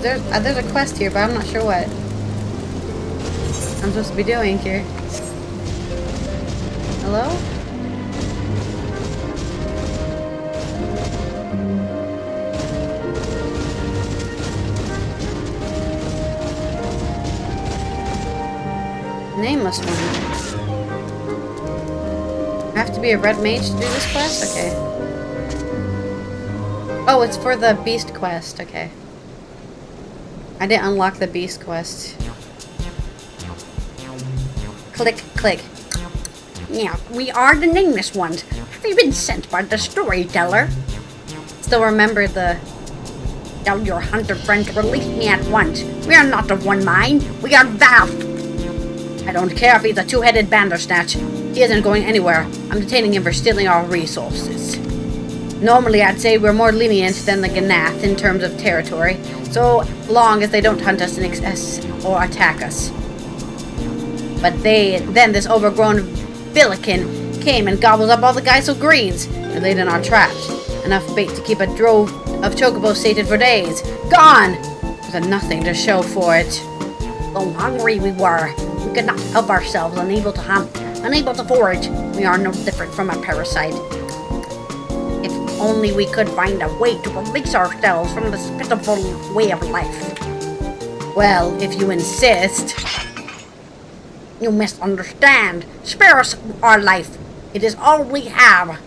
There's a quest here, but I'm not sure what I'm supposed to be doing here. Hello? Nameless one. I have to be a red mage to do this quest? Okay. Oh, it's for the beast quest. Okay. I didn't unlock the beast quest. Click, click. Yeah, we are the nameless ones. Have you been sent by the storyteller? Still remember Tell your hunter friend to release me at once. We are not of one mind. We are vast. I don't care if he's a two-headed bandersnatch. He isn't going anywhere. I'm detaining him for stealing our resources. Normally, I'd say we're more lenient than the Ganath in terms of territory, so long as they don't hunt us in excess or attack us. But then this overgrown Villikin came and gobbled up all the Geisel greens and laid in our traps. Enough bait to keep a drove of chocobos sated for days. Gone! With nothing to show for it. So hungry we were. We could not help ourselves, unable to hunt, unable to forage. We are no different from a parasite. If only we could find a way to release ourselves from this pitiful way of life. Well, if you insist. You misunderstand. Spare us our life. It is all we have.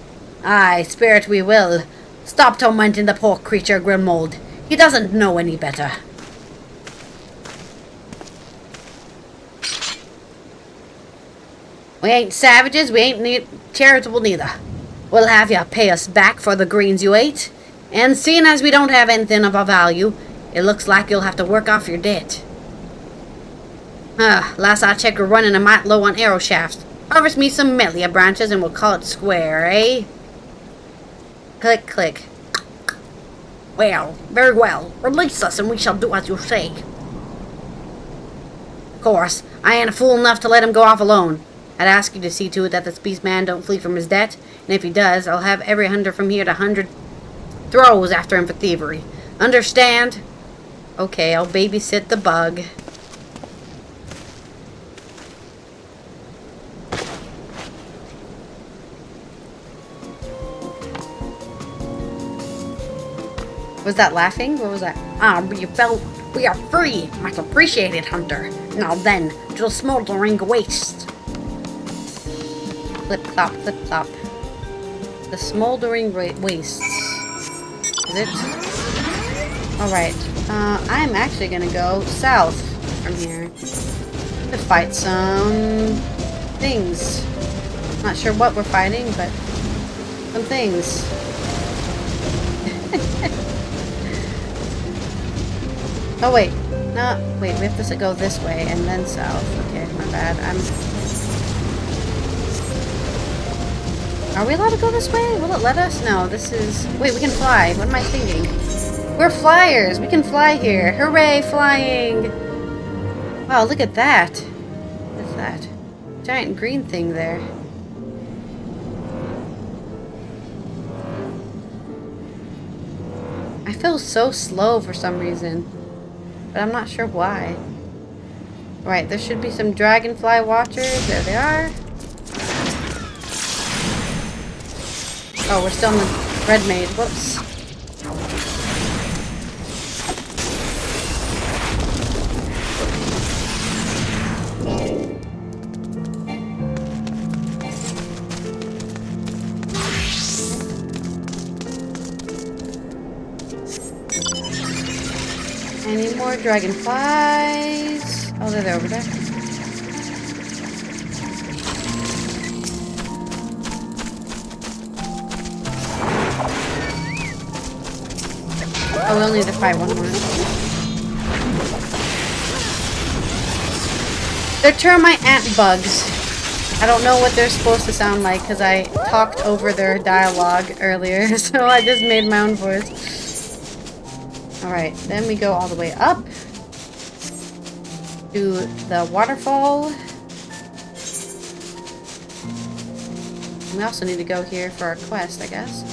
Aye, spare it we will. Stop tormenting the poor creature, Grimmold. He doesn't know any better. We ain't savages, we ain't charitable neither. We'll have ya pay us back for the greens you ate. And seeing as we don't have anything of a value, it looks like you'll have to work off your debt. Last I checked, we're running a mite low on arrow shafts. Harvest me some melia branches and we'll call it square, eh? Click, click. Well, very well. Release us and we shall do as you say. Of course, I ain't a fool enough to let him go off alone. I'd ask you to see to it that this beast man don't flee from his debt, and if he does, I'll have every hunter from here to 100 throws after him for thievery. Understand? Okay, I'll babysit the bug. Was that laughing? What was that? We are free. Much appreciated, Hunter. Now then, to the smoldering waste. Flip flop, flip flop. The smoldering wastes. Is it? Alright. I'm actually gonna go south from here. To fight some things. Not sure what we're fighting, but some things. Oh wait. No, wait, we have to go this way and then south. Okay, my bad. Are we allowed to go this way? Will it let us? No, this is... Wait, we can fly. What am I thinking? We're flyers! We can fly here! Hooray, flying! Wow, look at that! What's that? Giant green thing there. I feel so slow for some reason. But I'm not sure why. Right, there should be some dragonfly watchers. There they are. Oh, we're still in the red maze. Whoops. Any more dragonflies? Oh, they're over there. Oh, we'll need to fight one more. They're termite ant bugs. I don't know what they're supposed to sound like because I talked over their dialogue earlier, so I just made my own voice. Alright, then we go all the way up to the waterfall. We also need to go here for our quest, I guess.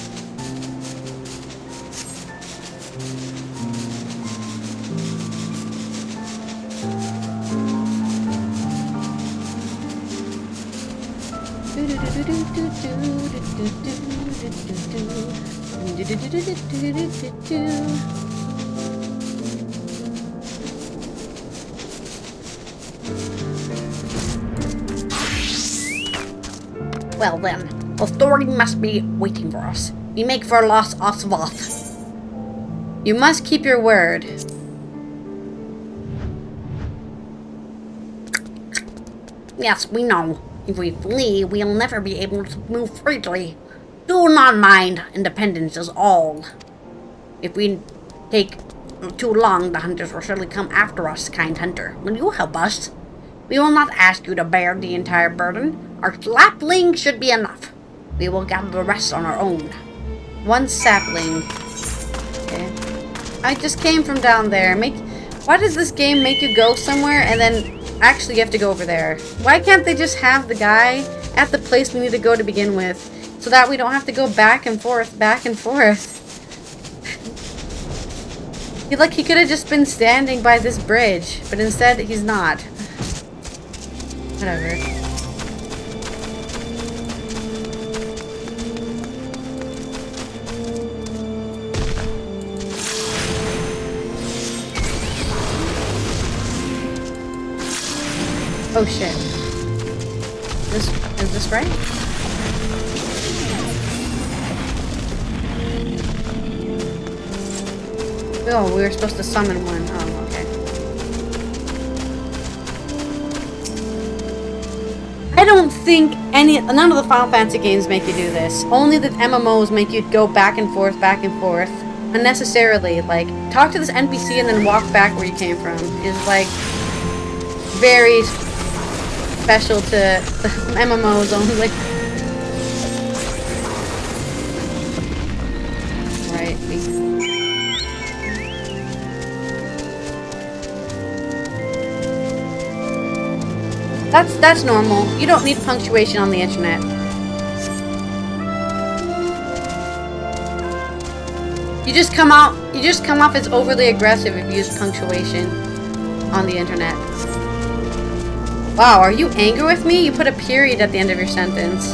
Well then, authority must be waiting for us. We make for Los Osvoth. You must keep your word. Yes, we know. If we flee, we'll never be able to move freely. Do not mind. Independence is all. If we take too long, the hunters will surely come after us, kind hunter. Will you help us? We will not ask you to bear the entire burden. Our sapling should be enough. We will gather the rest on our own. One sapling. Okay. I just came from down there. Why does this game make you go somewhere and then actually you have to go over there? Why can't they just have the guy at the place we need to go to begin with so that we don't have to go back and forth, back and forth? He could have just been standing by this bridge, but instead he's not. Whatever. Oh shit. Is this right? Oh, we were supposed to summon one. Oh, okay. I don't think none of the Final Fantasy games make you do this. Only the MMOs make you go back and forth, unnecessarily. Like, talk to this NPC and then walk back where you came from. Is like very special to the MMOs only. Right. That's normal. You don't need punctuation on the internet. You just come off as overly aggressive if you use punctuation on the internet. Wow, are you angry with me? You put a period at the end of your sentence.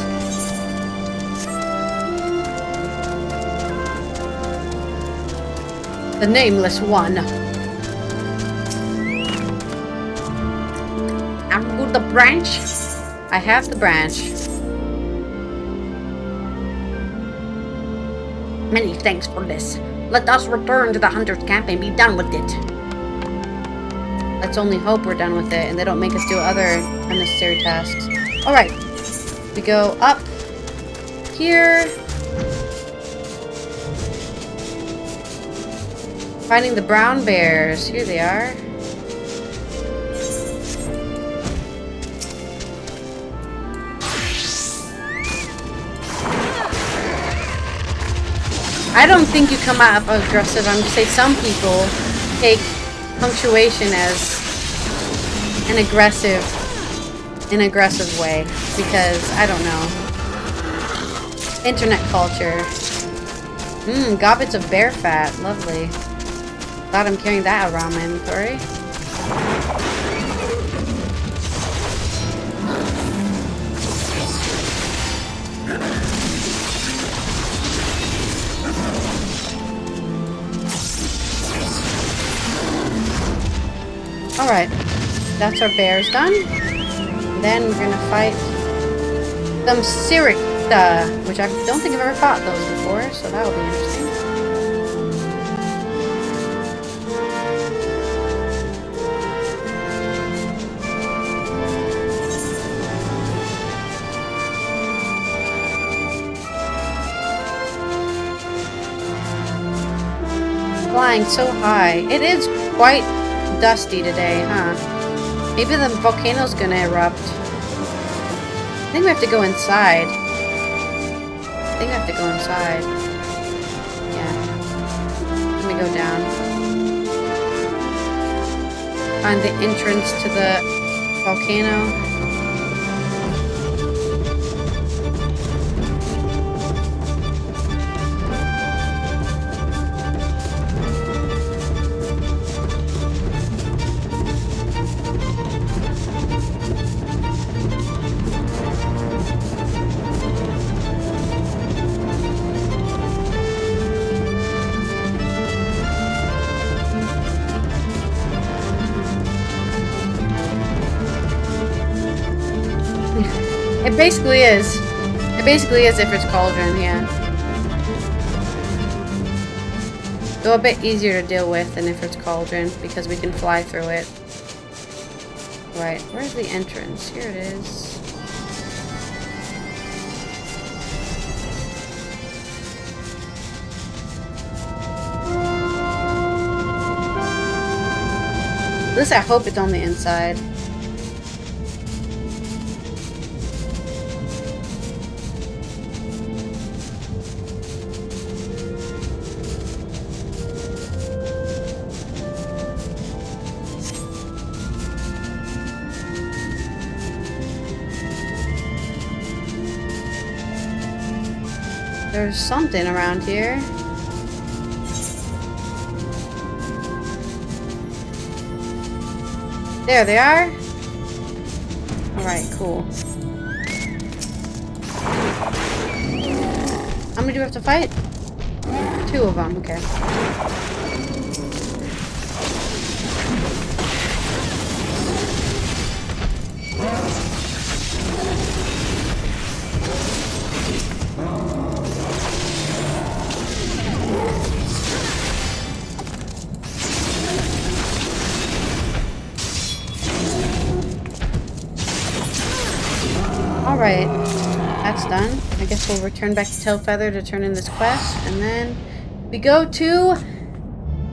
The nameless one. I'm with the branch. I have the branch. Many thanks for this. Let us return to the hunter's camp and be done with it. Let's only hope we're done with it and they don't make us do other unnecessary tasks. Alright. We go up here. Finding the brown bears. Here they are. I don't think you come out aggressive. I'm just saying some people take punctuation as an aggressive way because I don't know. Internet culture. Gobbets of bear fat. Lovely. Glad I'm carrying that around my inventory. Alright, that's our bears done. And then we're gonna fight some Sirikta, which I don't think I've ever fought those before, so that'll be interesting. Flying so high. It is quite dusty today, huh? Maybe the volcano's gonna erupt. I think we have to go inside. Yeah. Let me go down. Find the entrance to the volcano. It basically is. It basically is if it's Cauldron, yeah. Though a bit easier to deal with than if it's Cauldron, because we can fly through it. Right, where's the entrance? Here it is. At least I hope it's on the inside. There's something around here. There they are. Alright, cool. How many do we have to fight? 2 of them, okay. Alright, that's done. I guess we'll return back to Tailfeather to turn in this quest, and then we go to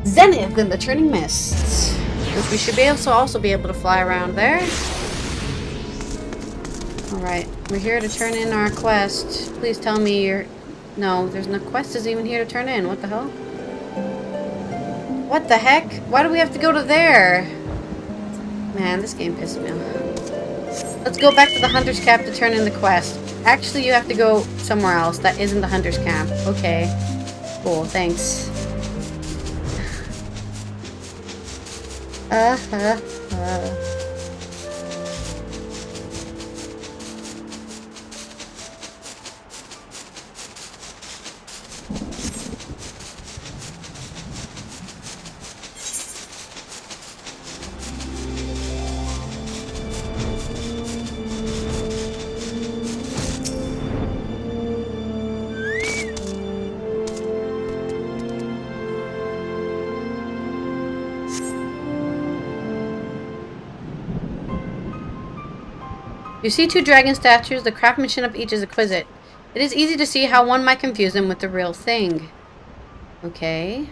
Zenith in the Turning Mists, which we should be also be able to fly around there. Alright, we're here to turn in our quest. Please tell me you're... No, there's no quest isn't even here to turn in. What the hell? What the heck? Why do we have to go to there? Man, this game pisses me off. Let's go back to the Hunter's Camp to turn in the quest. Actually, you have to go somewhere else. That isn't the Hunter's Camp. Okay. Cool, thanks. You see 2 dragon statues. The craftsmanship of each is exquisite. It is easy to see how one might confuse them with the real thing. Okay.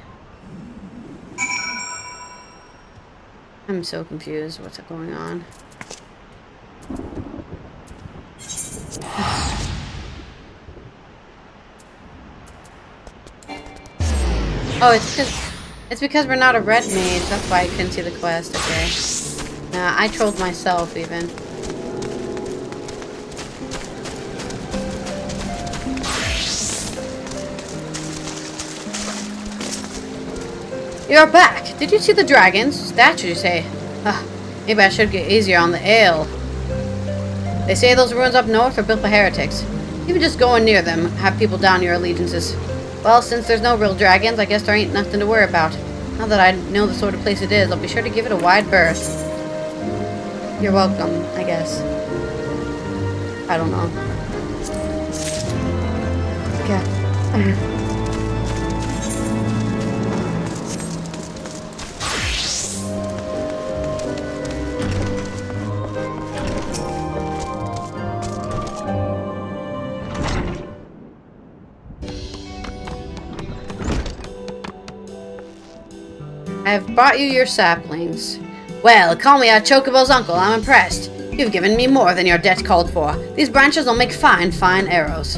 I'm so confused. What's going on? Oh, it's because we're not a red mage. That's why I couldn't see the quest. Okay. Nah, I trolled myself even. You're back! Did you see the dragons? Statue, you say? Maybe I should get easier on the ale. They say those ruins up north are built by heretics. Even just going near them, have people down your allegiances. Well, since there's no real dragons, I guess there ain't nothing to worry about. Now that I know the sort of place it is, I'll be sure to give it a wide berth. You're welcome, I guess. I don't know. Okay. I have brought you your saplings. Well, call me a Chocobo's uncle. I'm impressed. You've given me more than your debt called for. These branches will make fine arrows.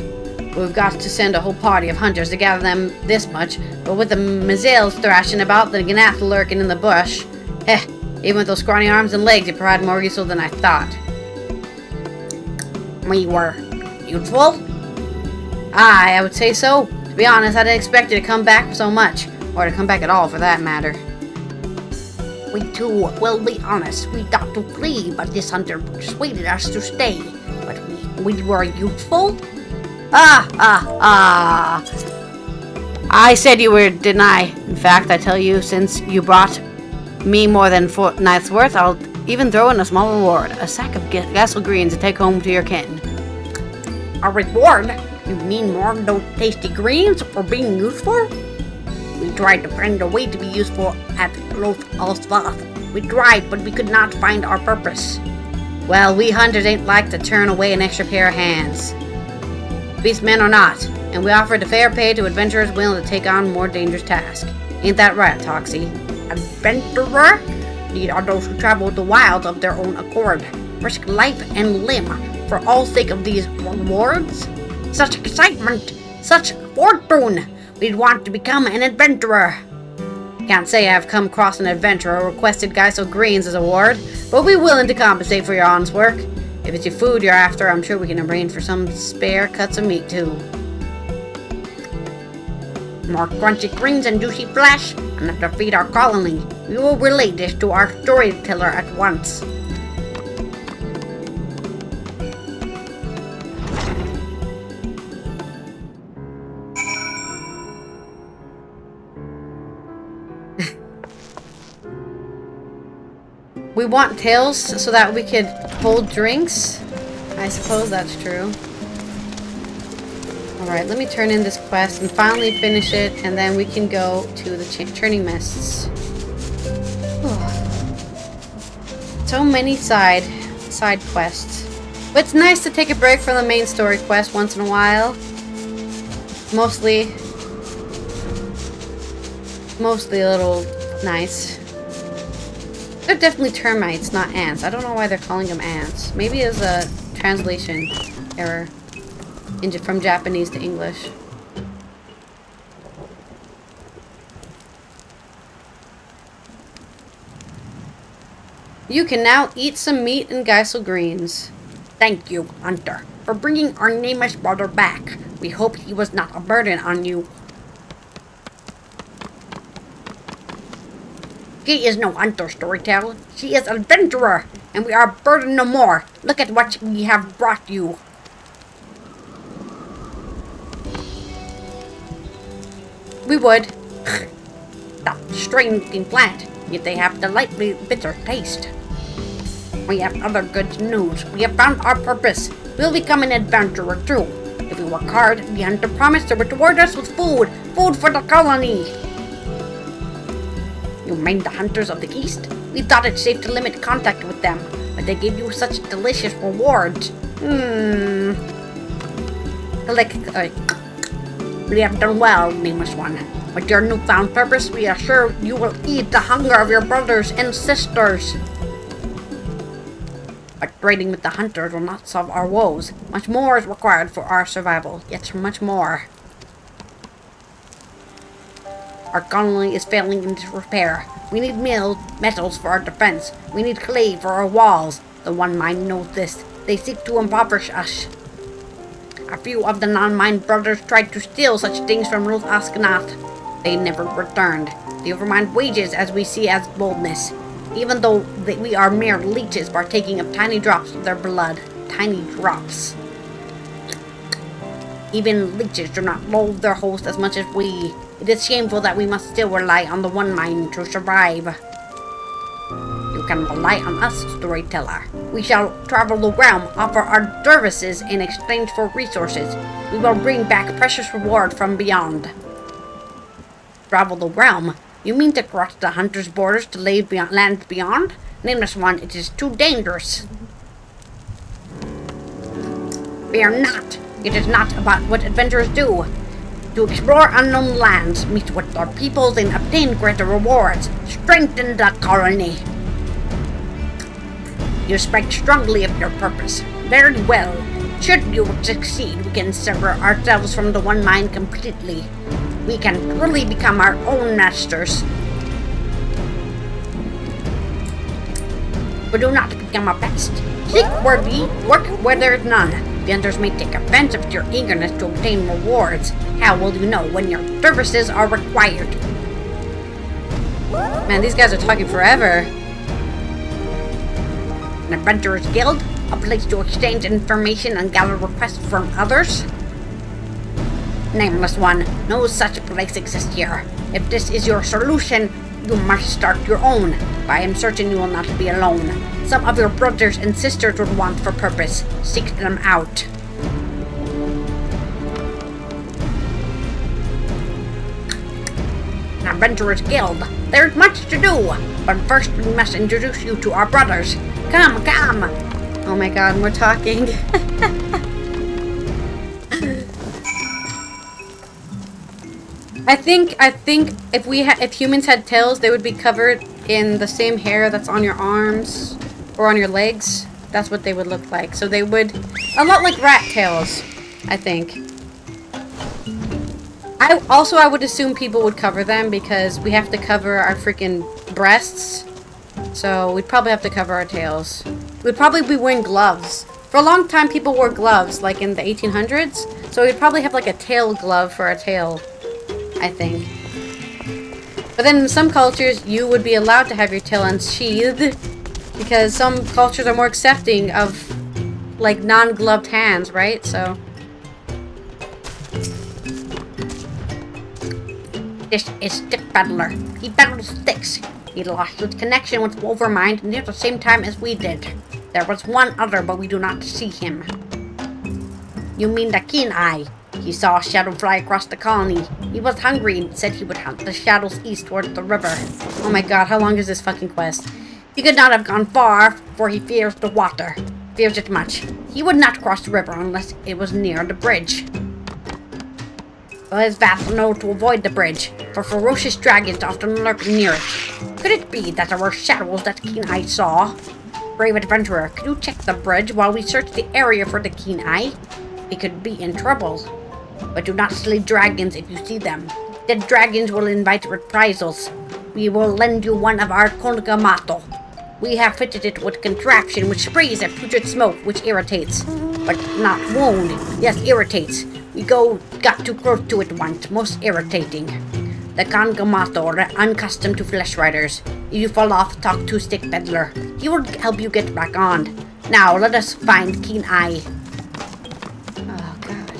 We've got to send a whole party of hunters to gather them this much, but with the Mazales thrashing about, the Gnath lurking in the bush, even with those scrawny arms and legs, you provide more useful than I thought. We were useful? Aye, I would say so. To be honest, I didn't expect you to come back so much, or to come back at all for that matter. We too will be honest. We thought to flee, but this hunter persuaded us to stay. But we were useful? I said you were, didn't I? In fact, I tell you, since you brought me more than 4 nights worth, I'll even throw in a small reward. A sack of gasel greens to take home to your kin. A reward? You mean more of those tasty greens for being useful? We tried to find a way to be useful at Alsvath. We tried, but we could not find our purpose. Well, we hunters ain't like to turn away an extra pair of hands. Beastmen or not, and we offered a fair pay to adventurers willing to take on more dangerous tasks. Ain't that right, Toxie? Adventurer? Need are those who travel the wilds of their own accord, risk life and limb for all sake of these rewards? Such excitement! Such fortune! We'd want to become an adventurer. Can't say I've come across an adventurer who requested Geisel Greens as a reward, but we'll be willing to compensate for your honest work. If it's your food you're after, I'm sure we can arrange for some spare cuts of meat too. More crunchy greens and juicy flesh, enough to feed our colony. We will relay this to our storyteller at once. We want tails so that we could hold drinks. I suppose that's true. Alright, let me turn in this quest and finally finish it, and then we can go to the Churning Mists. So many side quests. But it's nice to take a break from the main story quest once in a while. Mostly a little nice. They're definitely termites, not ants. I don't know why they're calling them ants. Maybe it's a translation error from Japanese to English. You can now eat some meat and Geisel greens. Thank you, Hunter, for bringing our nameless brother back. We hope he was not a burden on you. She is no hunter, storyteller. She is an adventurer, and we are burdened no more. Look at what we have brought you. We would. That strange-looking plant, yet they have delightfully bitter taste. We have other good news. We have found our purpose. We'll become an adventurer too. If we work hard, the hunter promised to reward us with food. Food for the colony. You mean the hunters of the east? We thought it safe to limit contact with them. but they give you such delicious rewards. We have done well, nameless one. With your newfound purpose, we are sure you will eat the hunger of your brothers and sisters. But trading with the hunters will not solve our woes. Much more is required for our survival, yet much more. Our colony is failing in disrepair. We need metals for our defense. We need clay for our walls. The One Mind knows this. They seek to impoverish us. A few of the non-mind brothers tried to steal such things from Ruth Askanath. They never returned. The Overmind wages as we see as boldness. Even though we are mere leeches partaking of tiny drops of their blood. Tiny drops. Even leeches do not loathe their host as much as we. It is shameful that we must still rely on the One Mind to survive. You can rely on us, storyteller. We shall travel the realm, offer our services in exchange for resources. We will bring back precious reward from beyond. Travel the realm? You mean to cross the hunter's borders to lands beyond? Nameless one, it is too dangerous. Fear not. It is not about what adventurers do. To explore unknown lands, meet with our peoples, and obtain greater rewards. Strengthen the colony. You speak strongly of your purpose. Very well. Should you succeed, we can sever ourselves from the One Mind completely. We can truly become our own masters. But do not become a pest. Seek where we work where there is none. The hunters may take offense at your eagerness to obtain rewards. How will you know when your services are required? Man, these guys are talking forever. An adventurer's guild? A place to exchange information and gather requests from others? Nameless one, no such place exists here. If this is your solution, you must start your own. But I am certain you will not be alone. Some of your brothers and sisters would want for purpose. Seek them out. An adventurer's guild. There's much to do. But first we must introduce you to our brothers. Come, come. Oh my god, we're talking. I think if humans had tails, they would be covered in the same hair that's on your arms or on your legs. That's what they would look like. So they would, a lot like rat tails, I think. I would assume people would cover them because we have to cover our freaking breasts. So we'd probably have to cover our tails. We'd probably be wearing gloves. For a long time, people wore gloves, like in the 1800s. So we'd probably have like a tail glove for our tail, I think. But then in some cultures, you would be allowed to have your tail unsheathed because some cultures are more accepting of like non-gloved hands, right? So this is Stick Battler. He battles sticks. He lost his connection with Overmind near the same time as we did. There was one other, but we do not see him. You mean the Keen Eye? He saw a shadow fly across the colony. He was hungry and said he would hunt the shadows east towards the river. oh my god, how long is this fucking quest? He could not have gone far, for he fears the water. Fears it much. He would not cross the river unless it was near the bridge. Well, his vassals know to avoid the bridge, for ferocious dragons often lurk near it. Could it be that there were shadows that Keen Eye saw? Brave adventurer, could you check the bridge while we search the area for the Keen Eye? We could be in trouble. But do not slay dragons if you see them. The dragons will invite reprisals. We will lend you one of our Kongamato. We have fitted it with contraption which sprays a putrid smoke which irritates. But not wound. Yes, irritates. We got too close to it once. Most irritating. The Kongamato are unaccustomed to flesh riders. If you fall off, talk to Stick Peddler. He will help you get back on. Now, let us find Keen Eye. Oh, God.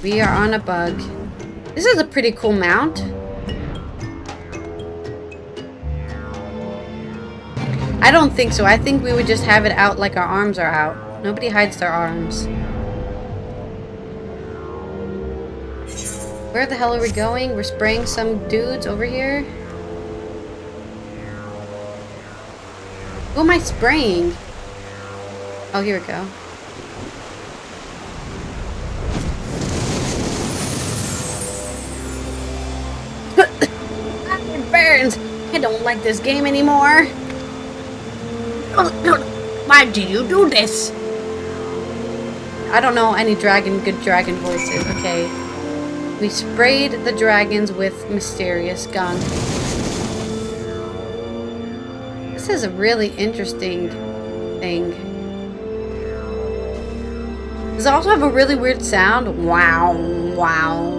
We are on a bug. This is a pretty cool mount. I don't think so. I think we would just have it out like our arms are out. Nobody hides their arms. Where the hell are we going? We're spraying some dudes over here. Who am I spraying? Oh, here we go. It burns. I don't like this game anymore. Why do you do this? I don't know any good dragon voices. Okay. We sprayed the dragons with mysterious gunk. This is a really interesting thing. Does it also have a really weird sound? Wow, wow.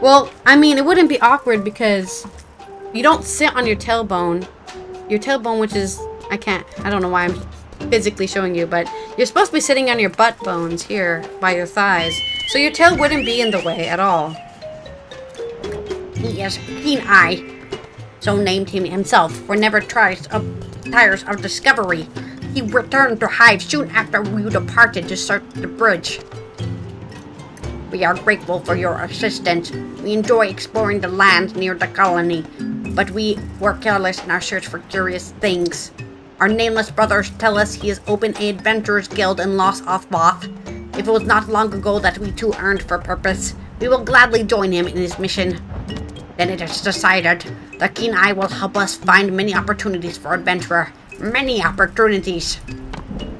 Well, I mean, it wouldn't be awkward because you don't sit on your tailbone. Your tailbone, which is, I don't know why I'm physically showing you, but you're supposed to be sitting on your butt bones here by your thighs. So your tail wouldn't be in the way at all. He has keen eye. So named him himself, for never tires of discovery. He returned to Hive soon after we departed to search the bridge. We are grateful for your assistance. We enjoy exploring the lands near the colony, but we were careless in our search for curious things. Our nameless brothers tell us he has opened an adventurers guild in Lost Othboth. If it was not long ago that we too earned for purpose, we will gladly join him in his mission. Then it is decided. The keen eye will help us find many opportunities for adventure. Many opportunities.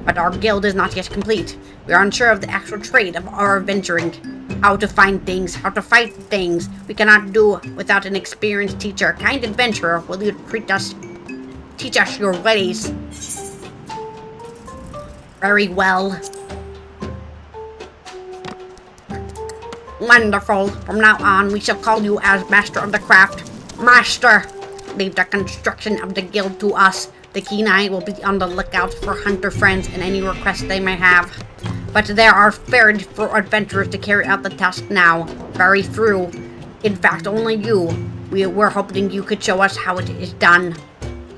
But our guild is not yet complete. We are unsure of the actual trade of our adventuring. How to find things, how to fight things. We cannot do without an experienced teacher. Kind adventurer, will you teach us your ways? Very well. Wonderful. From now on, we shall call you as Master of the Craft. Master! Leave the construction of the guild to us. The keen eye will be on the lookout for hunter friends and any requests they may have. But there are very few adventurers to carry out the task now. Very few. In fact, only you. We were hoping you could show us how it is done.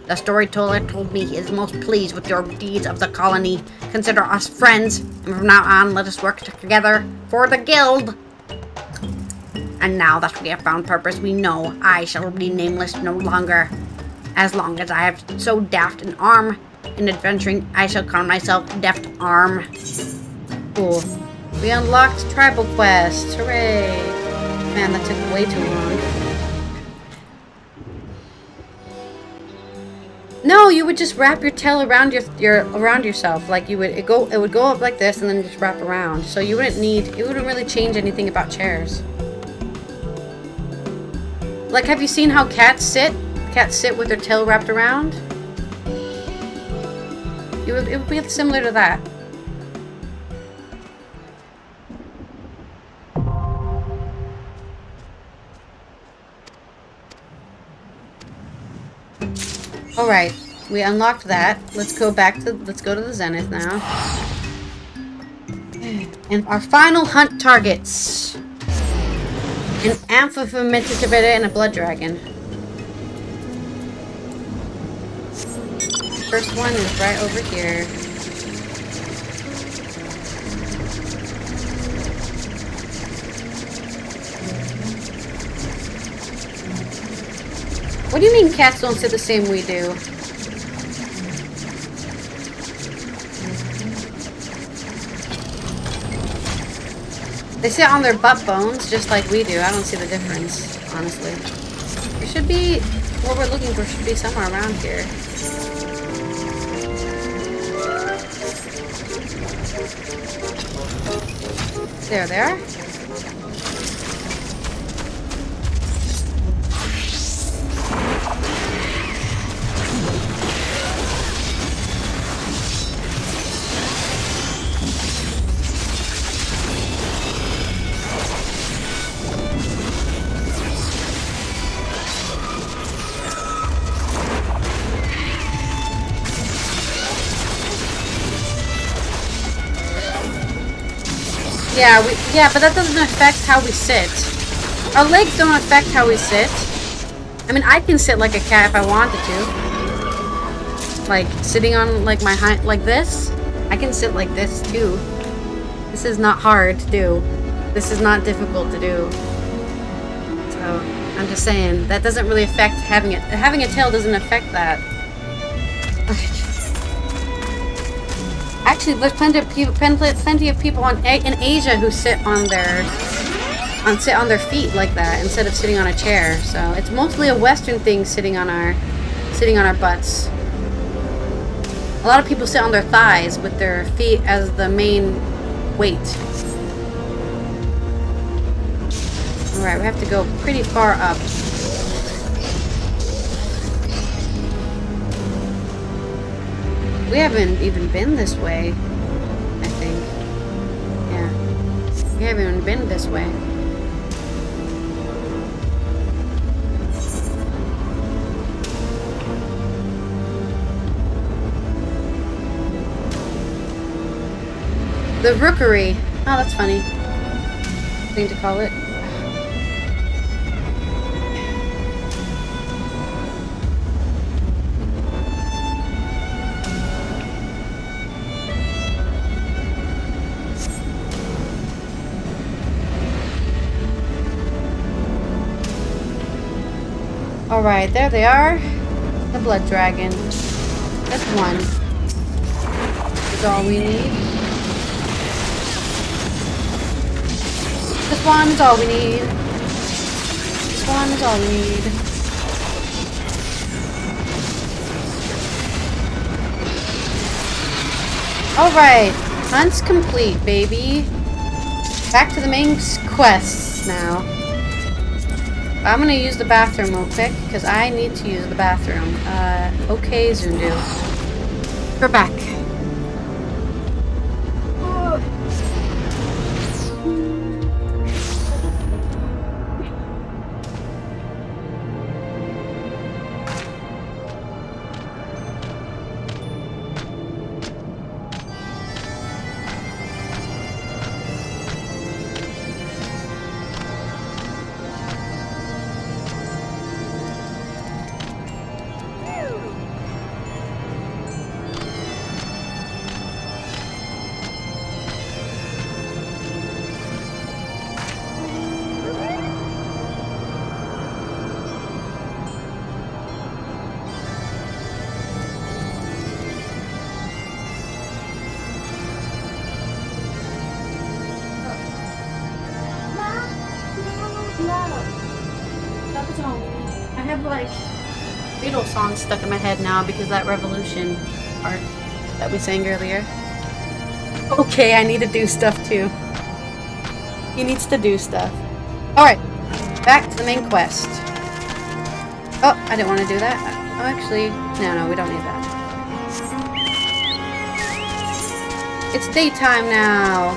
The storyteller told me he is most pleased with your deeds of the colony. Consider us friends, and from now on, let us work together for the guild. And now that we have found purpose, we know I shall be nameless no longer. As long as I have so daft an arm in adventuring, I shall call myself Deft Arm. Cool. We unlocked tribal quests. Hooray! Man, that took way too long. No, you would just wrap your tail around around yourself. Like it would go up like this and then just wrap around. So you wouldn't it wouldn't really change anything about chairs. Like, have you seen how cats sit? Cats sit with their tail wrapped around. It would be similar to that. Alright, we unlocked that. Let's go to the Zenith now. And our final hunt targets. An amphifermented and a blood dragon. First one is right over here. What do you mean cats don't sit the same we do? They sit on their butt bones just like we do. I don't see the difference, honestly. It should be, what we're looking for should be somewhere around here. There they are. Yeah, but that doesn't affect how we sit. Our legs don't affect how we sit. I mean, I can sit like a cat if I wanted to. Like, sitting on, like, my hind, like this. I can sit like this, too. This is not hard to do. This is not difficult to do. So, I'm just saying, that doesn't really affect having it. Having a tail doesn't affect that. Actually, there's plenty of people in Asia who sit on their feet like that instead of sitting on a chair. So it's mostly a Western thing, sitting on our butts. A lot of people sit on their thighs with their feet as the main weight. All right, we have to go pretty far up. We haven't even been this way, I think. Yeah. We haven't even been this way. The Rookery. Oh, that's funny. Thing to call it. Alright, there they are. The blood dragon. That's one. That's all we need. This one is all we need. This one is all we need. Alright, hunt's complete, baby. Back to the main quests now. I'm gonna use the bathroom real quick, because I need to use the bathroom. Okay, Zundu. We're back. I have like Beatles songs stuck in my head now because that Revolution part that we sang earlier. Okay, I need to do stuff too. He needs to do stuff. Alright, back to the main quest. Oh, I didn't want to do that. Oh, actually, no, we don't need that. It's daytime now.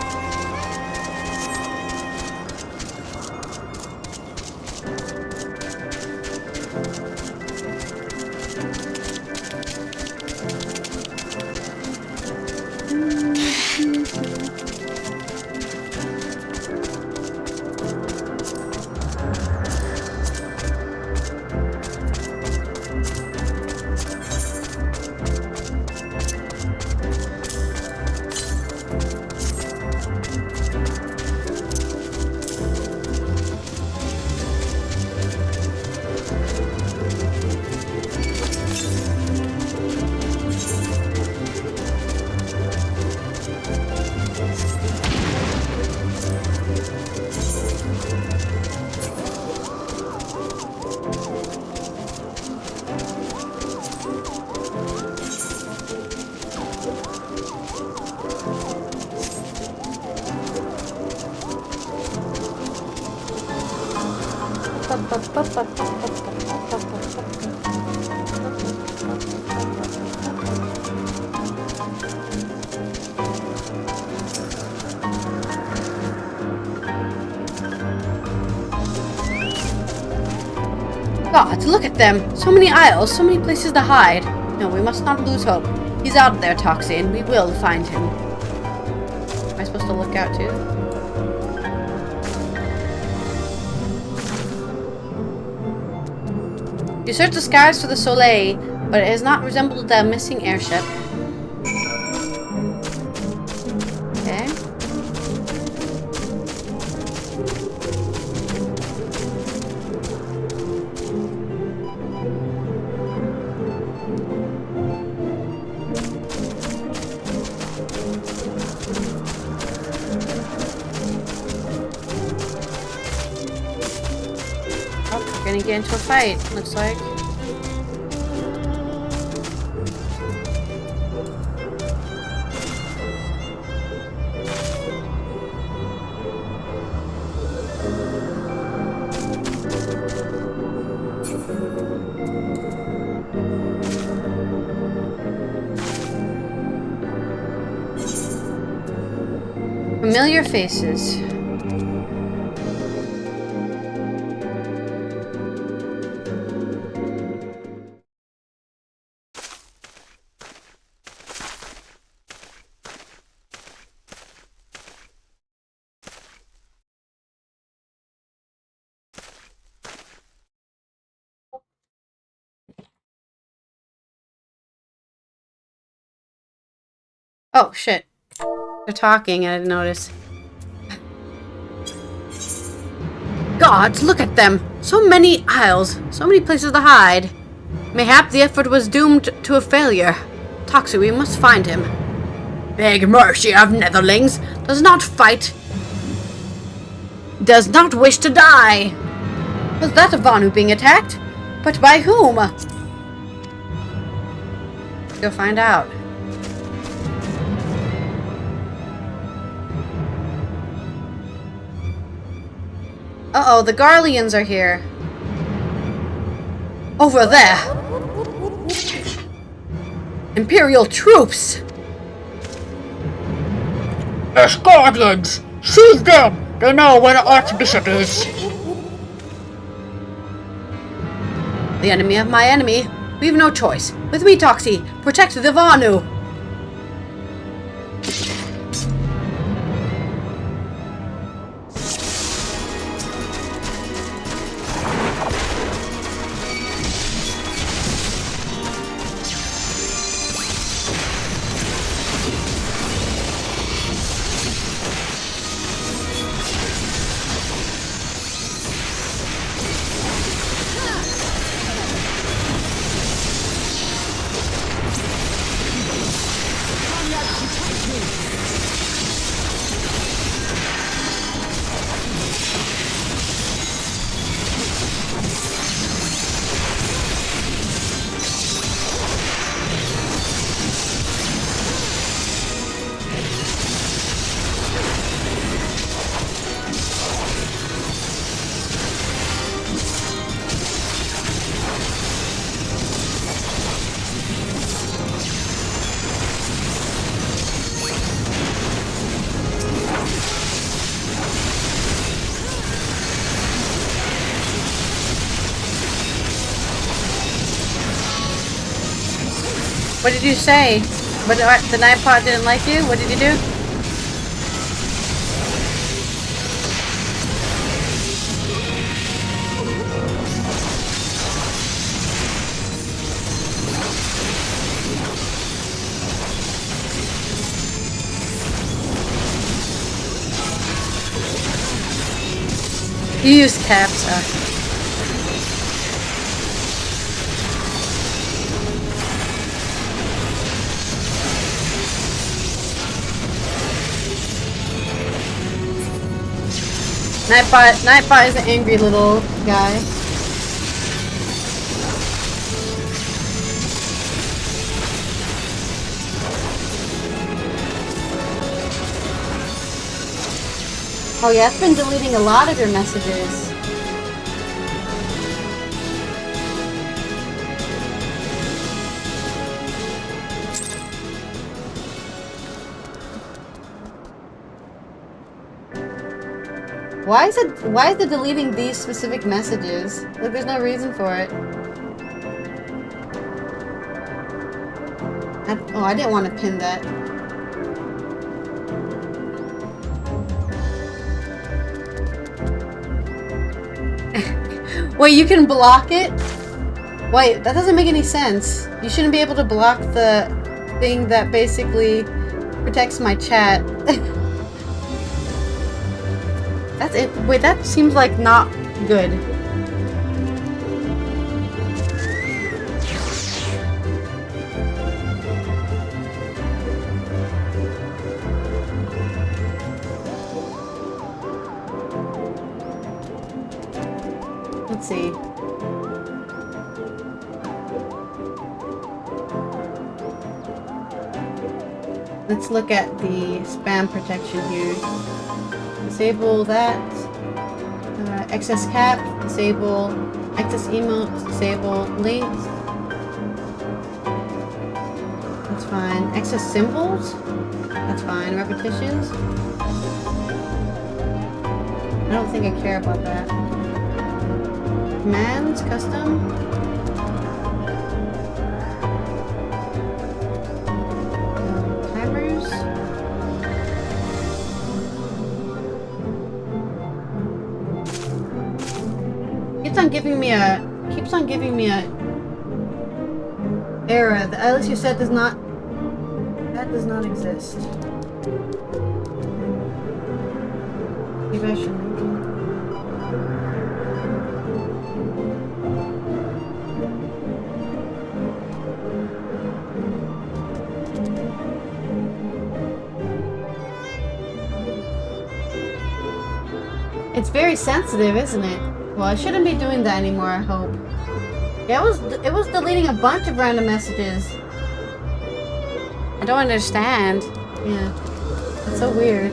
God, look at them! So many aisles, so many places to hide. No, we must not lose hope. He's out there, Toxin. We will find him. Am I supposed to look out too? You searched the skies for the Soleil, but it has not resembled the missing airship. Okay. Oh, we're gonna get into a fight, looks like. Familiar faces. Oh, shit. They're talking, I didn't notice. Gods, look at them! So many aisles, so many places to hide. Mayhap the effort was doomed to a failure. Toxie, we must find him. Beg mercy of Netherlings, does not fight. Does not wish to die. Was that a Vanu being attacked? But by whom? Let's go find out. Uh-oh, the Garleans are here. Over there! Imperial troops! Ishgardians! Seize them! They know where the Archbishop is! The enemy of my enemy. We've no choice. With me, Toxie, protect the Vanu! What did you say? But the Nightpot didn't like you? What did you do? You used caps. Nightbot is an angry little guy. Oh yeah, it's been deleting a lot of your messages. Why is it deleting these specific messages? Like, there's no reason for it. I didn't want to pin that. Wait, you can block it? Wait, that doesn't make any sense. You shouldn't be able to block the thing that basically protects my chat. That's it. Wait, that seems like not good. Let's see. Let's look at the spam protection here. Disable that. Excess cap. Disable. Excess emotes. Disable. Links. That's fine. Excess symbols. That's fine. Repetitions. I don't think I care about that. Commands. Custom. Keeps on giving me a error. The Alice you said does not exist. Maybe I should It's very sensitive, isn't it? Well, I shouldn't be doing that anymore, I hope. Yeah, it was deleting a bunch of random messages. I don't understand. Yeah. It's so weird.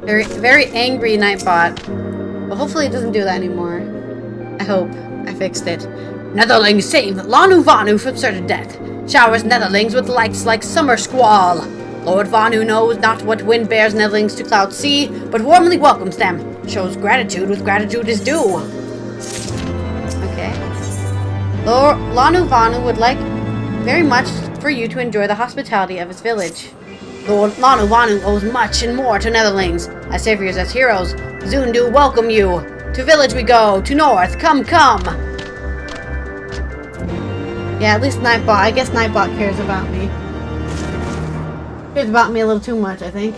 Very, very angry Nightbot. Well, hopefully it doesn't do that anymore. I hope. I fixed it. Netherlings save Lanu Vanu from certain death. Showers Netherlings with lights like summer squall. Lord Vanu knows not what wind bears Netherlings to cloud sea, but warmly welcomes them. Shows gratitude with gratitude is due. Okay. Lord Lanu Vanu would like very much for you to enjoy the hospitality of his village. Lord Lanu Vanu owes much and more to Netherlings. As saviors, as heroes, Zundu welcome you. To village we go, to north, come, come. Yeah, at least Nightbot. I guess Nightbot cares about me. Cares about me a little too much, I think.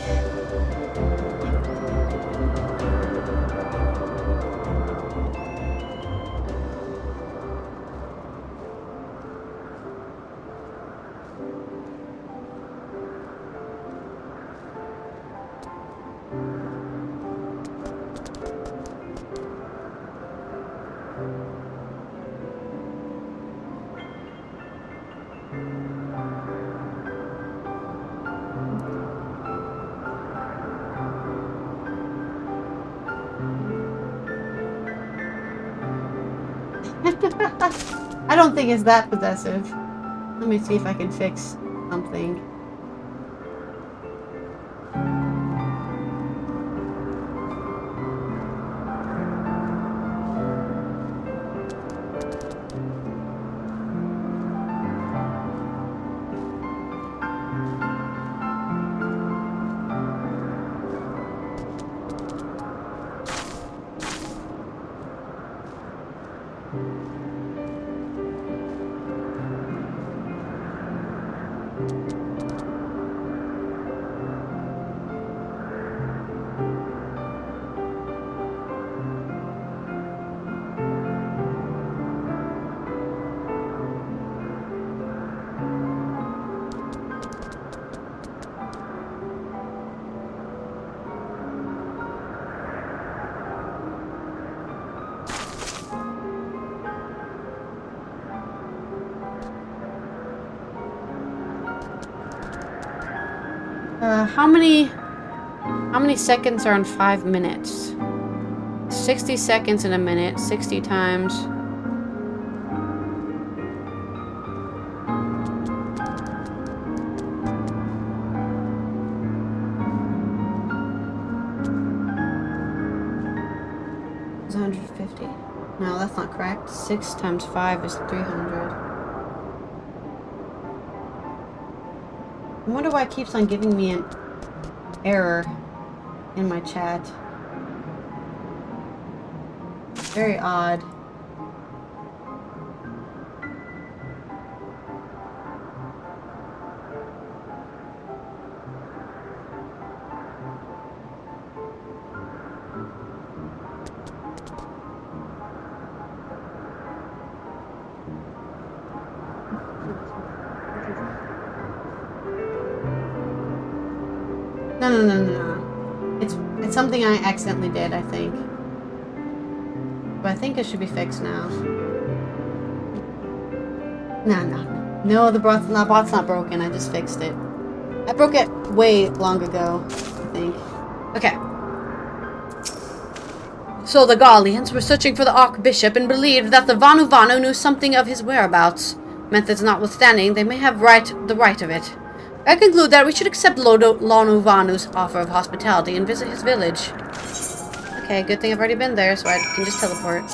I don't think it's that possessive. Let me see if I can fix something. How many seconds are in 5 minutes? 60 seconds in a minute, 60 times. It's 150. No, that's not correct. 6 times 5 is 300. I wonder why it keeps on giving me an error in my chat. Very odd. No. It's something I accidentally did, I think. But I think it should be fixed now. No, the bot's not broken. I just fixed it. I broke it way long ago, I think. Okay. So the Gallians were searching for the Archbishop and believed that the Vanu Vanu knew something of his whereabouts. Methods notwithstanding, they may have the right of it. I conclude that we should accept Lanu Vanu's offer of hospitality and visit his village. Okay, good thing I've already been there, so I can just teleport.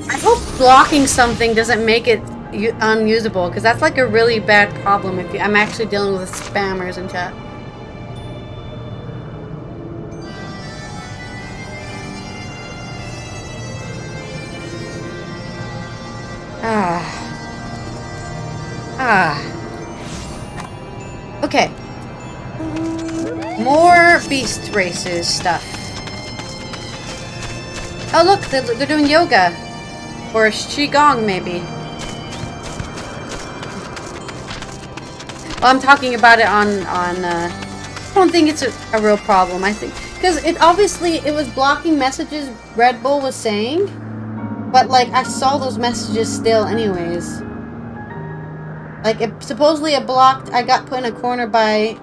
I hope blocking something doesn't make it unusable, because that's like a really bad problem if I'm actually dealing with spammers in chat. Okay. More beast races stuff. Oh look, they're doing yoga. Or Qigong, maybe. Well, I'm talking about it on I don't think it's a real problem. I think because it was blocking messages Red Bull was saying, but like I saw those messages still anyways. Like supposedly it blocked. I got put in a corner by.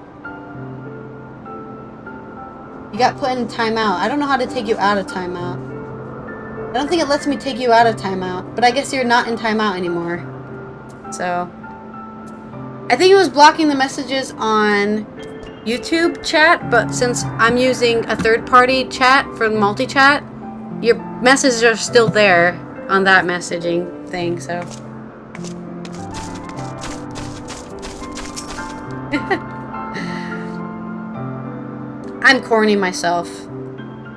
You got put in timeout. I don't know how to take you out of timeout. I don't think it lets me take you out of timeout, but I guess you're not in timeout anymore. So I think it was blocking the messages on YouTube chat, but since I'm using a third-party chat for multi-chat, your messages are still there on that messaging thing, so. I'm corny myself.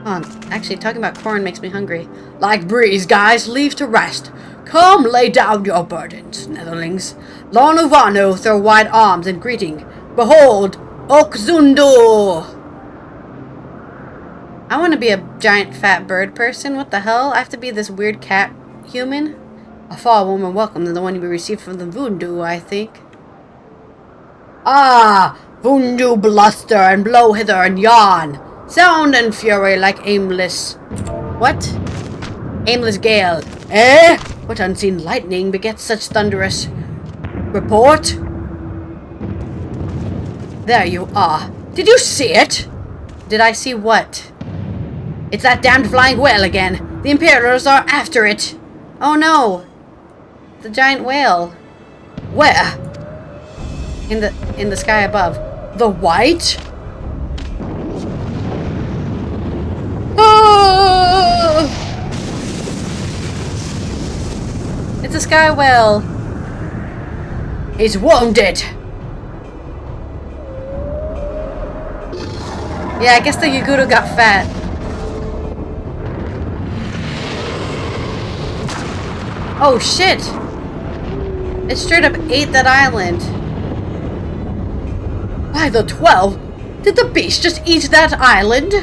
Actually, talking about corn makes me hungry. Like breeze, guys, leave to rest. Come, lay down your burdens, Netherlings. Lanu Vanu throw wide arms in greeting. Behold, Okzundur! I want to be a giant fat bird person. What the hell? I have to be this weird cat human? A far warmer welcome than the one we received from the Vundu, I think. Ah! Vundu bluster and blow hither and yon. Sound and fury like aimless... What? Aimless gale. Eh? What unseen lightning begets such thunderous... report? There you are. Did you see it? Did I see what? It's that damned flying whale again. The Imperials are after it. Oh no. The giant whale. Where? In the sky above. The white? Oh! It's a sky whale. He's wounded. Yeah, I guess the Yaguru got fat. Oh shit! It straight up ate that island. By the 12, did the beast just eat that island?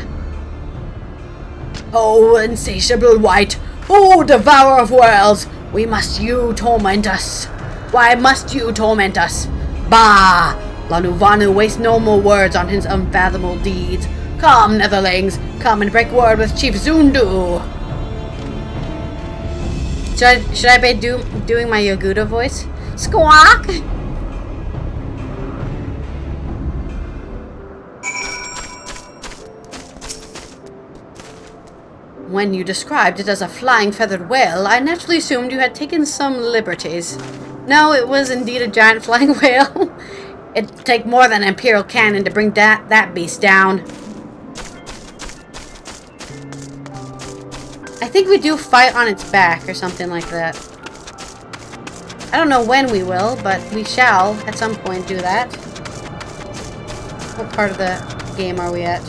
Oh, insatiable wight! Oh, devourer of worlds! Why must you torment us? Why must you torment us? Bah! Lanu Vanu wastes no more words on his unfathomable deeds. Come, Netherlings, come and break word with Chief Zundu. Should I be doing my Yoguda voice? Squawk! When you described it as a flying feathered whale, I naturally assumed you had taken some liberties. No, it was indeed a giant flying whale. It'd take more than an Imperial cannon to bring that beast down. I think we do fight on its back or something like that. I don't know when we will, but we shall at some point do that. What part of the game are we at?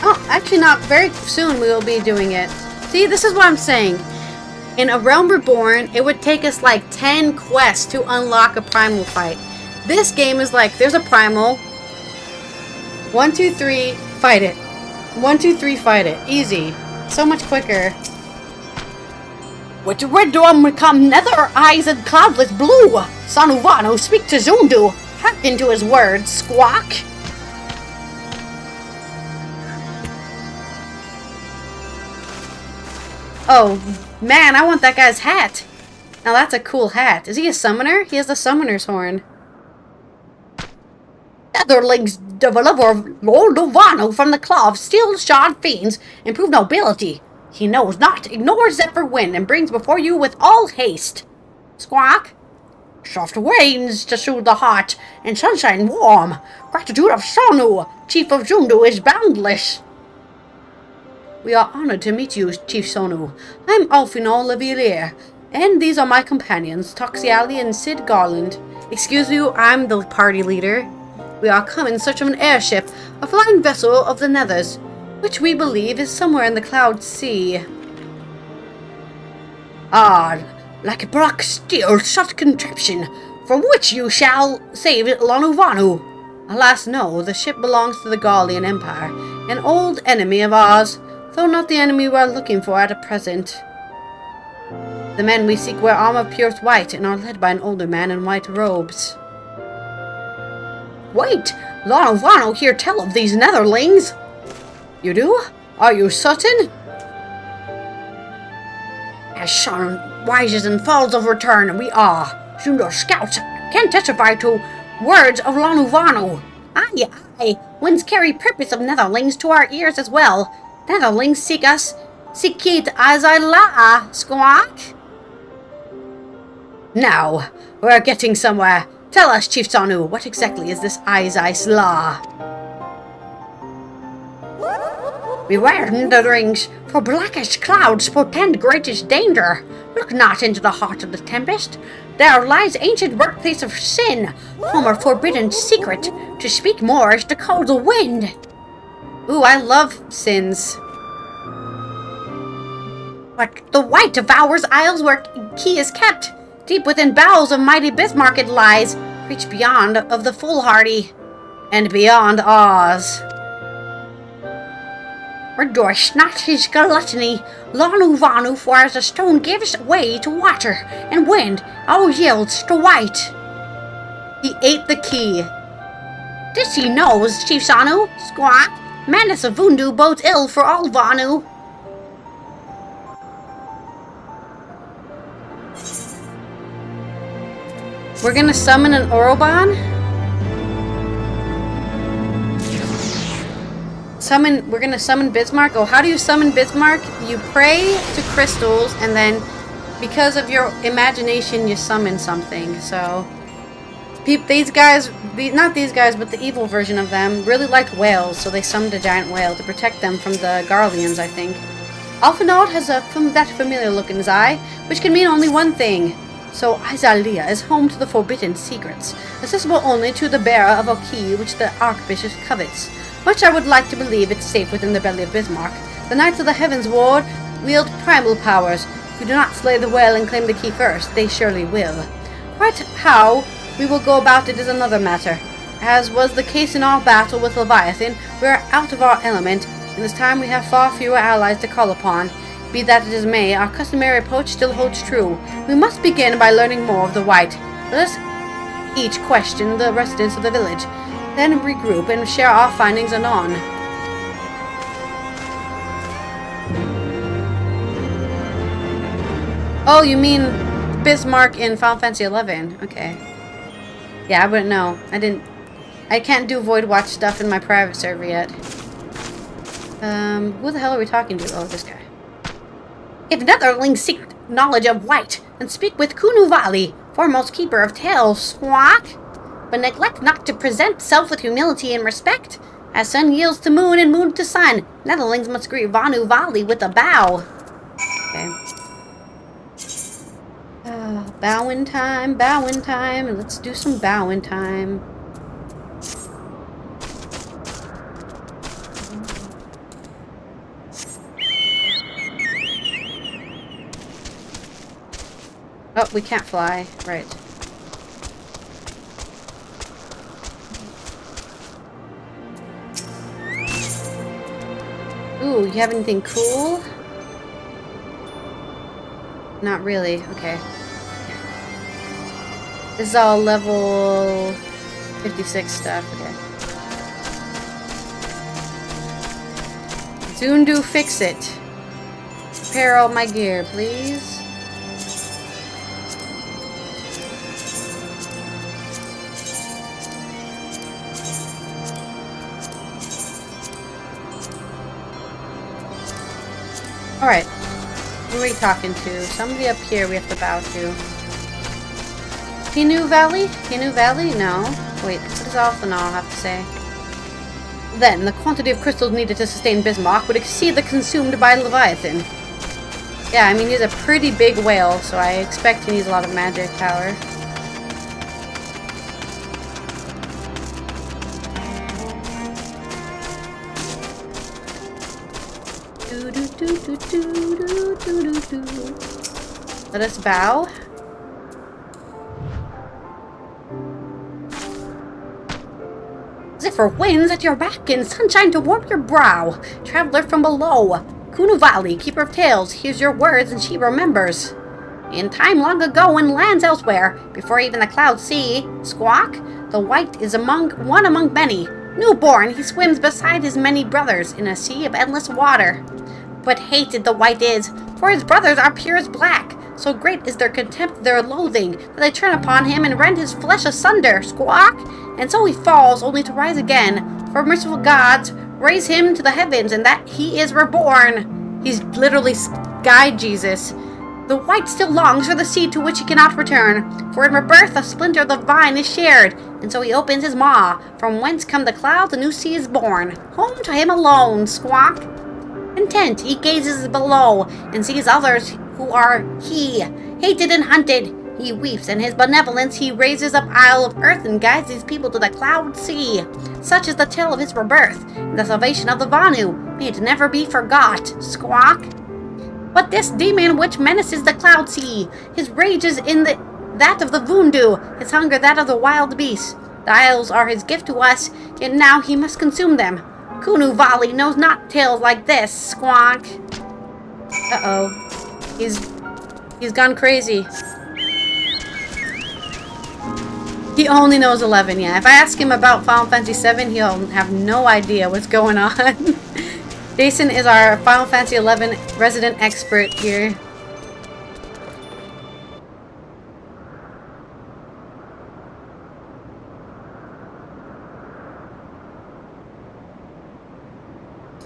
Oh, actually not. Very soon we will be doing it. See, this is what I'm saying. In A Realm Reborn, it would take us like 10 quests to unlock a primal fight. This game is like, there's a primal. 1, 2, 3, fight it. 1, 2, 3, fight it. Easy. So much quicker. With the red drum will come nether eyes and cloudless blue. Son Uvano, speak to Zundu. Hearken to his words, Squawk. Oh, man, I want that guy's hat. Now that's a cool hat. Is he a summoner? He has the summoner's horn. Netherlings deliver Lord Uvano from the claw of steel-shod fiends and prove nobility. He knows not, ignores Zephyr wind, and brings before you with all haste. Squawk. Soft winds to soothe the heart, and sunshine warm. Gratitude of Sonu, chief of Zundu, is boundless. We are honored to meet you, Chief Sonu. I'm Alphinaud Lavilier, and these are my companions, Toxiali and Sid Garland. Excuse me, I'm the party leader. We are come in search of an airship, a flying vessel of the Nethers, which we believe is somewhere in the Cloud Sea. Ah, like a black steel shut contraption, from which you shall save Lanuvanu. Alas, no, the ship belongs to the Gallian Empire, an old enemy of ours, though not the enemy we are looking for at present. The men we seek wear armor of purest white and are led by an older man in white robes. Wait, Lanuvanu hear tell of these Netherlings. You do? Are you certain? As Sean rises and falls of return, we are. Zundu scouts can testify to words of Lanuvanu. Aye, aye, winds carry purpose of Netherlings to our ears as well. Netherlings seek us. Seek it as I la, Squawk. Now, we're getting somewhere. Tell us, Chief Sonu, what exactly is this Iceheart? Beware, Netherlings, for blackish clouds portend greatest danger. Look not into the heart of the tempest. There lies ancient birthplace of sin, home of forbidden secret. To speak more is to call the wind. Ooh, I love sins. But the white devours isles where key is kept. Deep within bowels of mighty Bismarck it lies. Reach beyond of the foolhardy. And beyond Oz. Rejoice not his gluttony. Lanuvanu, for as a stone gives way to water and wind, all yields to white. He ate the key. This he knows, Chief Sonu. Squawk. Madness of Vundu bodes ill for all Vanu. We're gonna summon an Oroban? We're gonna summon Bismarck. Oh, how do you summon Bismarck? You pray to crystals, and then because of your imagination, you summon something. So, these guys, not these guys, but the evil version of them, really liked whales, so they summoned a giant whale to protect them from the Garleans, I think. Alphinaud has that familiar look in his eye, which can mean only one thing. So Izalia is home to the forbidden secrets, accessible only to the bearer of a key which the Archbishop covets. Much I would like to believe it's safe within the belly of Bismarck. The Knights of the Heavens Ward wield primal powers. If you do not slay the whale and claim the key first, they surely will. Quite how we will go about it is another matter. As was the case in our battle with Leviathan, we are out of our element, and this time we have far fewer allies to call upon. Be that as it may, our customary approach still holds true. We must begin by learning more of the White. Let us each question the residents of the village, then regroup and share our findings anon. Oh, you mean Bismarck in Final Fantasy XI? Okay. Yeah, I wouldn't know. I can't do Void Watch stuff in my private server yet. Who the hell are we talking to? Oh, this guy. If Netherlings seek knowledge of White, then speak with Kunuvali, foremost keeper of tales, Squawk. But neglect not to present self with humility and respect. As sun yields to moon and moon to sun, Netherlings must greet Vanu Vali with a bow. Okay. Bowing time, and let's do some bowing time. Oh, we can't fly. Right. Ooh, you have anything cool? Not really. Okay. This is all level 56 stuff. Okay. Soon do fix it. Prepare all my gear, please. Alright. Who are we talking to? Somebody up here we have to bow to. Pinu Valley? Pinu Valley? No. Wait, what does Allythology have to say? Then, the quantity of crystals needed to sustain Bismarck would exceed the consumed by Leviathan. Yeah, I mean, he's a pretty big whale, so I expect he needs a lot of magic power. Let us bow. Zephyr winds at your back and sunshine to warm your brow. Traveler from below. Kunu Valley, keeper of tales, hears your words and she remembers. In time long ago in lands elsewhere, before even the clouds see, Squawk, the white is one among many. Newborn, he swims beside his many brothers in a sea of endless water. But hated the white is, for his brothers are pure as black. So great is their contempt, their loathing, that they turn upon him and rend his flesh asunder. Squawk! And so he falls, only to rise again. For merciful gods raise him to the heavens, and that he is reborn. He's literally Sky Jesus. The white still longs for the seed to which he cannot return. For in rebirth a splinter of the vine is shared, and so he opens his maw, from whence come the clouds, a new sea is born. Home to him alone, Squawk. Content, he gazes below, and sees others who are he, hated and hunted. He weeps, and his benevolence he raises up isle of earth and guides these people to the cloud sea. Such is the tale of his rebirth, and the salvation of the Vanu. May it never be forgot, Squawk. But this demon which menaces the cloud sea, his rage is in that of the Vundu, his hunger that of the wild beasts. The isles are his gift to us, yet now he must consume them. Kunu Valley knows not tales like this, Squawk. Uh-oh. He's gone crazy. He only knows 11, yeah. If I ask him about Final Fantasy VII, he'll have no idea what's going on. Jason is our Final Fantasy XI resident expert here.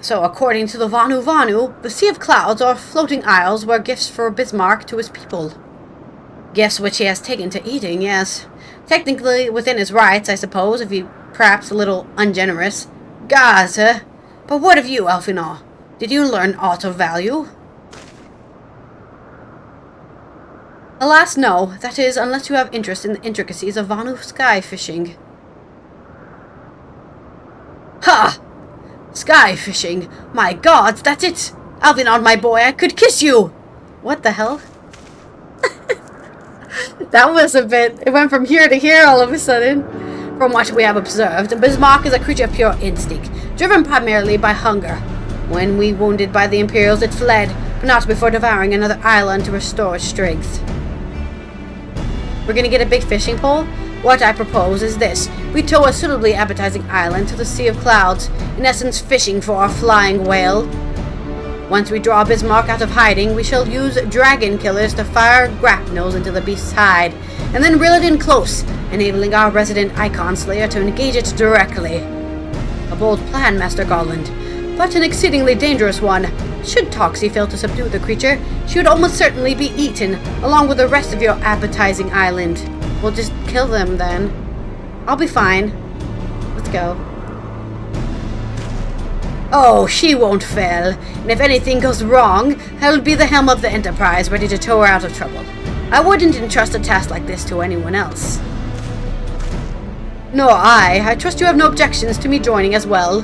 So, according to the Vanu, the Sea of Clouds are floating isles were gifts for Bismarck to his people. Gifts which he has taken to eating, yes. Technically within his rights, I suppose, if he perhaps a little ungenerous. Gods, But what of you, Alphinaud? Did you learn aught of value? Alas, no. That is, unless you have interest in the intricacies of Vanu sky fishing. Ha! Sky fishing. My gods, that's it! Alphinaud, my boy, I could kiss you! What the hell? That was a bit... It went from here to here all of a sudden. From what we have observed, Bismarck is a creature of pure instinct, driven primarily by hunger. When we wounded by the Imperials, it fled, but not before devouring another island to restore its strength. We're gonna get a big fishing pole? What I propose is this. We tow a suitably appetizing island to the Sea of Clouds, in essence fishing for our flying whale. Once we draw Bismarck out of hiding, we shall use dragon killers to fire grapnels into the beast's hide, and then reel it in close, enabling our resident Icon Slayer to engage it directly. A bold plan, Master Garland, but an exceedingly dangerous one. Should Toxie fail to subdue the creature, she would almost certainly be eaten, along with the rest of your appetizing island. We'll just kill them then. I'll be fine. Let's go. Oh, she won't fail, and if anything goes wrong, I'll be the helm of the Enterprise, ready to tow her out of trouble. I wouldn't entrust a task like this to anyone else. Nor I. I trust you have no objections to me joining as well.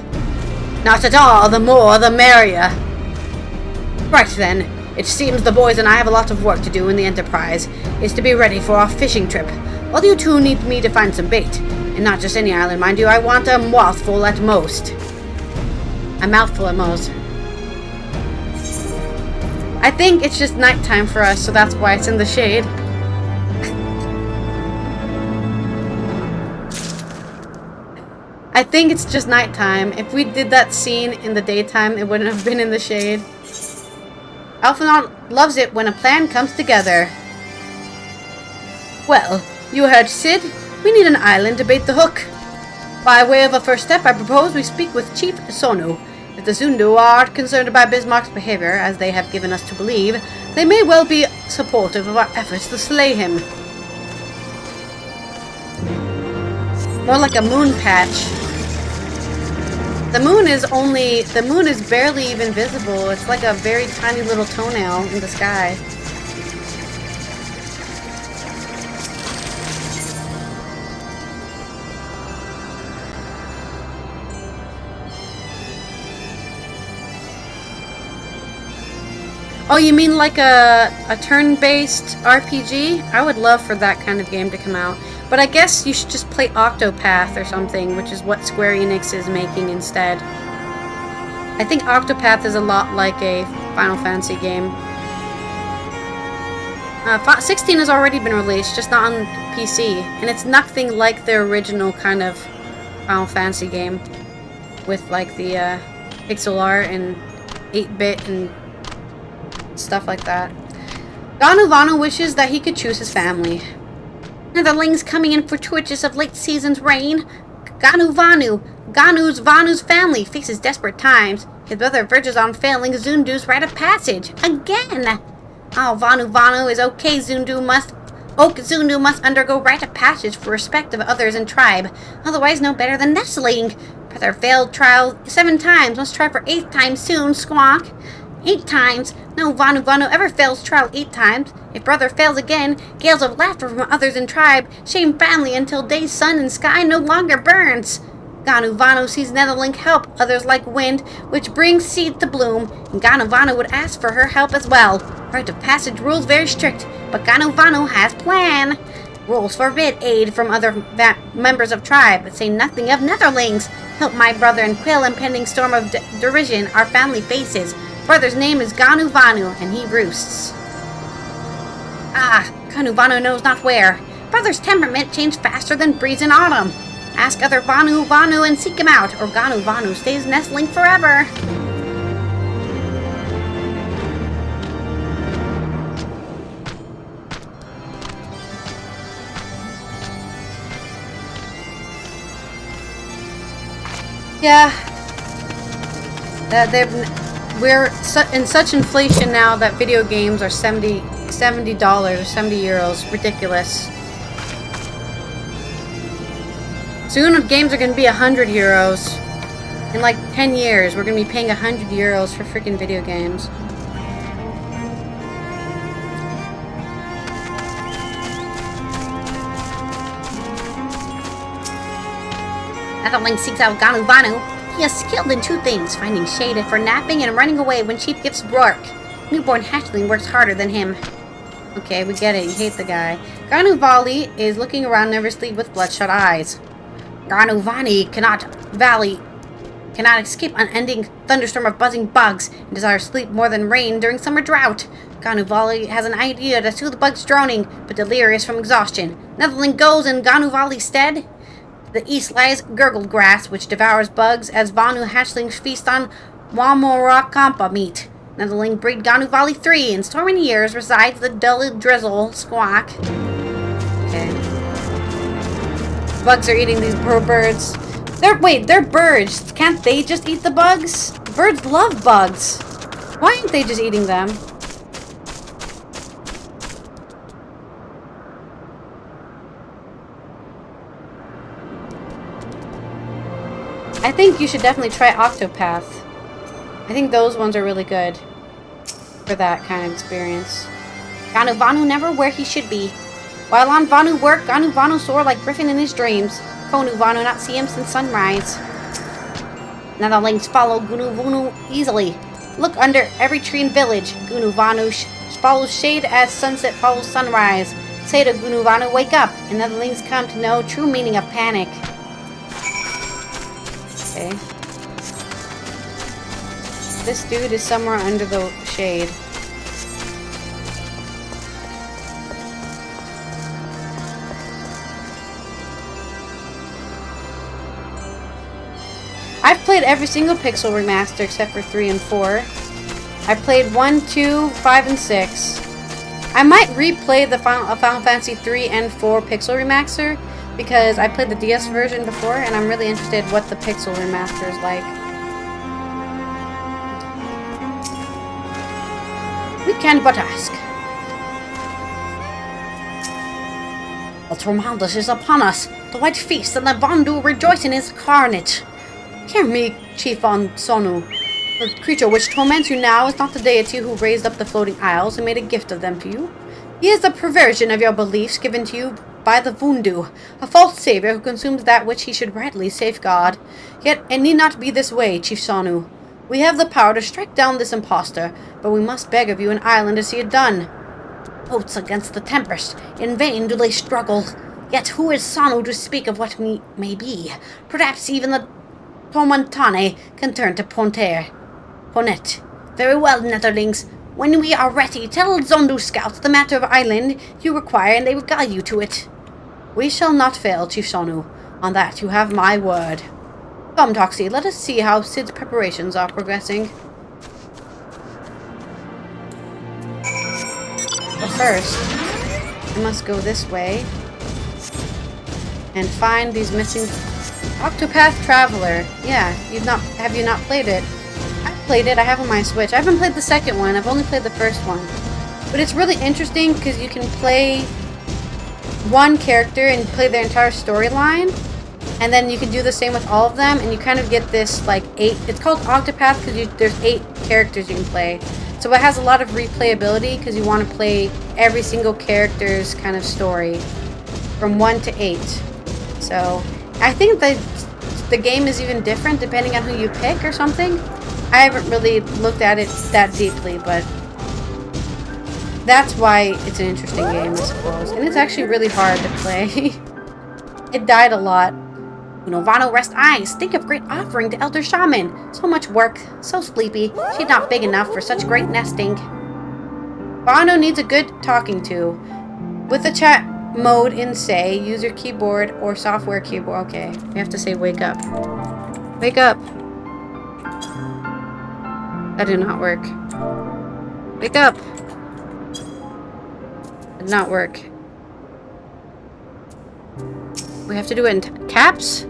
Not at all. The more, the merrier. Right then. It seems the boys and I have a lot of work to do in the Enterprise. Is to be ready for our fishing trip. While you two need me to find some bait. And not just any island, mind you. I want a mouthful at most. A mouthful at most. I think it's just nighttime for us, so that's why it's in the shade. I think it's just nighttime. If we did that scene in the daytime, it wouldn't have been in the shade. Alphinaud loves it when a plan comes together. Well, you heard Sid. We need an island to bait the hook. By way of a first step, I propose we speak with Chief Sonu. If the Zundu are concerned about Bismarck's behavior, as they have given us to believe, they may well be supportive of our efforts to slay him. More like a moon patch. The moon is barely even visible. It's like a very tiny little toenail in the sky. Oh, you mean like a turn-based RPG? I would love for that kind of game to come out. But I guess you should just play Octopath or something, which is what Square Enix is making instead. I think Octopath is a lot like a Final Fantasy game. 16 has already been released, just not on PC. And it's nothing like the original kind of Final Fantasy game. With like the pixel art and 8-bit and stuff like that. Ganuvanu wishes that he could choose his family. Netherlings coming in fortuitous of late season's rain. Vanu's family faces desperate times. His brother verges on failing Zundu's rite of passage. Again! Oh, Vanu is okay. Zundu must undergo rite of passage for respect of others in tribe. Otherwise no better than nestling. Brother failed trial 7 times. Must try for 8th time soon, squawk. 8 times? No Vanu ever fails trial 8 times. If brother fails again, gales of laughter from others in tribe shame family until day's sun and sky no longer burns. Ganuvanu sees Netherling help others like wind, which brings seed to bloom, and Ganuvanu would ask for her help as well. Rite of passage rules very strict, but Ganuvanu has plan. Rules forbid aid from other members of tribe, but say nothing of Netherlings. Help my brother and quell impending storm of derision our family faces. Brother's name is Ganuvanu, and he roosts. Ah, Ganuvanu knows not where. Brother's temperament changed faster than breeze in autumn. Ask other Vanu and seek him out, or Ganuvanu stays nestling forever. Yeah. We're in such inflation now that video games are $70 or 70 euros. Ridiculous. Soon games are going to be 100 euros. In like 10 years, we're going to be paying 100 euros for freaking video games. Netherling seeks out Ganuvanu. He is skilled in 2 things, finding shade for napping and running away when Chief gives work. Newborn hatchling works harder than him. Okay, we get it. You hate the guy. Ganuvali is looking around nervously with bloodshot eyes. Ganuvani cannot escape unending thunderstorm of buzzing bugs and desires sleep more than rain during summer drought. Ganuvali has an idea to soothe the bugs droning, but delirious from exhaustion. Netherling goes in Ganuvali's stead. To the east lies gurgled grass, which devours bugs as Vanu hatchlings feast on Wamorakampa meat. Netherling breed Ganuvali 3. In stormy years resides the dull drizzle squawk. Okay. Bugs are eating these poor birds. They're birds. Can't they just eat the bugs? Birds love bugs. Why aren't they just eating them? I think you should definitely try Octopath. I think those ones are really good for that kind of experience. Ganuvanu never where he should be. While on Vanu work, Ganuvanu soar like Griffin in his dreams. Konuvanu not see him since sunrise. Netherlings follow Gunuvanu easily. Look under every tree and village. Gunuvanu follows shade as sunset follows sunrise. Say to Gunuvanu, wake up, and Netherlings come to know true meaning of panic. Okay. This dude is somewhere under the shade. I've played every single Pixel remaster except for 3 and 4. I played 1, 2, 5, and 6. I might replay the Final Fantasy 3 and 4 Pixel remaster because I played the DS version before and I'm really interested what the Pixel remaster is like. We can but ask. The Tormundus is upon us. The white feast and the Vandu rejoice in his carnage. Hear me, Chief on Sonu. The creature which torments you now is not the deity who raised up the floating isles and made a gift of them to you. He is the perversion of your beliefs given to you by the Vundu, a false savior who consumes that which he should rightly safeguard. Yet it need not be this way, Chief Sonu. We have the power to strike down this impostor, but we must beg of you an island to see it done. Oaths against the Tempest. In vain do they struggle. Yet who is Sonu to speak of what may be? Perhaps even the Tormentane can turn to Ponnet. Very well, Netherlings. When we are ready, tell Zondu scouts the matter of island you require, and they will guide you to it. We shall not fail, Chief Sonu. On that you have my word. Come, Toxie, let us see how Cid's preparations are progressing. But first, I must go this way and find these missing Octopath Traveler. Yeah, have you not played it? I've played it, I have on my Switch. I haven't played the second one, I've only played the first one. But it's really interesting because you can play one character and play their entire storyline. And then you can do the same with all of them, and you kind of get this, like, 8... It's called Octopath because there's 8 characters you can play. So it has a lot of replayability because you want to play every single character's kind of story from 1 to 8. So I think that the game is even different depending on who you pick or something. I haven't really looked at it that deeply, but that's why it's an interesting game, I suppose. And it's actually really hard to play. It died a lot. Vano rest eyes. Think of great offering to Elder Shaman. So much work. So sleepy. She's not big enough for such great nesting. Vano needs a good talking to. With the chat mode in say, use your keyboard or software keyboard. Okay, we have to say wake up. Wake up. That did not work. Wake up. Did not work. We have to do it in caps?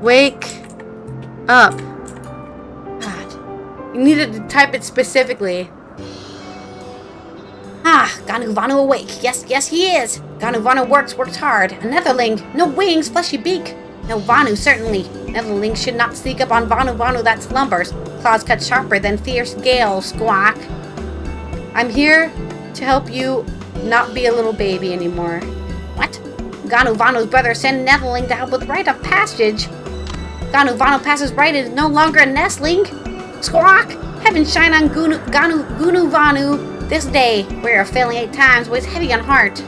Wake up. God. You needed to type it specifically. Ah, Ganuvano awake. Yes, he is. Ganuvano works hard. A netherling. No wings, fleshy beak. No Vanu, certainly. Netherlings should not sneak up on Vanu that slumbers. Claws cut sharper than fierce gales, squawk. I'm here to help you not be a little baby anymore. What? Ganuvano's brother sent Netherling to help with rite of passage. Ganuvano passes right and is no longer a nestling. Squawk! Heaven shine on Gunuvanu this day. We are failing 8 times, weighs heavy on heart.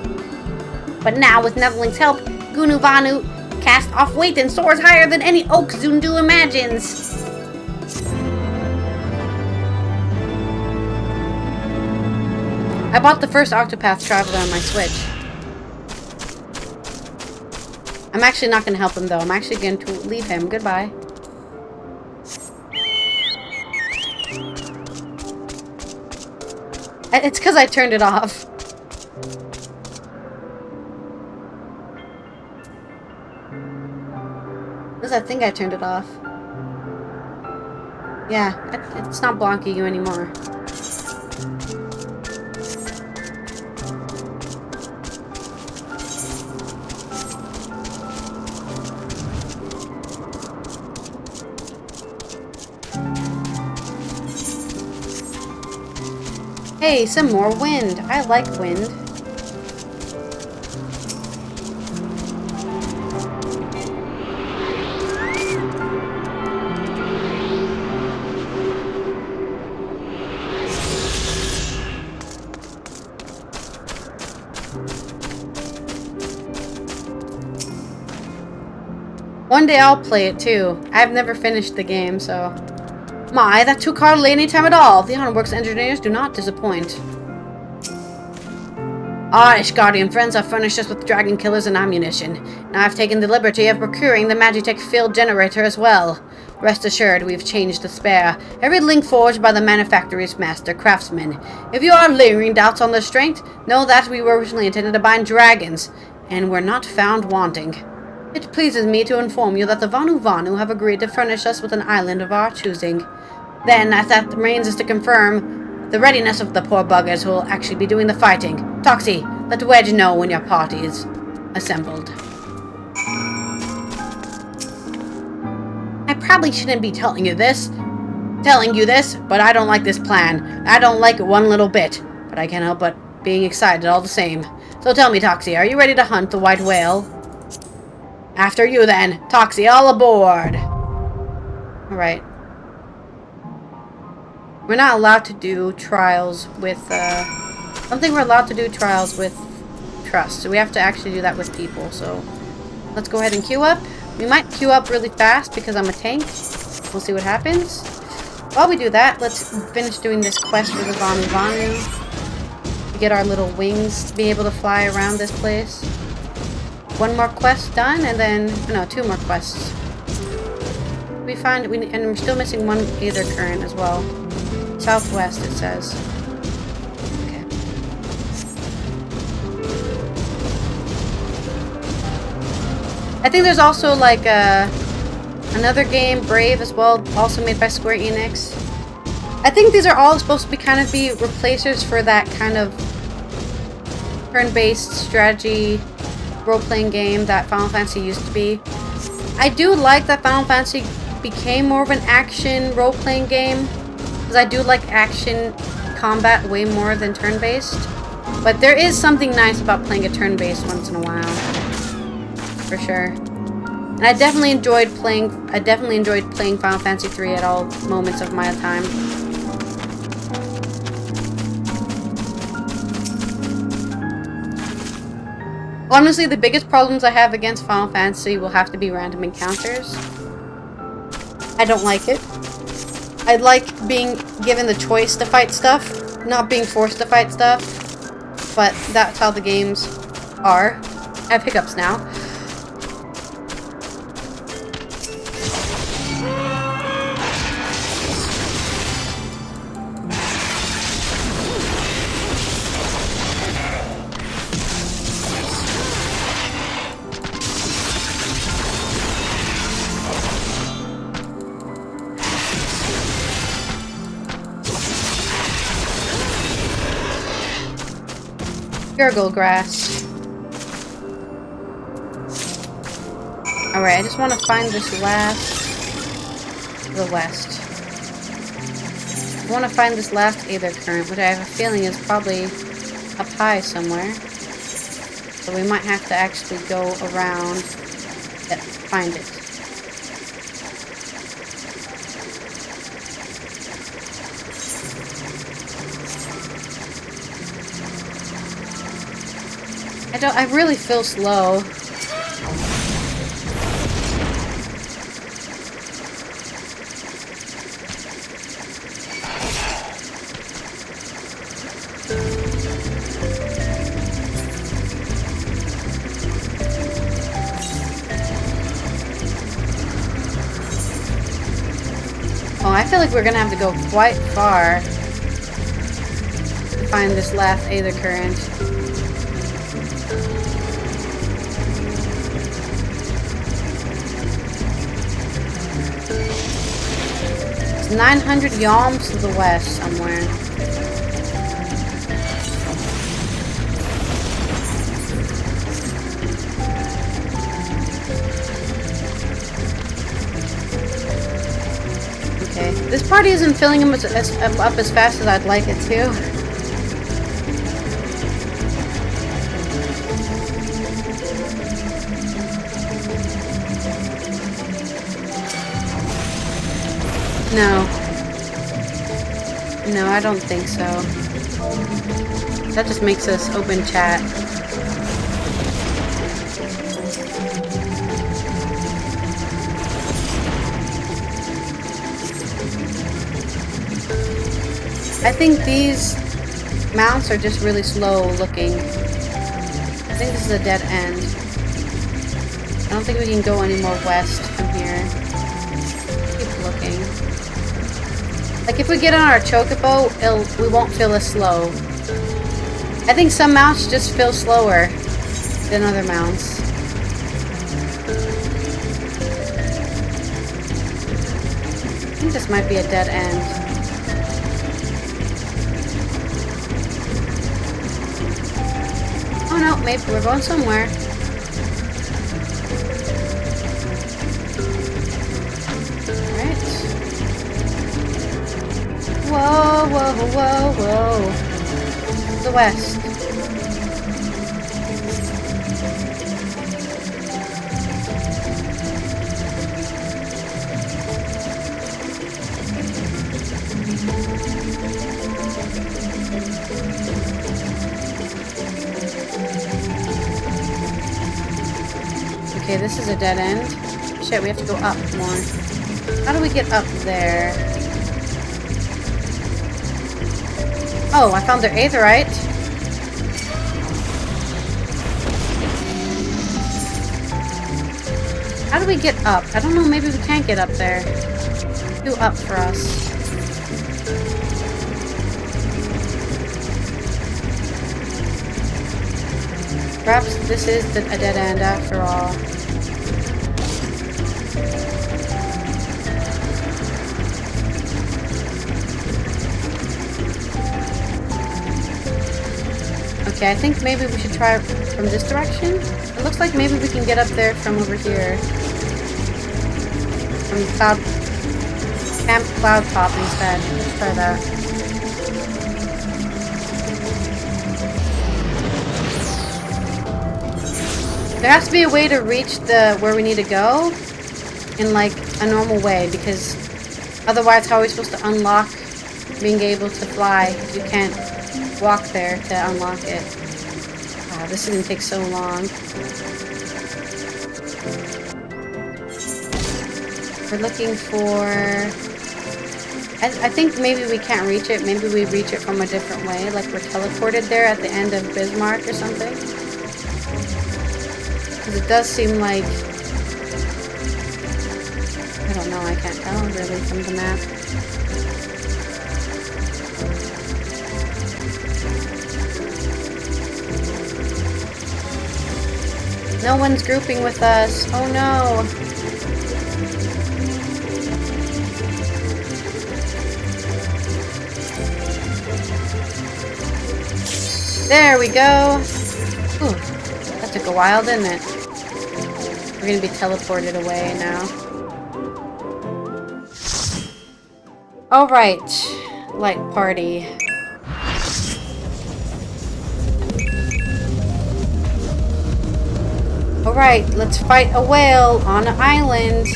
But now, with Netherling's help, Gunuvanu casts off weight and soars higher than any oak Zundu imagines. I bought the first Octopath Traveler on my Switch. I'm actually not going to help him, though. I'm actually going to leave him. Goodbye. It's because I turned it off. Because I think I turned it off. Yeah, it's not blocking you anymore. Hey, some more wind. I like wind. One day I'll play it too. I've never finished the game, so... My, that took hardly any time at all. The Ironworks engineers do not disappoint. Our Ishgardian friends have furnished us with dragon killers and ammunition, and I've taken the liberty of procuring the Magitech field generator as well. Rest assured, we've changed to spare every link forged by the manufacturer's master craftsman. If you are lingering doubts on their strength, know that we were originally intended to bind dragons, and were not found wanting. It pleases me to inform you that the Vanu have agreed to furnish us with an island of our choosing. Then, as that remains is to confirm the readiness of the poor buggers who will actually be doing the fighting. Toxie, let Wedge know when your party is assembled. I probably shouldn't be telling you this, but I don't like this plan. I don't like it one little bit, but I can't help but being excited all the same. So tell me, Toxie, are you ready to hunt the white whale? After you then. Toxie, all aboard! Alright. We're not allowed to do trials with, I don't think we're allowed to do trials with trust. So we have to actually do that with people, so let's go ahead and queue up. We might queue up really fast because I'm a tank. We'll see what happens. While we do that, let's finish doing this quest for the Vanu. To get our little wings to be able to fly around this place. One more quest done, and then, no, 2 more quests. And we're still missing one Aether Current as well. Southwest, it says. Okay. I think there's also like another game, Brave, as well, also made by Square Enix. I think these are all supposed to be kind of be replacers for that kind of turn-based strategy role-playing game that Final Fantasy used to be. I do like that Final Fantasy became more of an action role-playing game, because I do like action combat way more than turn-based. But there is something nice about playing a turn-based once in a while, for sure. And I definitely enjoyed playing Final Fantasy III at all moments of my time. Honestly, the biggest problems I have against Final Fantasy will have to be random encounters. I don't like it. I like being given the choice to fight stuff, not being forced to fight stuff. But that's how the games are. I have hiccups now. Gurgle grass. Alright, I just want to find this last... the west. I want to find this last Aether Current, which I have a feeling is probably up high somewhere. So we might have to actually go around and find it. I really feel slow. Oh, I feel like we're gonna have to go quite far to find this last Aether Current. It's 900 yalms to the west somewhere. Okay, this party isn't filling him up as fast as I'd like it to. No, I don't think so. That just makes us open chat. I think these mounts are just really slow looking. is a dead end. I don't think we can go any more west from here. Keep looking. Like, if we get on our chocobo, we won't feel as slow. I think some mounts just feel slower than other mounts. I think this might be a dead end. Oh no, maybe we're going somewhere. Alright. Whoa, whoa, whoa, whoa. The west. Okay, this is a dead end. Shit, we have to go up more. How do we get up there? Oh, I found their aetherite. How do we get up? I don't know, maybe we can't get up there. Too up for us. Perhaps this is a dead end after all. Okay, I think maybe we should try from this direction. It looks like maybe we can get up there from over here. From Camp Cloud Top instead. Let's try that. There has to be a way to reach where we need to go in like a normal way, because otherwise how are we supposed to unlock being able to fly? You can't walk there to unlock it. Wow, this is gonna take so long. We're looking for... I think maybe we can't reach it. Maybe we reach it from a different way, like we're teleported there at the end of Bismarck or something. Because it does seem like... I don't know, I can't tell really from the map. No one's grouping with us. Oh no! There we go! Ooh, that took a while, didn't it? We're gonna be teleported away now. Alright, light party. Alright, let's fight a whale on an island.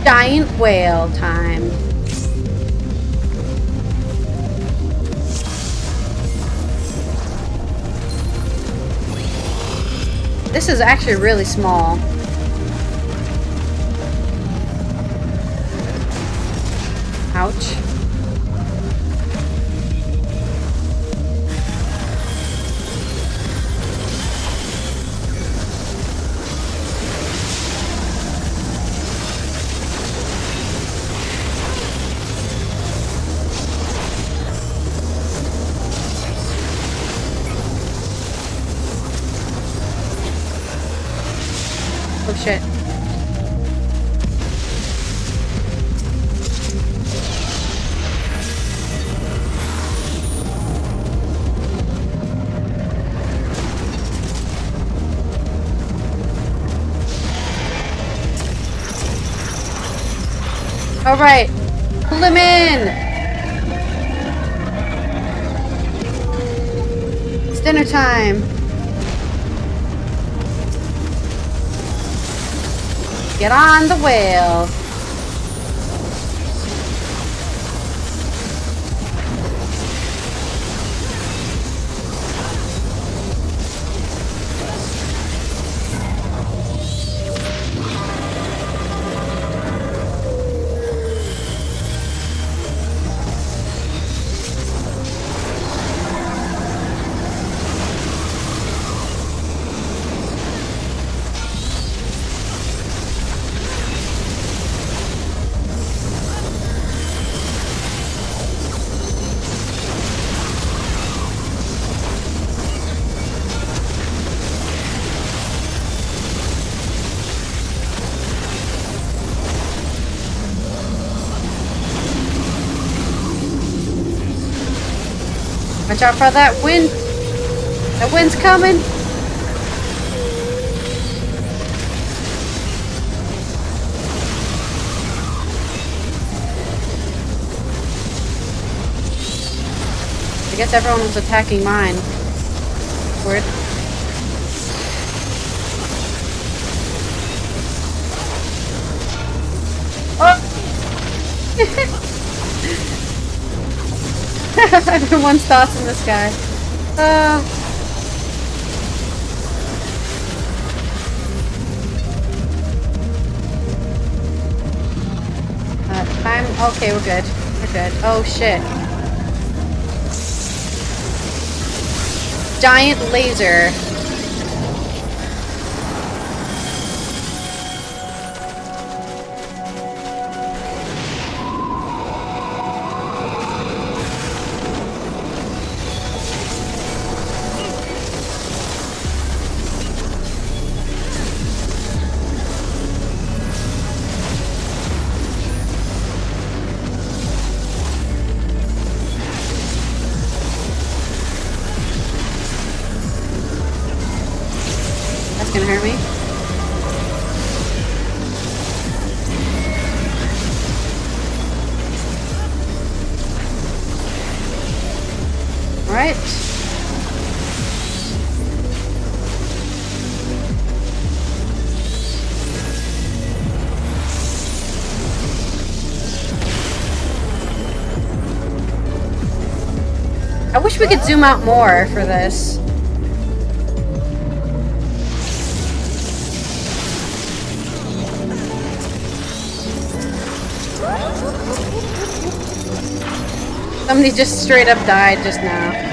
Giant whale time. This is actually really small. Ouch. Oh shit. All right, pull him in. It's dinner time. Get on the whale. Watch out for that wind. That wind's coming. I guess everyone was attacking mine. Weird. Oh! Everyone's tossing this guy. Time. Okay, we're good. We're good. Oh shit. Giant laser. Gonna hurt me. All right. I wish we could zoom out more for this. Somebody just straight up died just now.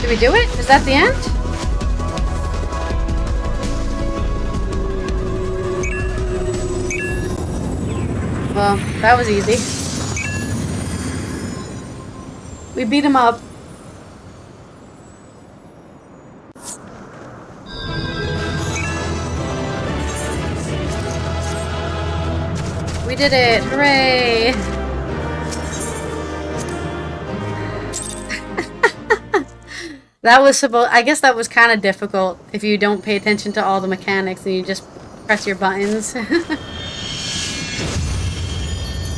Did we do it? Is that the end? Well, that was easy. We beat him up. We did it! Hooray! That was I guess that was kind of difficult if you don't pay attention to all the mechanics and you just press your buttons.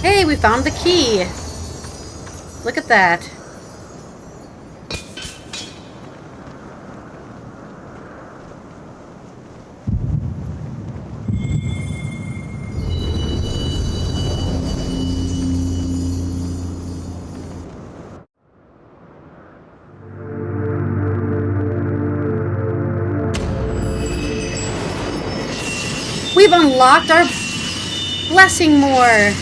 Hey, we found the key! Look at that. We've unlocked our blessing more.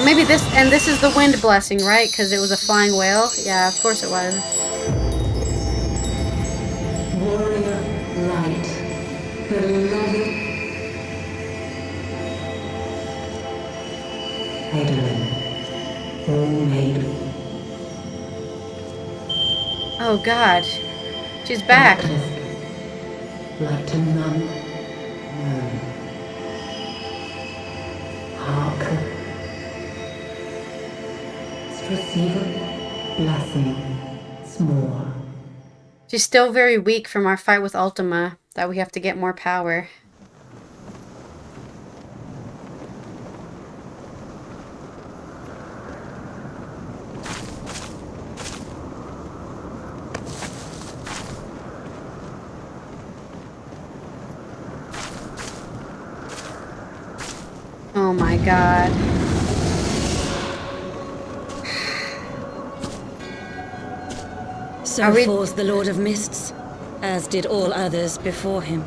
Maybe this is the wind blessing, right? Because it was a flying whale. Yeah, of course it was. Warrior light, beloved Edelin, all made. Oh God, she's back. Like to none known. Hearken. Receive blessing small. She's still very weak from our fight with Ultima, that we have to get more power. Oh my God. So falls the Lord of Mists, as did all others before him.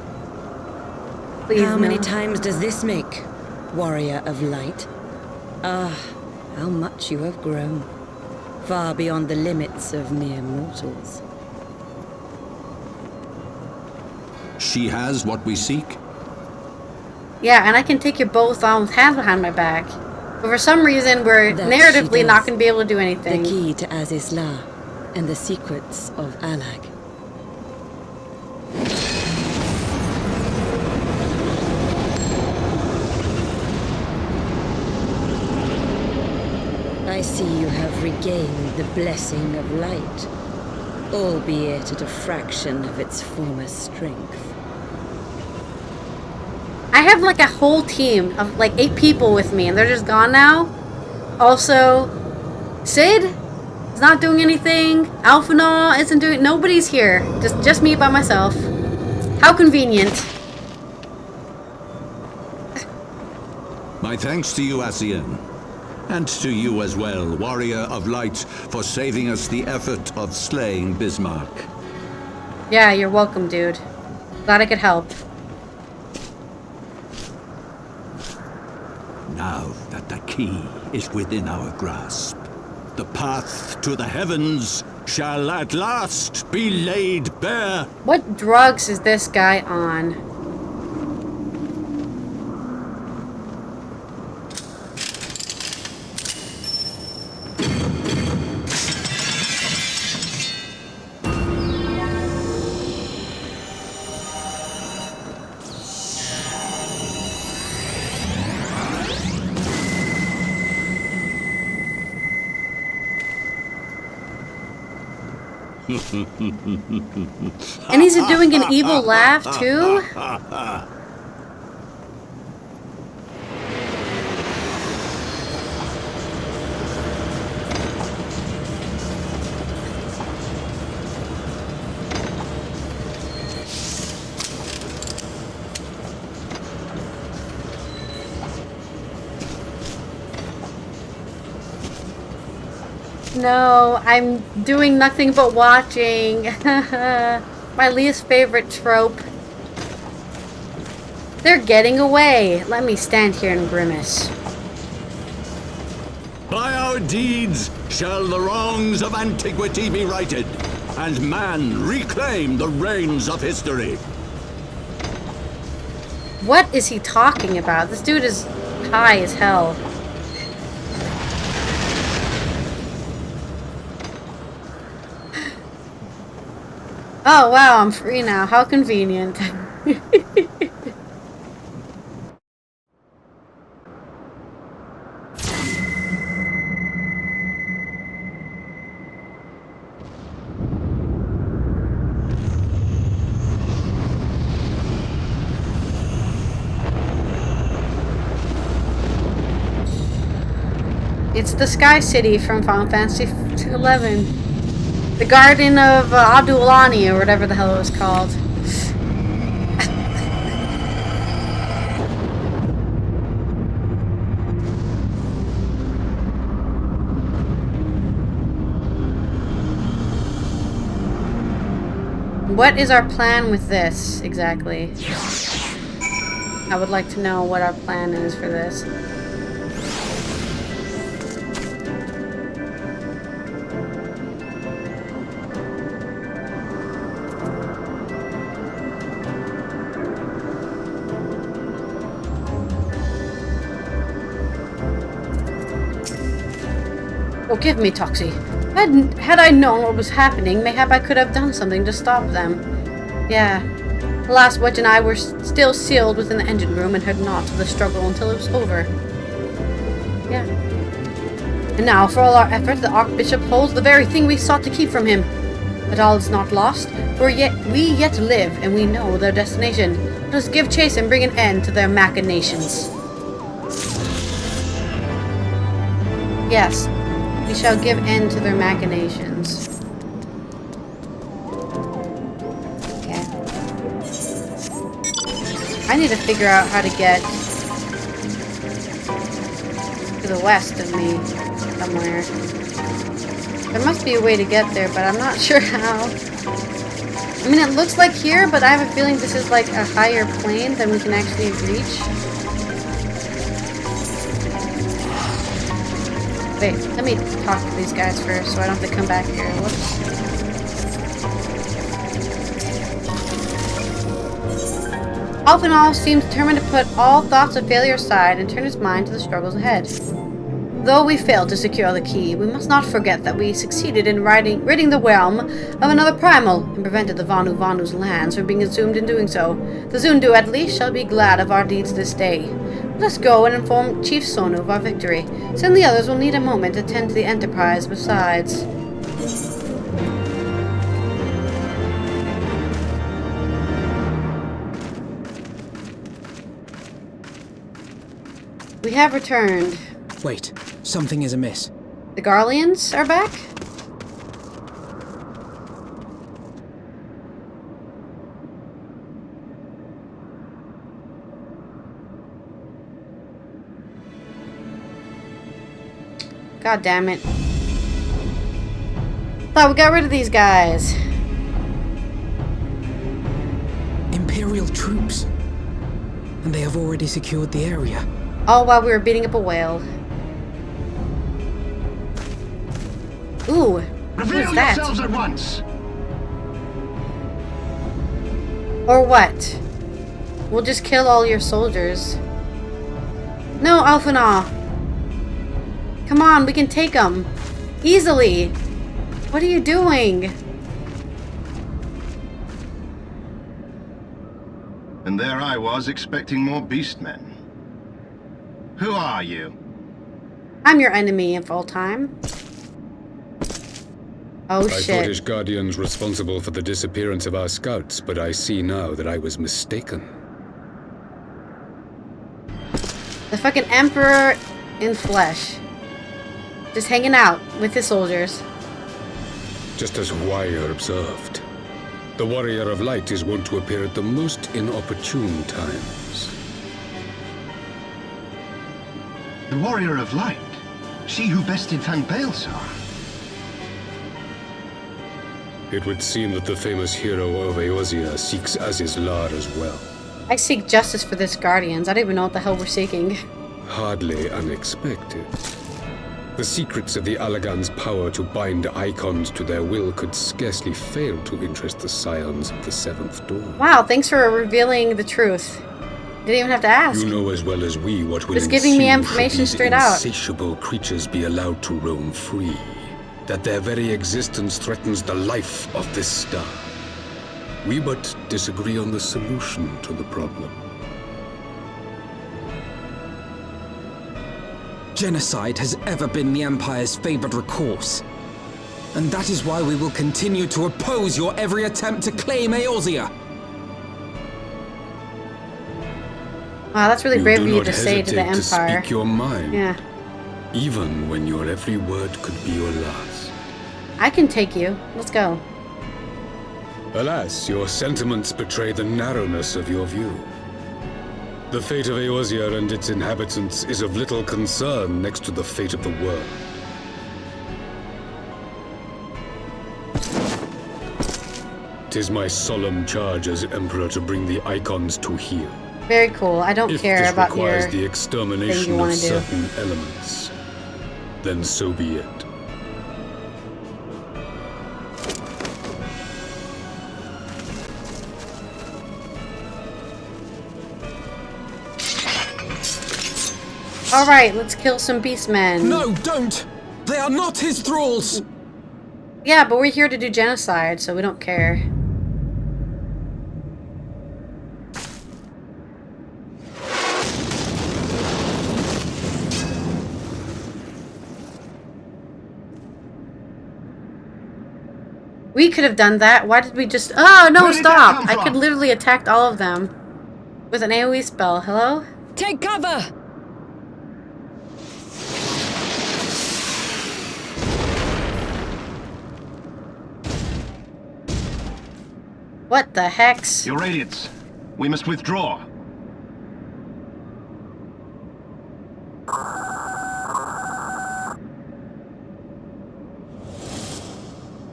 Please, how many no. times does this make, Warrior of Light? Ah, how much you have grown, far beyond the limits of mere mortals. She has what we seek? Yeah, and I can take you both on with hands behind my back. But for some reason, we're That narratively she not does. going to be able to do anything. The key to Azizla and the secrets of Allag. I see you have regained the blessing of light, albeit at a fraction of its former strength. I have like a whole team of like 8 people with me, and they're just gone now. Also, Sid is not doing anything. Alphinaw isn't doing. Nobody's here. Just me by myself. How convenient. My thanks to you, Asien. And to you as well, Warrior of Light, for saving us the effort of slaying Bismarck. Yeah, you're welcome, dude. Glad I could help. Now that the key is within our grasp, the path to the heavens shall at last be laid bare. What drugs is this guy on? And he's doing an evil laugh too? No, I'm doing nothing but watching. My least favorite trope. They're getting away. Let me stand here and grimace. By our deeds shall the wrongs of antiquity be righted, and man reclaim the reins of history. What is he talking about? This dude is high as hell. Oh wow, I'm free now. How convenient. It's the Sky City from Final Fantasy XI. The Garden of Adulani, or whatever the hell it was called. What is our plan with this, exactly? I would like to know what our plan is for this. Forgive me, Toxie. Had I known what was happening, mayhap I could have done something to stop them. Yeah. Alas, Wedge and I were still sealed within the engine room and heard naught of the struggle until it was over. Yeah. And now, for all our efforts, the Archbishop holds the very thing we sought to keep from him. But all is not lost, for we yet live, and we know their destination. Let us give chase and bring an end to their machinations. Yes. We shall give end to their machinations. Okay. I need to figure out how to get to the west of me somewhere. There must be a way to get there, but I'm not sure how. I mean, it looks like here, but I have a feeling this is like a higher plane than we can actually reach. Wait, let me talk to these guys first so I don't have to come back here. Whoops. Alphinaud seems determined to put all thoughts of failure aside and turn his mind to the struggles ahead. Though we failed to secure the key, we must not forget that we succeeded in ridding the realm of another primal and prevented the Vanu Vanu's lands from being consumed in doing so. The Zundu at least shall be glad of our deeds this day. Let us go and inform Chief Sonu of our victory. Some of the others will need a moment to tend to the Enterprise besides. We have returned. Wait, something is amiss. The Garleans are back? God damn it. Thought we got rid of these guys. Imperial troops. And they have already secured the area. All while we were beating up a whale. Ooh, Reveal who's that? yourselves at once. Or what? We'll just kill all your soldiers. No, Alphinaud. Come on, we can take them. Easily. What are you doing? And there I was expecting more beastmen. Who are you? I'm your enemy of all time. Oh I shit. thought Ishgardians responsible for the disappearance of our scouts, but I see now that I was mistaken. The fucking Emperor in flesh. Just hanging out with his soldiers. Just as Wire observed, the Warrior of Light is wont to appear at the most inopportune times. The Warrior of Light? She who bested Van Baelsar? It would seem that the famous hero of Eorzea seeks Azizlar as well. I seek justice for this Guardians. I don't even know what the hell we're seeking. Hardly unexpected. The secrets of the Allagan's power to bind icons to their will could scarcely fail to interest the Scions of the Seventh Dawn. Wow, thanks for revealing the truth. Didn't even have to ask. You know as well as we what will Just giving me ensue information should these straight out. insatiable creatures be allowed to roam free. That their very existence threatens the life of this star. We but disagree on the solution to the problem. Genocide has ever been the Empire's favored recourse. And that is why we will continue to oppose your every attempt to claim Eorzea. Wow, that's really brave of you do not to say to the hesitate Empire. To speak your mind, Yeah. even when your every word could be your last. I can take you. Let's go. Alas, your sentiments betray the narrowness of your view. The fate of Eorzea and its inhabitants is of little concern next to the fate of the world. Tis my solemn charge as Emperor to bring the icons to heel. Very cool. I don't care If about this your requires the thing you extermination wanna of do. certain elements, then so be it. Alright, let's kill some beastmen. No, don't! They are not his thralls! Yeah, but we're here to do genocide, so we don't care. We could have done that. Why did we just... Oh, no, Where did that stop! come I from? could literally attacked all of them. With an AoE spell. Hello? Take cover! What the hex? Your Radiance, we must withdraw.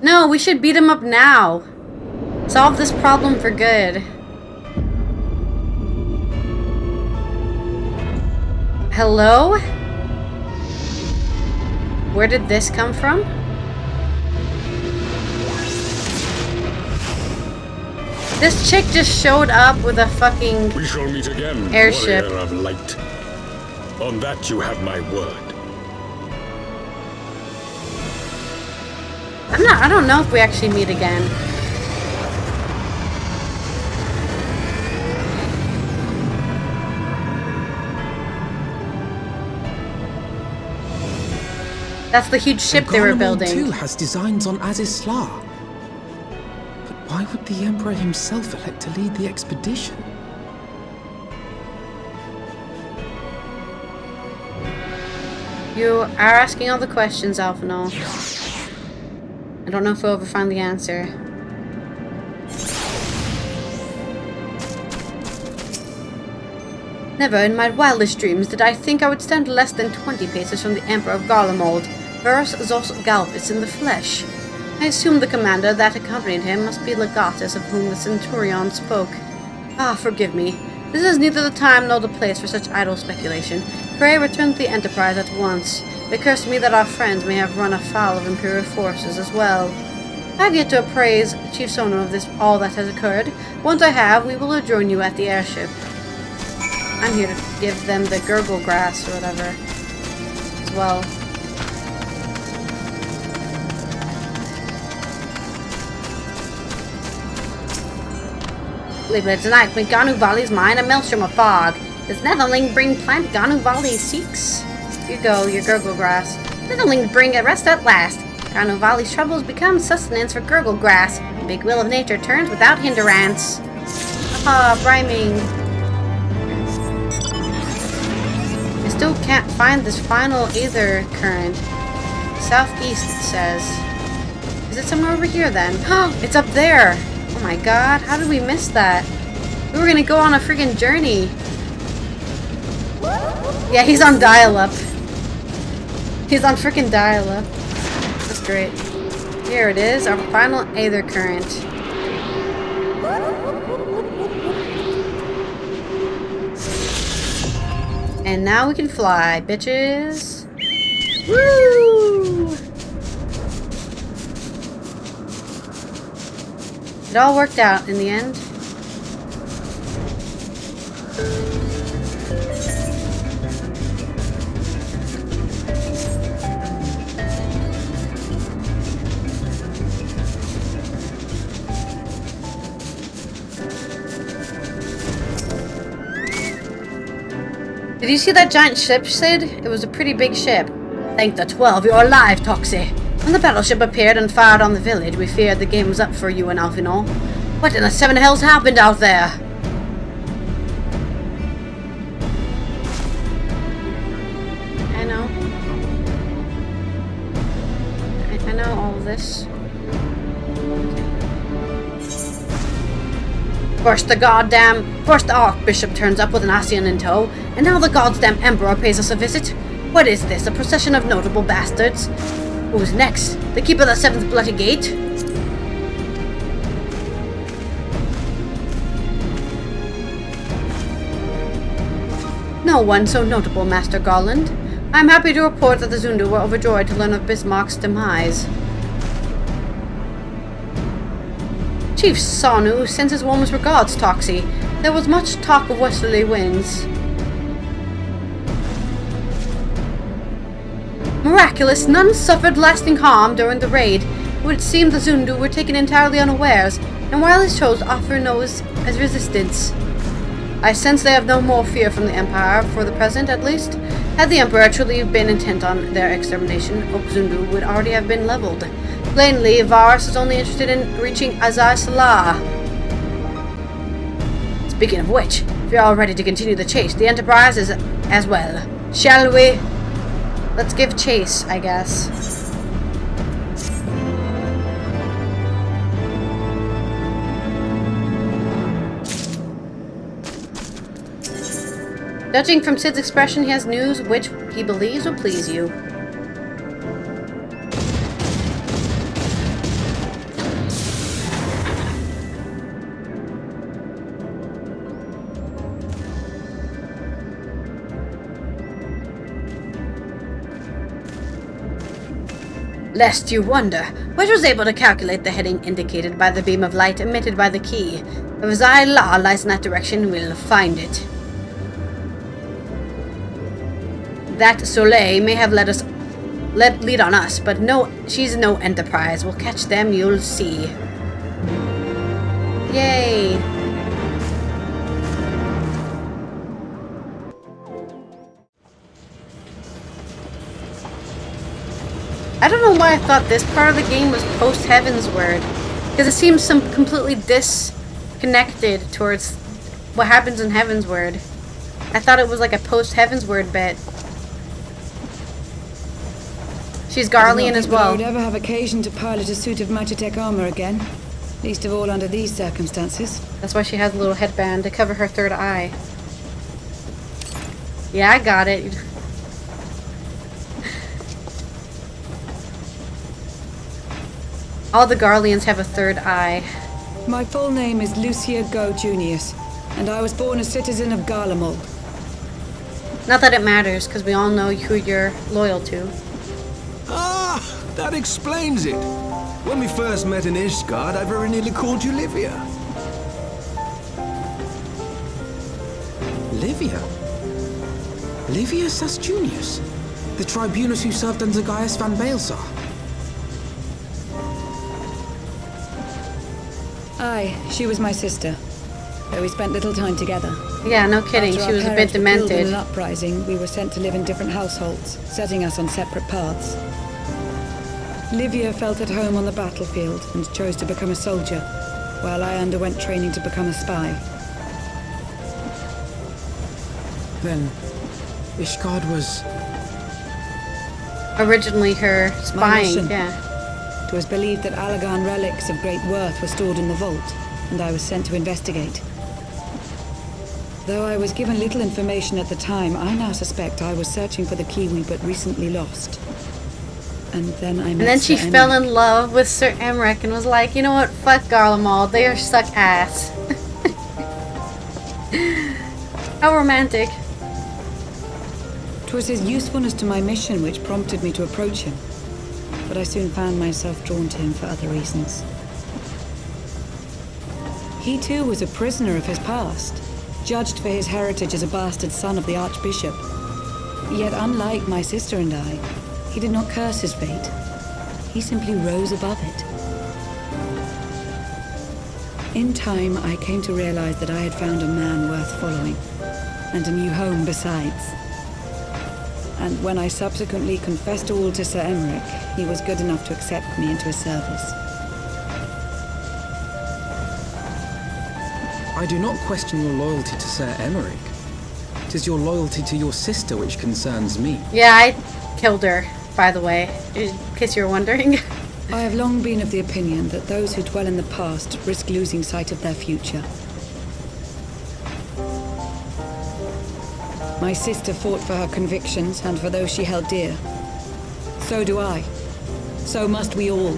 No, we should beat him up now. Solve this problem for good. Hello? Where did this come from? This chick just showed up with a fucking We shall meet again, airship. warrior of light. On that you have my word. I don't know if we actually meet again. That's the huge ship they were building. Too has designs on Azisla. But why would the Emperor himself elect to lead the expedition? You are asking all the questions, Alphinaud. I don't know if we'll ever find the answer. Never in my wildest dreams did I think I would stand less than 20 paces from the Emperor of Garlemald. Vers Zos Galvis in the flesh. I assumed the commander that accompanied him must be Legatus of whom the Centurion spoke. Ah, forgive me. This is neither the time nor the place for such idle speculation. Pray return to the Enterprise at once. It occurs to me that our friends may have run afoul of Imperial forces as well. I have yet to appraise Chief Sono of all that has occurred. Once I have, we will join you at the airship. I'm here to give them the gurgle grass or whatever as well. Later tonight, when Ganu Valley's mine, a maelstrom of fog. Does Netherling bring plant Ganu Valley seeks? Here you go, your gurgle grass. Netherling bring a rest at last. Ganu Valley's troubles become sustenance for gurgle grass. The big wheel of nature turns without hindrance. Ah, rhyming. I still can't find this final aether current. Southeast, it says. Is it somewhere over here then? Oh, it's up there! Oh my god, how did we miss that? We were gonna go on a freaking journey. Yeah, he's on dial-up. He's on freaking dial-up. That's great. Here it is, our final aether current. And now we can fly, bitches. Woo! It all worked out in the end. Did you see that giant ship, Sid? It was a pretty big ship. Thank the 12, you're alive, Toxie. When the battleship appeared and fired on the village, we feared the game was up for you and Alphinaud. What in the seven hells happened out there? I know. I know all of this. First the Archbishop turns up with an Ascian in tow, and now the goddamn Emperor pays us a visit. What is this, a procession of notable bastards? Who's next? The Keeper of the Seventh Bloody Gate? No one so notable, Master Garland. I am happy to report that the Zundu were overjoyed to learn of Bismarck's demise. Chief Sonu sends his warmest regards, Toxie. There was much talk of westerly winds. Miraculous, none suffered lasting harm during the raid. It would seem the Zundu were taken entirely unawares, and wireless shows offer no as resistance. I sense they have no more fear from the Empire, for the present at least. Had the Emperor truly been intent on their extermination, Oak Zundu would already have been leveled. Plainly, Varus is only interested in reaching Azai-Salah. Speaking of which, if you're all ready to continue the chase, the Enterprise is as well. Shall we? Let's give chase, I guess. Judging from Sid's expression, he has news which he believes will please you. Lest you wonder, Wedge was able to calculate the heading indicated by the beam of light emitted by the key. If his eye law lies in that direction, we'll find it. That Soleil may have lead on us, but no, she's no enterprise. We'll catch them, you'll see. Yay! I don't know why I thought this part of the game was post-Heavensward, because it seems completely disconnected towards what happens in Heavensward. I thought it was like a post-Heavensward bit. She's Garlean as well. I would ever have occasion to pilot a suit of Magitech armor again, least of all under these circumstances. That's why she has a little headband to cover her third eye. Yeah, I got it. All the Garleans have a third eye. My full name is Lucia Go Junius, and I was born a citizen of Garlemald. Not that it matters, because we all know who you're loyal to. Ah, that explains it. When we first met in Ishgard, I very nearly called you Livia. Livia? Livia Sus Junius? The tribunus who served under Gaius van Baelsar? Aye, she was my sister, though we spent little time together. Yeah, no kidding, she was a bit demented. In an uprising, we were sent to live in different households, setting us on separate paths. Livia felt at home on the battlefield and chose to become a soldier, while I underwent training to become a spy. Then, Ishgard was... originally her spying, yeah. It was believed that Allagan relics of great worth were stored in the vault, and I was sent to investigate. Though I was given little information at the time, I now suspect I was searching for the key we but recently lost. And then I met And then she Sir fell Emmerich. in love with Sir Emmerich and was like, you know what, fuck Garlemald, they are suck ass. How romantic. It was his usefulness to my mission which prompted me to approach him, but I soon found myself drawn to him for other reasons. He too was a prisoner of his past, judged for his heritage as a bastard son of the Archbishop. Yet unlike my sister and I, he did not curse his fate. He simply rose above it. In time, I came to realize that I had found a man worth following, and a new home besides. And when I subsequently confessed all to Sir Emmerich, he was good enough to accept me into his service. I do not question your loyalty to Sir Emmerich. It is your loyalty to your sister which concerns me. Yeah, I killed her, by the way, in case you're wondering. I have long been of the opinion that those who dwell in the past risk losing sight of their future. My sister fought for her convictions and for those she held dear. So do I. So must we all.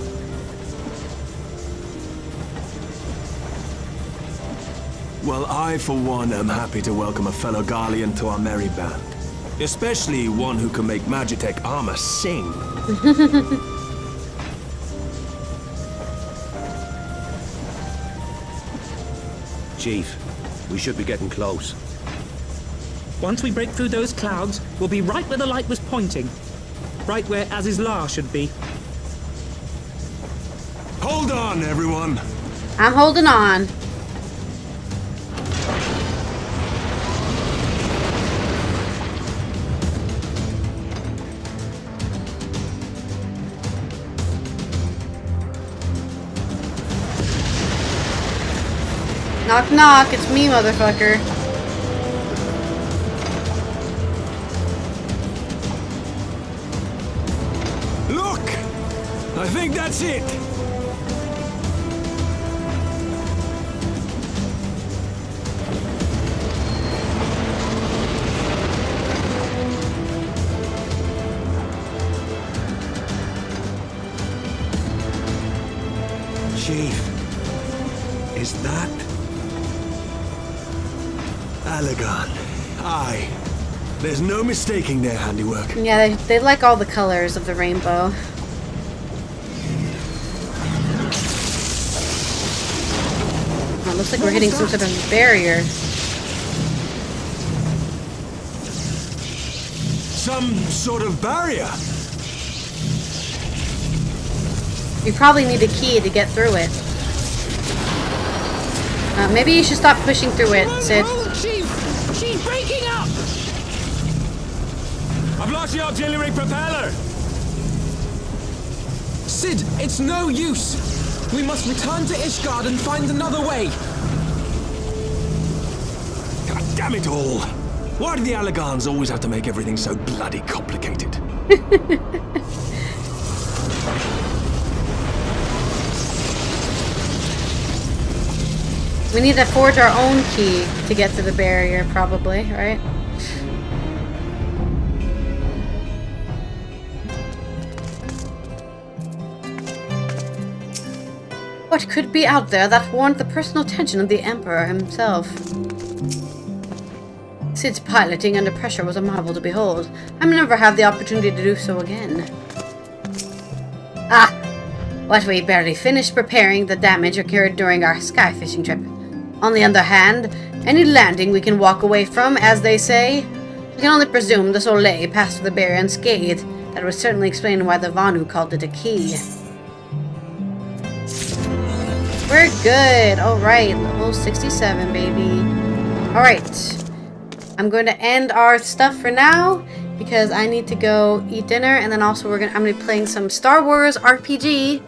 Well, I, for one, am happy to welcome a fellow Garlean to our merry band. Especially one who can make Magitech armor sing. Chief, we should be getting close. Once we break through those clouds, we'll be right where the light was pointing. Right where Azizlar should be. Hold on, everyone! I'm holding on. Knock knock, it's me, motherfucker. Look! I think that's it! Chief, is that Allagan? Aye. There's no mistaking their handiwork. Yeah, they like all the colors of the rainbow. looks like we're hitting some sort of barrier. Some sort of barrier? You probably need a key to get through it. Maybe you should stop pushing through it, Sid. She's breaking up! I've lost the auxiliary propeller! Sid, it's no use! We must return to Ishgard and find another way! God damn it all! Why do the Allagans always have to make everything so bloody complicated? We need to forge our own key to get to the barrier, probably, right? What could be out there that warrant the personal attention of the Emperor himself? Sid's piloting under pressure was a marvel to behold. I may never have the opportunity to do so again. Ah! What we barely finished preparing the damage occurred during our sky fishing trip. On the other hand, any landing we can walk away from, as they say. I can only presume the Soleil passed through the barrier unscathed. That would certainly explain why the Vanu called it a key. We're good. Alright, level 67, baby. Alright. I'm going to end our stuff for now because I need to go eat dinner, and then also I'm gonna be playing some Star Wars RPG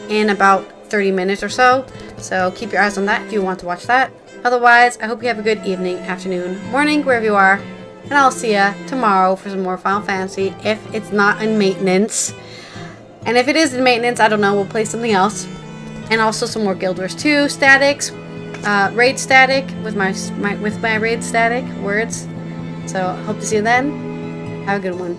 in about 30 minutes or so. So keep your eyes on that if you want to watch that. Otherwise, I hope you have a good evening, afternoon, morning, wherever you are. And I'll see ya tomorrow for some more Final Fantasy if it's not in maintenance. And if it is in maintenance, I don't know, we'll play something else. And also some more Guild Wars 2 statics, raid static with my raid static words. So hope to see you then. Have a good one.